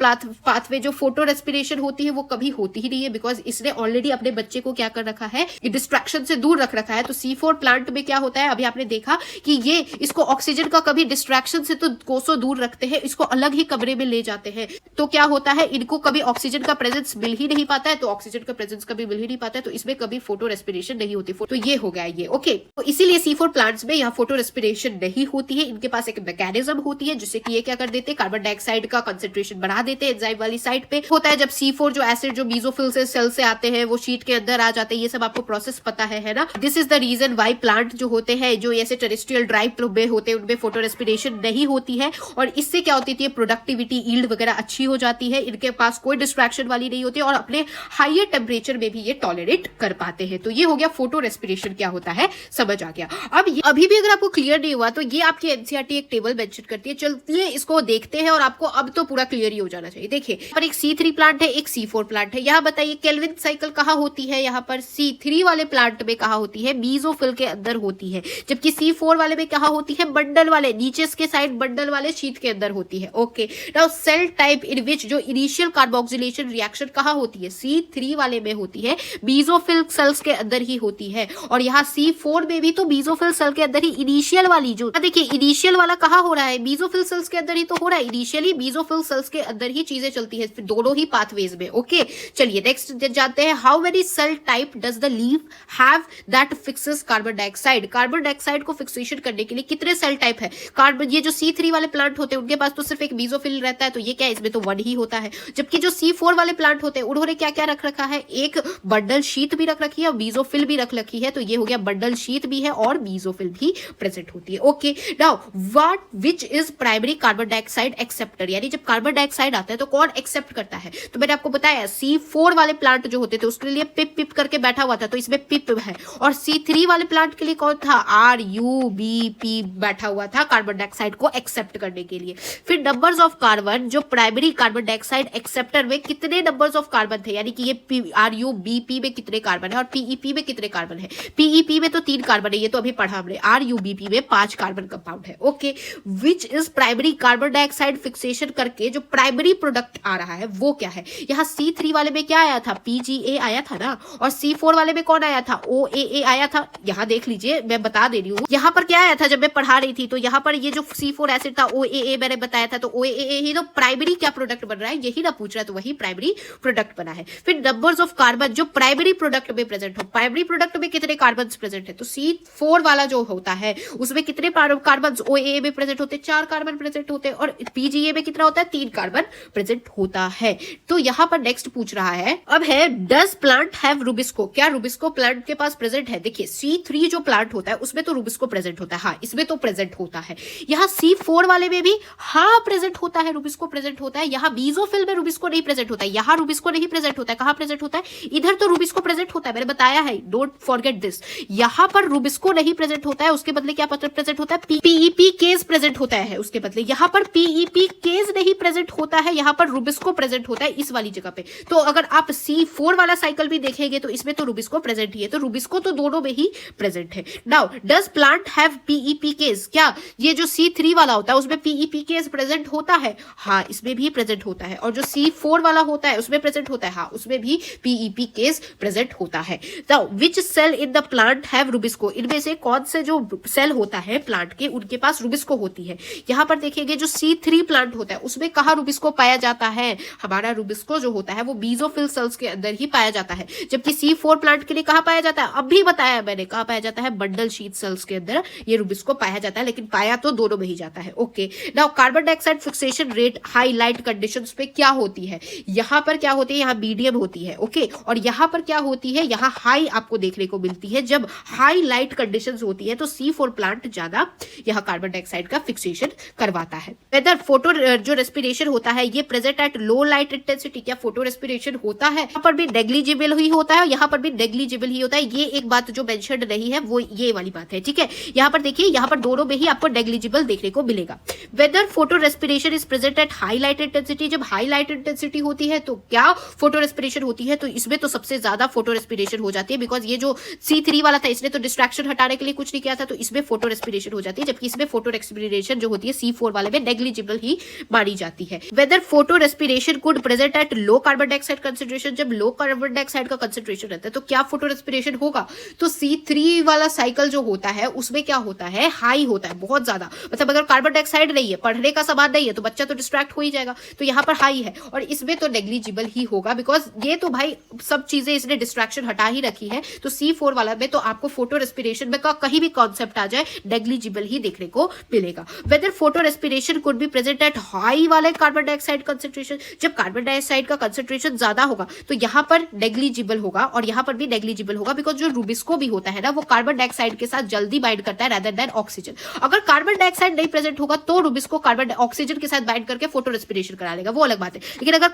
पाथवे जो फोटो रेस्पिरेशन होती है वो कभी होती ही नहीं है, बिकॉज इसने ऑलरेडी अपने बच्चे को क्या कर रखा है, डिस्ट्रैक्शन से दूर रख रखा है। तो C4 प्लांट में क्या होता है, अभी आपने देखा कि ये इसको ऑक्सीजन का कभी डिस्ट्रैक्शन से तो कोसों दूर रखते हैं, इसको अलग ही कमरे में ले जाते हैं। तो क्या होता है, इनको कभी ऑक्सीजन का प्रेजेंस मिल ही नहीं पाता है, तो ऑक्सीजन का प्रेजेंस कभी मिल ही नहीं पाता है, तो इसमें कभी फोटो रेस्पिरेशन नहीं होती। तो ये हो गया ये, ओके। तो इसीलिए C4 प्लांट्स में यहाँ फोटो रेस्पिरेशन नहीं होती है। इनके पास एक मैकेनिज्म होती है जिससे कि ये क्या कर देते हैं, कार्बन डाइऑक्साइड का कंसेंट्रेशन बढ़ा देते हैं एंजाइम वाली साइड पे। होता है जब C4 जो एसिड जो मेसोफिल से सेल से आते हैं वो शीट के अंदर आ जाते हैं, ये सब आपको प्रोसेस पता है ना। This is the reason why plant जो होते हैं, जो ऐसे टेरेस्ट्रियल ड्राई में होते हैं, उनमें फोटो रेस्पिरेशन नहीं होती है। और इससे क्या होती है, प्रोडक्टिविटी, यील्ड वगैरह अच्छी हो जाती है। इनके पास कोई डिस्ट्रैक्शन वाली नहीं होती और अपने हायर टेम्परेचर में भी ये टॉलरेट कर पाते हैं। तो ये हो गया फोटो रेस्पिरेशन क्या होता है, समझ आ गया। अब अभी भी अगर आपको क्लियर नहीं हुआ तो ये आपकी एनसीईआरटी एक टेबल मेंशन करती है, चलिए इसको देखते हैं और आपको अब तो पूरा क्लियर ही हो जाना चाहिए। देखिए पर एक C3 प्लांट है, एक C4 प्लांट है। यहाँ बताइए केल्विन साइकिल कहाँ होती है, यहाँ पर C3 वाले प्लांट में कहाँ होती है, मेसोफिल के अंदर होती है, जबकि C4 वाले में कहाँ होती है, बंडल वाले, नीचे के साइड बंडल वाले शीट के अंदर होती है। Okay, now cell type in which जो इनिशियल कार्बोक्सिलेशन रिएक्शन कहाँ होती है, C3 वाले में होती है, मेसोफिल सेल्स के अंदर ही होती है। और यहाँ C4 में भी तो मेसोफिल सेल के अंदर ही इनिशियल वाली जो देखिए इनिशियल वाला कहाँ हो रहा है, मेसोफिल सेल्स के अंदर ही तो हो रहा है, इनिशियली मेसोफिल सेल्स के अंदर ही चीजें चलती है दोनों ही पाथवेज में। ओके चलिए नेक्स्ट जानते हैं, how many cell type does the leaf have that fixes carbon dioxide. Carbon dioxide को फिक्सेशन करने के लिए कितने सेल टाइप है, कार्बन ये जो C3 वाले प्लांट होते हैं उनके पास तो सिर्फ एक मेसोफिल रहता है, तो ये क्या है, इसमें तो 1 ही होता है। जबकि जो C4 वाले प्लांट होते हैं उन्होंने क्या क्या रख रखा है, एक बंडल शीट भी रख रखी है और मेसोफिल भी रख रखी है। तो ये हो गया बंडल शीट भी है और मेसोफिल भी प्रेजेंट होती है। Okay now what which is primary carbon dioxide acceptor, यानी जब कार्बन डाइऑक्साइड आता है तो कौन एक्सेप्ट करता है। तो मैंने आपको बताया C4 वाले प्लांट जो होते थे उसके लिए पिप पिप करके बैठा हुआ था, तो इसमें पिप है। और C3 वाले प्लांट के लिए कौन था, RUBP बैठा हुआ था कार्बन डाइऑक्साइड को एक्सेप्ट करने के लिए। फिर नंबर्स ऑफ कार्बन, जो प्राइमरी कार्बन डाइऑक्साइड एक्सेप्टर में कितने नंबर्स ऑफ कार्बन थे, यानी कि ये RUBP में कितने कार्बन है और PEP में कितने कार्बन है। PEP में तो 3 कार्बन है, ये तो अभी पढ़ा हमने। RUBP में 5 कार्बन कंपाउंड है। Okay which is primary carbon dioxide fixation करके जो प्राइमरी प्रोडक्ट आ रहा है वो क्या है। यहाँ C3 वाले में क्या आया था, PGA आया था ना, और C4 वाले में कौन आया था, OAA आया था। यहाँ देख लीजिए मैं बता दे रही हूँ, यहाँ पर क्या आया था जब मैं पढ़ा रही थी, तो यहाँ पर ये जो C4 एसिड था OAA मैंने बताया था, तो OAA ही तो प्राइमरी क्या प्रोडक्ट बन रहा है, यही ना पूछ रहा है, तो वही प्राइमरी प्रोडक्ट बना है। फिर नंबर्स ऑफ कार्बन जो प्राइमरी प्रोडक्ट में प्रेजेंट हो, प्राइमरी प्रोडक्ट में कितने कार्बन प्रेजेंट है, तो C4 वाला जो होता है उसमें कितने कार्बन OAA में प्रेजेंट होते, 4 कार्बन प्रेजेंट होते, और PGA में कितना होता है, 3 कार्बन प्रेजेंट होता है। तो यहाँ पर नेक्स्ट पूछ रहा है, अब है डज प्लांट हैव रुबिस्को, क्या रुबिस्को प्लांट के पास प्रेजेंट है। देखिए C3 जो प्लांट होता है उसमें तो रुबिस्को प्रेजेंट होता है, हाँ इसमें तो प्रेजेंट होता है। यहाँ C4 वाले में भी हाँ प्रेजेंट होता है, रुबिस्को प्रेजेंट होता है। यहाँ मेसोफिल में रुबिस्को नहीं प्रेजेंट होता है, यहाँ रुबिस्को नहीं प्रेजेंट होता है, कहाँ प्रेजेंट होता है, इधर तो रुबिस्को प्रेजेंट होता है, मैंने बताया है, डोंट फॉरगेट दिस। यहाँ पर रुबिस्को नहीं प्रेजेंट होता है, उसके बदले क्या प्रेजेंट होता है, PEP केस प्रेजेंट होता है उसके बदले। यहाँ पर PEP केस नहीं प्रेजेंट होता है, यहाँ पर रुबिस्को प्रेजेंट होता है इस वाली जगह पे। तो अगर आप C4 वाला साइकिल भी देखेंगे तो इसमें तो रुबिस्को प्रेजेंट ही है, तो रुबिस्को तो दोनों में ही प्रेजेंट है। Now does plant have PEP case, क्या ये जो C3 वाला होता है उसमें PEP केस प्रेजेंट होता है, हाँ इसमें भी प्रेजेंट होता है। और जो C4 वाला होता है उसमें प्रेजेंट होता है, हाँ उसमें भी PEP केस प्रेजेंट होता है। Now which cell in the plant have rubisco, इनमें से कौन से जो सेल होता है प्लांट के उनके पास रुबिस्को होती है। यहाँ पर देखेंगे जो C3 प्लांट होता है उसमें कहाँ रुबिस्को पाया जाता है, हमारा रुबिस्को जो होता है वो मेसोफिल सेल्स के अंदर ही पाया जाता है। जबकि C4 प्लांट के लिए कहाँ पाया जाता है, अभी बताया मैंने कहाँ पाया जाता है, बंडल शीट सेल्स के अंदर ये रुबिस्को पाया जाता है, लेकिन पाया तो दोनों में ही जाता है। Okay now carbon carbon dioxide fixation rate high light conditions पे क्या होती है, यहाँ पर क्या होती है, यहाँ मीडियम होती है, ओके, और यहाँ पर क्या होती है, यहाँ हाई आपको देखने को मिलती है। जब हाई लाइट कंडीशंस होती है तो C4 प्लांट ज्यादा यहाँ कार्बन डाइऑक्साइड का फिक्सेशन करवाता है। वेदर फोटो जो रेस्पिरेशन होता है ये present at low light intensity, क्या फोटो रेस्पिरेशन होता है, यहाँ पर भी नेग्लिजिबल ही होता है, यहाँ पर भी नेग्लिजिबल ही होता है। ये एक बात जो मेंशन नहीं है वो ये वाली बात है, ठीक है। यहाँ पर देखिए, यहाँ पर दोनों में ही आपको नेग्लिजिबल देखने को मिलेगा। Whether photorespiration is present at high light intensity, जब हाई लाइट इंटेंसिटी होती है तो क्या फोटो रेस्पिरेशन होती है, तो इसमें तो सबसे ज्यादा फोटो रेस्पिरेशन हो जाती है, बिकॉज ये जो C3 वाला था इसने तो डिस्ट्रैक्शन हटाने के लिए कुछ नहीं किया था, तो इसमें फोटो रेस्पिरेशन हो जाती है, जबकि इसमें फोटो रेस्पिरेशन जो होती है C4 वाले में नेग्लिजिबल ही मानी जाती है। Whether photorespiration could present at low carbon dioxide concentration, जब लो कार्बन डाइऑक्साइड का कंसेंट्रेशन रहता है तो क्या फोटो रेस्पिरेशन होगा, तो C3 वाला साइकिल जो होता है उसमें क्या होता है, हाई होता है बहुत ज्यादा। मतलब अगर कार्बन डाइऑक्साइड नहीं है, पढ़ने का सामान नहीं है, तो बच्चा तो डिस्ट्रैक्ट हो ही जाएगा, तो यहाँ पर हाई है, और इसमें तो नेग्लिजिबल ही होगा, बिकॉज ये तो भाई सब चीजें इसने डिस्ट्रैक्शन हटा ही रखी है। तो C4 वाला में तो आपको फोटो रेस्पिरेशन में का कहीं भी कॉन्सेप्ट आ जाए नेग्लिजिबल ही देखने को मिलेगा। Whether photorespiration could be present at high वाले कार्बन डाइऑक्साइड कंसेंट्रेशन, जब कार्बन डाइऑक्साइड का कंसेंट्रेशन ज्यादा होगा तो यहाँ पर नेग्लिजिबल होगा और यहाँ पर भी नेग्लिजिबल होगा, बिकॉज जो रुबिस्को भी होता है ना वो कार्बन डाइऑक्साइड के साथ जल्दी बाइंड करता है rather than ऑक्सीजन। अगर कार्बन डाइऑक्साइड नहीं प्रेजेंट होगा तो रुबिस्को कार्बन ऑक्सीजन के साथ बाइंड करके फोटो रेस्पिरेशन करा लेगा, वो अलग बात है। लेकिन अगर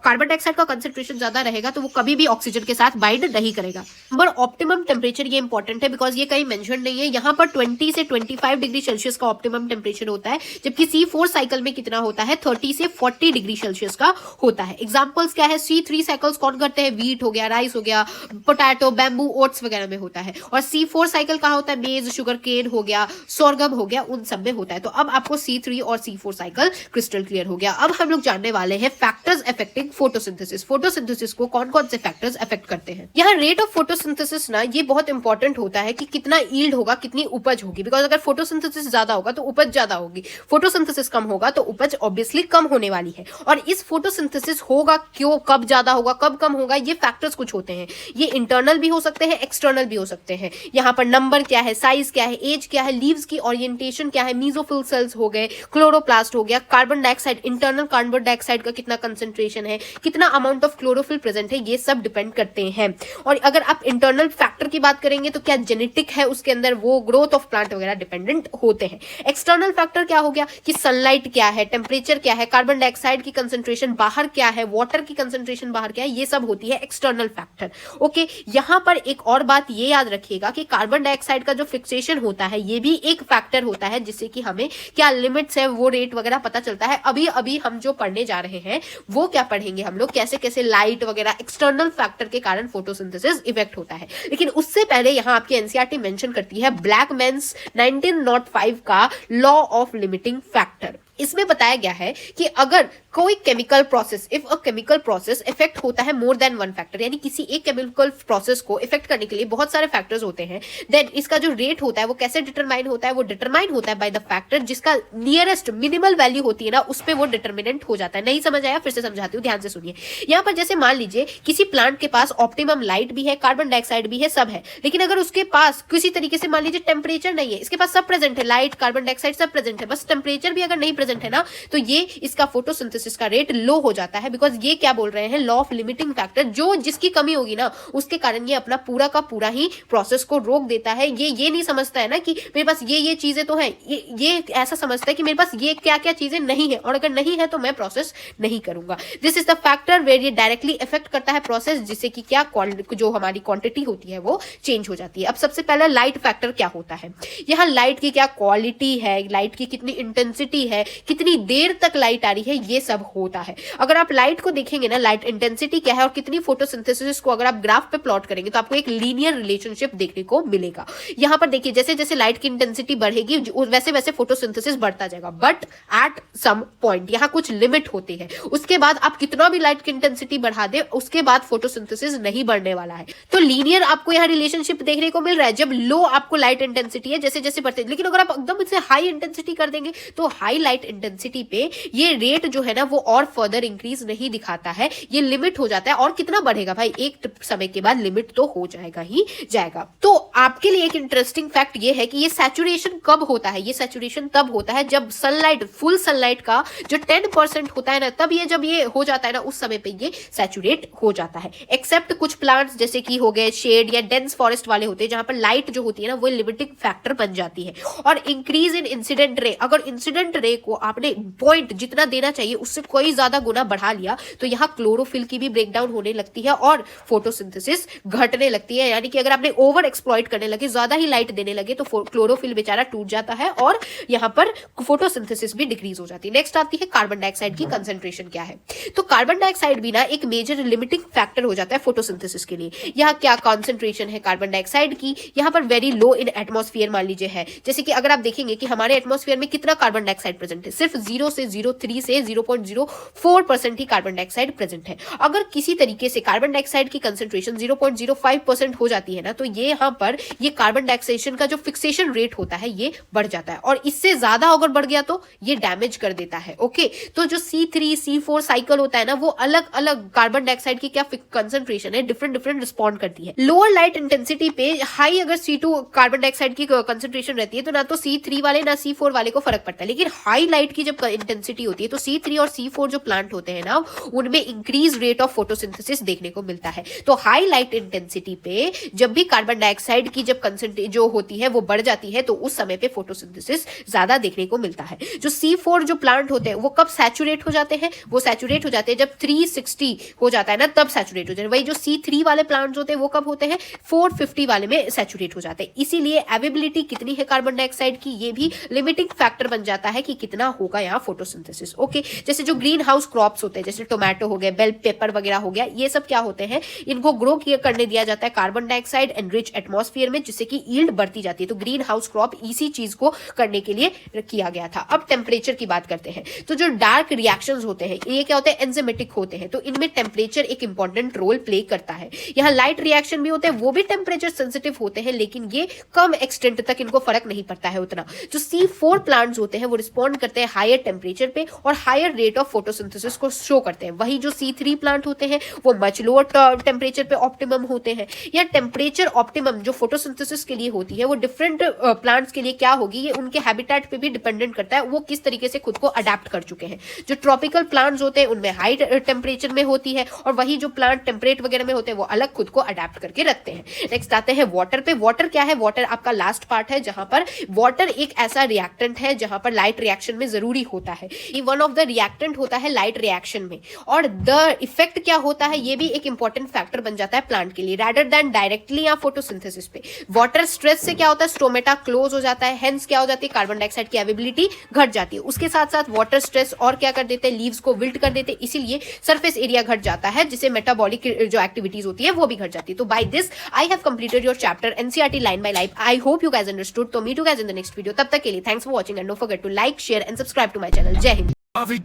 कार्बन डाइऑक्साइड का कंसेंट्रेशन ज्यादा रहेगा तो वो कभी भी ऑक्सीजन के साथ बाइंड नहीं करेगा। नंबर ऑप्टिमम टेम्परेचर ये इंपॉर्टेंट है, बिकॉज ये कहीं मेंशन नहीं है। यहाँ पर 20 से 25 डिग्री सेल्सियस का ऑप्टिमम टेम्परेचर होता है, जबकि C4 साइकिल में कितना होता है, 30 से 40 डिग्री सेल्सियस का होता है। एग्जांपल्स क्या है, C3 साइकिल्स कौन करते हैं, व्हीट हो गया, राइस हो गया, पोटैटो, बैम्बू, ओट्स वगैरह में होता है। और C4 साइकिल कहाँ होता है, मेज, शुगर केन हो गया, सोरगम हो गया, उन सब में होता है। तो अब आपको C3 और C4 साइकिल क्रिस्टल क्लियर हो गया। अब हम लोग जानने वाले हैं फैक्टर्स अफेक्टिंग फोटोसिंथेसिस। फोटोसिंथेसिस को कौन कौन से फैक्टर्स अफेक्ट करते हैं। यहाँ रेट ऑफ फोटोसिंथेसिस ना ये बहुत इंपॉर्टेंट होता है कि कितना यील्ड होगा, कितनी उपज होगी, बिकॉज अगर फोटोसिंथेसिस ज्यादा होगा तो उपज ज्यादा होगी, फोटोसिंथेसिस कम होगा तो उपज ऑब्वियसली कम होने वाली है। और इस फोटोसिंथेसिस होगा क्यों, कब ज्यादा होगा, कब कम होगा, ये फैक्टर्स कुछ होते हैं। ये इंटरनल भी हो सकते हैं, एक्सटर्नल भी हो सकते हैं। यहाँ पर नंबर क्या है, साइज क्या है, एज क्या है, लीव्स की ओरिएंटेशन क्या है, मीजोफिल सेल्स हो गए, क्लोरोप्लास्ट हो गया, carbon dioxide, internal carbon dioxide का कितना कंसेंट्रेशन है, कितना अमाउंट ऑफ क्लोरोफिल प्रेजेंट है, ये सब डिपेंड करते हैं। और अगर आप इंटरनल फैक्टर की बात करेंगे तो क्या जेनेटिक है उसके अंदर, वो ग्रोथ ऑफ प्लांट वगैरह डिपेंडेंट होते हैं। एक्सटर्नल फैक्टर क्या हो गया कि सनलाइट क्या है, टेम्परेचर क्या है, कार्बन डाइऑक्साइड की कंसेंट्रेशन बाहर क्या है, वाटर की कंसेंट्रेशन बाहर क्या है, ये सब होती है एक्सटर्नल फैक्टर। ओके, यहाँ पर एक और बात ये याद रखिएगा कि कार्बन डाइऑक्साइड का जो फिक्सेशन होता है ये भी एक फैक्टर होता है, जिससे कि हमें क्या लिमिट्स है, वो रेट वगैरह पता चलता है। अभी अभी हम जो पढ़ने जा रहे हैं वो क्या पढ़ेंगे हम लोग, कैसे कैसे लाइट वगैरह एक्सटर्नल फैक्टर के कारण फोटोसिंथेसिस इफेक्ट होता है। लेकिन उससे पहले यहाँ आपकी एनसीईआरटी मेंशन करती है ब्लैकमैन्स 1905 का लॉ ऑफ लिमिटिंग फैक्टर। इसमें बताया गया है कि अगर कोई chemical process, if a chemical process effect होता है मोर देन वन फैक्टर, यानी किसी एक केमिकल प्रोसेस को इफेक्ट करने के लिए बहुत सारे फैक्टर्स होते हैं, देन इसका जो रेट होता है वो कैसे डिटरमाइन होता है, वो डिटरमाइन होता है बाय द फैक्टर जिसका नियरेस्ट मिनिमल वैल्यू होती है ना, उस पे वो डिटर्मिनेंट हो जाता है। नहीं समझ आया, फिर से समझाती हूँ, ध्यान से सुनिए। यहाँ पर जैसे मान लीजिए किसी प्लांट के पास ऑप्टिमम लाइट भी है, कार्बन डाइऑक्साइड भी है, सब है, लेकिन अगर उसके पास किसी तरीके से मान लीजिए टेम्परेचर नहीं है, इसके पास सब प्रेजेंट है, लाइट, कार्बन डाइऑक्साइड सब प्रेजेंट है, बस टेम्परेचर भी अगर नहीं प्रेजेंट है ना, तो ये इसका फोटोसिंथेसिस का रेट लो हो जाता है। बिकॉज ये क्या बोल रहे हैं, लॉ ऑफ लिमिटिंग फैक्टर, जो जिसकी कमी होगी ना उसके कारण ये अपना पूरा का पूरा ही प्रोसेस को रोक देता है। ये नहीं समझता है ना कि मेरे पास ये चीजें तो है, ये ऐसा समझता है कि मेरे पास ये क्या क्या चीजें नहीं है, और अगर नहीं है तो मैं प्रोसेस नहीं करूंगा। This is the factor where ये डायरेक्टली इफेक्ट करता है प्रोसेस, जिससे कि क्या जो हमारी क्वांटिटी होती है वो चेंज हो जाती है। अब सबसे पहले लाइट फैक्टर क्या होता है। यहाँ लाइट की क्या क्वालिटी है, लाइट की कितनी इंटेंसिटी है, कितनी देर तक लाइट आ रही है, ये सब होता है। अगर आप लाइट को देखेंगे ना, लाइट इंटेंसिटी क्या है और कितनी फोटोसिंथेसिस को अगर आप ग्राफ पे प्लॉट करेंगे तो आपको एक लीनियर रिलेशनशिप देखने को मिलेगा। यहां पर देखिए जैसे जैसे लाइट की इंटेंसिटी बढ़ेगी वैसे वैसे फोटोसिंथेसिस बढ़ता जाएगा, बट एट सम पॉइंट यहाँ कुछ लिमिट होती है। उसके बाद आप कितना भी लाइट की इंटेंसिटी बढ़ा दे, उसके बाद फोटोसिंथेसिस नहीं बढ़ने वाला है। तो लीनियर आपको यहाँ रिलेशनशिप देखने को मिल रहा है जब लो आपको लाइट इंटेंसिटी है, जैसे जैसे बढ़ते। लेकिन अगर आप एकदम से हाई इंटेंसिटी कर देंगे तो हाई लाइट इंटेंसिटी पे ये रेट जो है ना वो और फर्दर इंक्रीज नहीं दिखाता है, ये लिमिट हो जाता है। और कितना बढ़ेगा भाई, एक समय के बाद लिमिट तो हो जाएगा ही जाएगा। तो आपके लिए एक इंटरेस्टिंग फैक्ट ये है कि ये सैचुरेशन कब होता है, ये सैचुरेशन तब होता है जब सनलाइट, फुल सनलाइट का जो 10% होता है ना, तब ये जब ये हो जाता है ना, उस समय पे ये सैचुरेट हो जाता है। एक्सेप्ट कुछ प्लांट्स जैसे कि हो गए शेड या डेंस फॉरेस्ट वाले होते हैं, जहां पर लाइट जो होती है ना वो लिमिटिंग फैक्टर बन जाती है। और इंक्रीज इन इंसिडेंट रे, अगर इंसिडेंट रे को आपने पॉइंट जितना देना चाहिए उससे कोई ज्यादा गुना बढ़ा लिया तो यहाँ क्लोरोफिल की भी ब्रेकडाउन होने लगती है और फोटोसिंथेसिस घटने लगती है। यानी कि अगर आपने ओवर एक्सप्लॉइट करने लगे, ज्यादा ही लाइट देने लगे, तो क्लोरोफिल बेचारा टूट जाता है और यहाँ पर फोटोसिंथेसिस भी डिक्रीज हो जाती है। नेक्स्ट आती है कार्बन डाइऑक्साइड की कंसेंट्रेशन क्या है। तो कार्बन डाइऑक्साइड भी ना एक मेजर लिमिटिंग फैक्टर हो जाता है फोटोसिंथेसिस के लिए। यहाँ क्या कंसेंट्रेशन है कार्बन डाइऑक्साइड की, यहाँ पर वेरी लो इन एटमॉस्फेयर मान लीजिए है। जैसे कि अगर आप देखेंगे कि हमारे एटमॉस्फेयर में कितना कार्बन डाइऑक्साइड प्रेजेंट है, सिर्फ 0 से 0.3 से 0.04% ही कार्बन डाइऑक्साइड प्रेजेंट है। अगर किसी तरीके से कार्बन डाइऑक्साइड की कंसेंट्रेशन 0.05% हो जाती है ना, तो ये यहाँ पर ये कार्बन डाइऑक्साइड का जो फिक्सेशन रेट होता है ये बढ़ जाता है, और इससे ज्यादा अगर बढ़ गया तो ये डैमेज कर देता है। ओके, तो जो C3 C4 साइकिल होता है ना, वो अलग अलग कार्बन डाइऑक्साइड की क्या कंसेंट्रेशन है डिफरेंट रिस्पॉन्ड करती है। लोअर लाइट इंटेंसिटी पे हाई अगर C2 कार्बन डाइऑक्साइड की कंसेंट्रेशन रहती है तो ना तो C3 वाले ना C4 वाले को फर्क पड़ता है, लेकिन हाई लाइट की जब इंटेंसिटी होती है तो C3 और C4 जो प्लांट होते हैं ना, उनमें इंक्रीज रेट ऑफ फोटोसिंथेसिस देखने को मिलता है। तो हाई लाइट इंटेंसिटी पे जब भी कार्बन डाइऑक्साइड की जब कंसेंट्रेशन जो होती है वो बढ़ जाती है तो उस समय पे फोटोसिंथेसिस ज्यादा देखने को मिलता है। जो C4 जो प्लांट होते हैं वो कब सैचुरेट हो जाते हैं, वो सैचुरेट हो जाते हैं जब 360 हो जाता है ना, तब सैचुरेट हो जाते हैं। वही जो C3 वाले प्लांट्स होते हैं वो कब होते हैं, 450 वाले में सैचुरेट हो जाते हैं। इसीलिए अवेलेबिलिटी कितनी है कार्बन डाइऑक्साइड की, ये भी लिमिटिंग फैक्टर बन जाता है कि कितना होगा यहाँ फोटोसिंथेसिस। ओके, जैसे जो ग्रीन हाउस क्रॉप्स होते हैं जैसे टोमेटो हो गए, बेल पेपर वगैरह हो गया, ये सब क्या होते हैं, इनको ग्रो करने दिया जाता है कार्बन डाइऑक्साइड एनरिच एटमॉस्फेयर में, जिससे कि यील्ड बढ़ती जाती है। तो ग्रीन हाउस क्रॉप इसी चीज को करने के लिए किया गया था। अब टेम्परेचर की बात करते हैं। तो जो डार्क रिएक्शंस होते हैं ये क्या होते हैं, एंजाइमेटिक होते हैं, तो इनमें टेम्परेचर एक इंपॉर्टेंट रोल प्ले करता है। यहाँ लाइट रिएक्शन भी होते हैं, वो भी टेम्परेचर सेंसिटिव होते हैं, लेकिन ये कम एक्सटेंट तक इनको फर्क नहीं पड़ता है उतना। जो C4 प्लांट्स होते हैं वो रिस्पॉन्ड करते हैं हायर टेम्परेचर पे और हायर रेट ऑफ फोटोसिंथेसिस को शो करते हैं। वही जो C3 प्लांट होते हैं वो मच लोअर टेम्परेचर पे ऑप्टिमम होते हैं। या टेम्परेचर ऑप्टिमम जो फोटोसिंथेसिस के लिए होती है वो डिफरेंट प्लांट्स के लिए क्या होगी, ये उनके हैबिटेट पे भी डिपेंडेंट करता है, वो किस तरीके से खुद को अडेप्ट कर चुके हैं। जो ट्रॉपिकल प्लांट्स होते हैं उनमें हाई टेम्परेचर में होती है, और वही जो प्लांट टेम्परेट वगैरह में होते हैं वो अलग खुद को अडेप्ट करके रखते हैं। नेक्स्ट आते हैं वाटर पे। वाटर क्या है, वाटर आपका लास्ट पार्ट है, जहां पर वाटर एक ऐसा रिएक्टेंट है जहां पर लाइट रिएक्शन में जरूरी होता है। ये वन ऑफ द रिएक्टेंट होता है लाइट रिएक्शन में, और द इफेक्ट क्या होता है ये भी एक इंपॉर्टेंट फैक्टर बन जाता है प्लांट के लिए, रादर देन डायरेक्टली या फोटोसिंथेसिस पे। वाटर स्ट्रेस से क्या होता है, स्टोमेटा क्लोज हो जाता है, हेंस क्या हो जाती है, कार्बन डाइऑक्साइड की अवेलेबिलिटी घट जाती है। उसके साथ साथ वाटर स्ट्रेस और क्या कर देते हैं, लीव्स को विल्ट कर देते हैं, इसीलिए सरफेस एरिया घट जाता है, जिससे मेटाबॉलिक जो एक्टिविटीज होती है वो भी घट जाती है। तो by this I have completed your chapter NCERT line by line. I hope you guys understood. तो meet you guys in the next video. तब तक के लिए thanks for watching and don't forget to like, share and subscribe to my channel. जय हिंद। अभी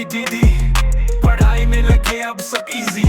दीदी पढ़ाई में लगे अब सब इजी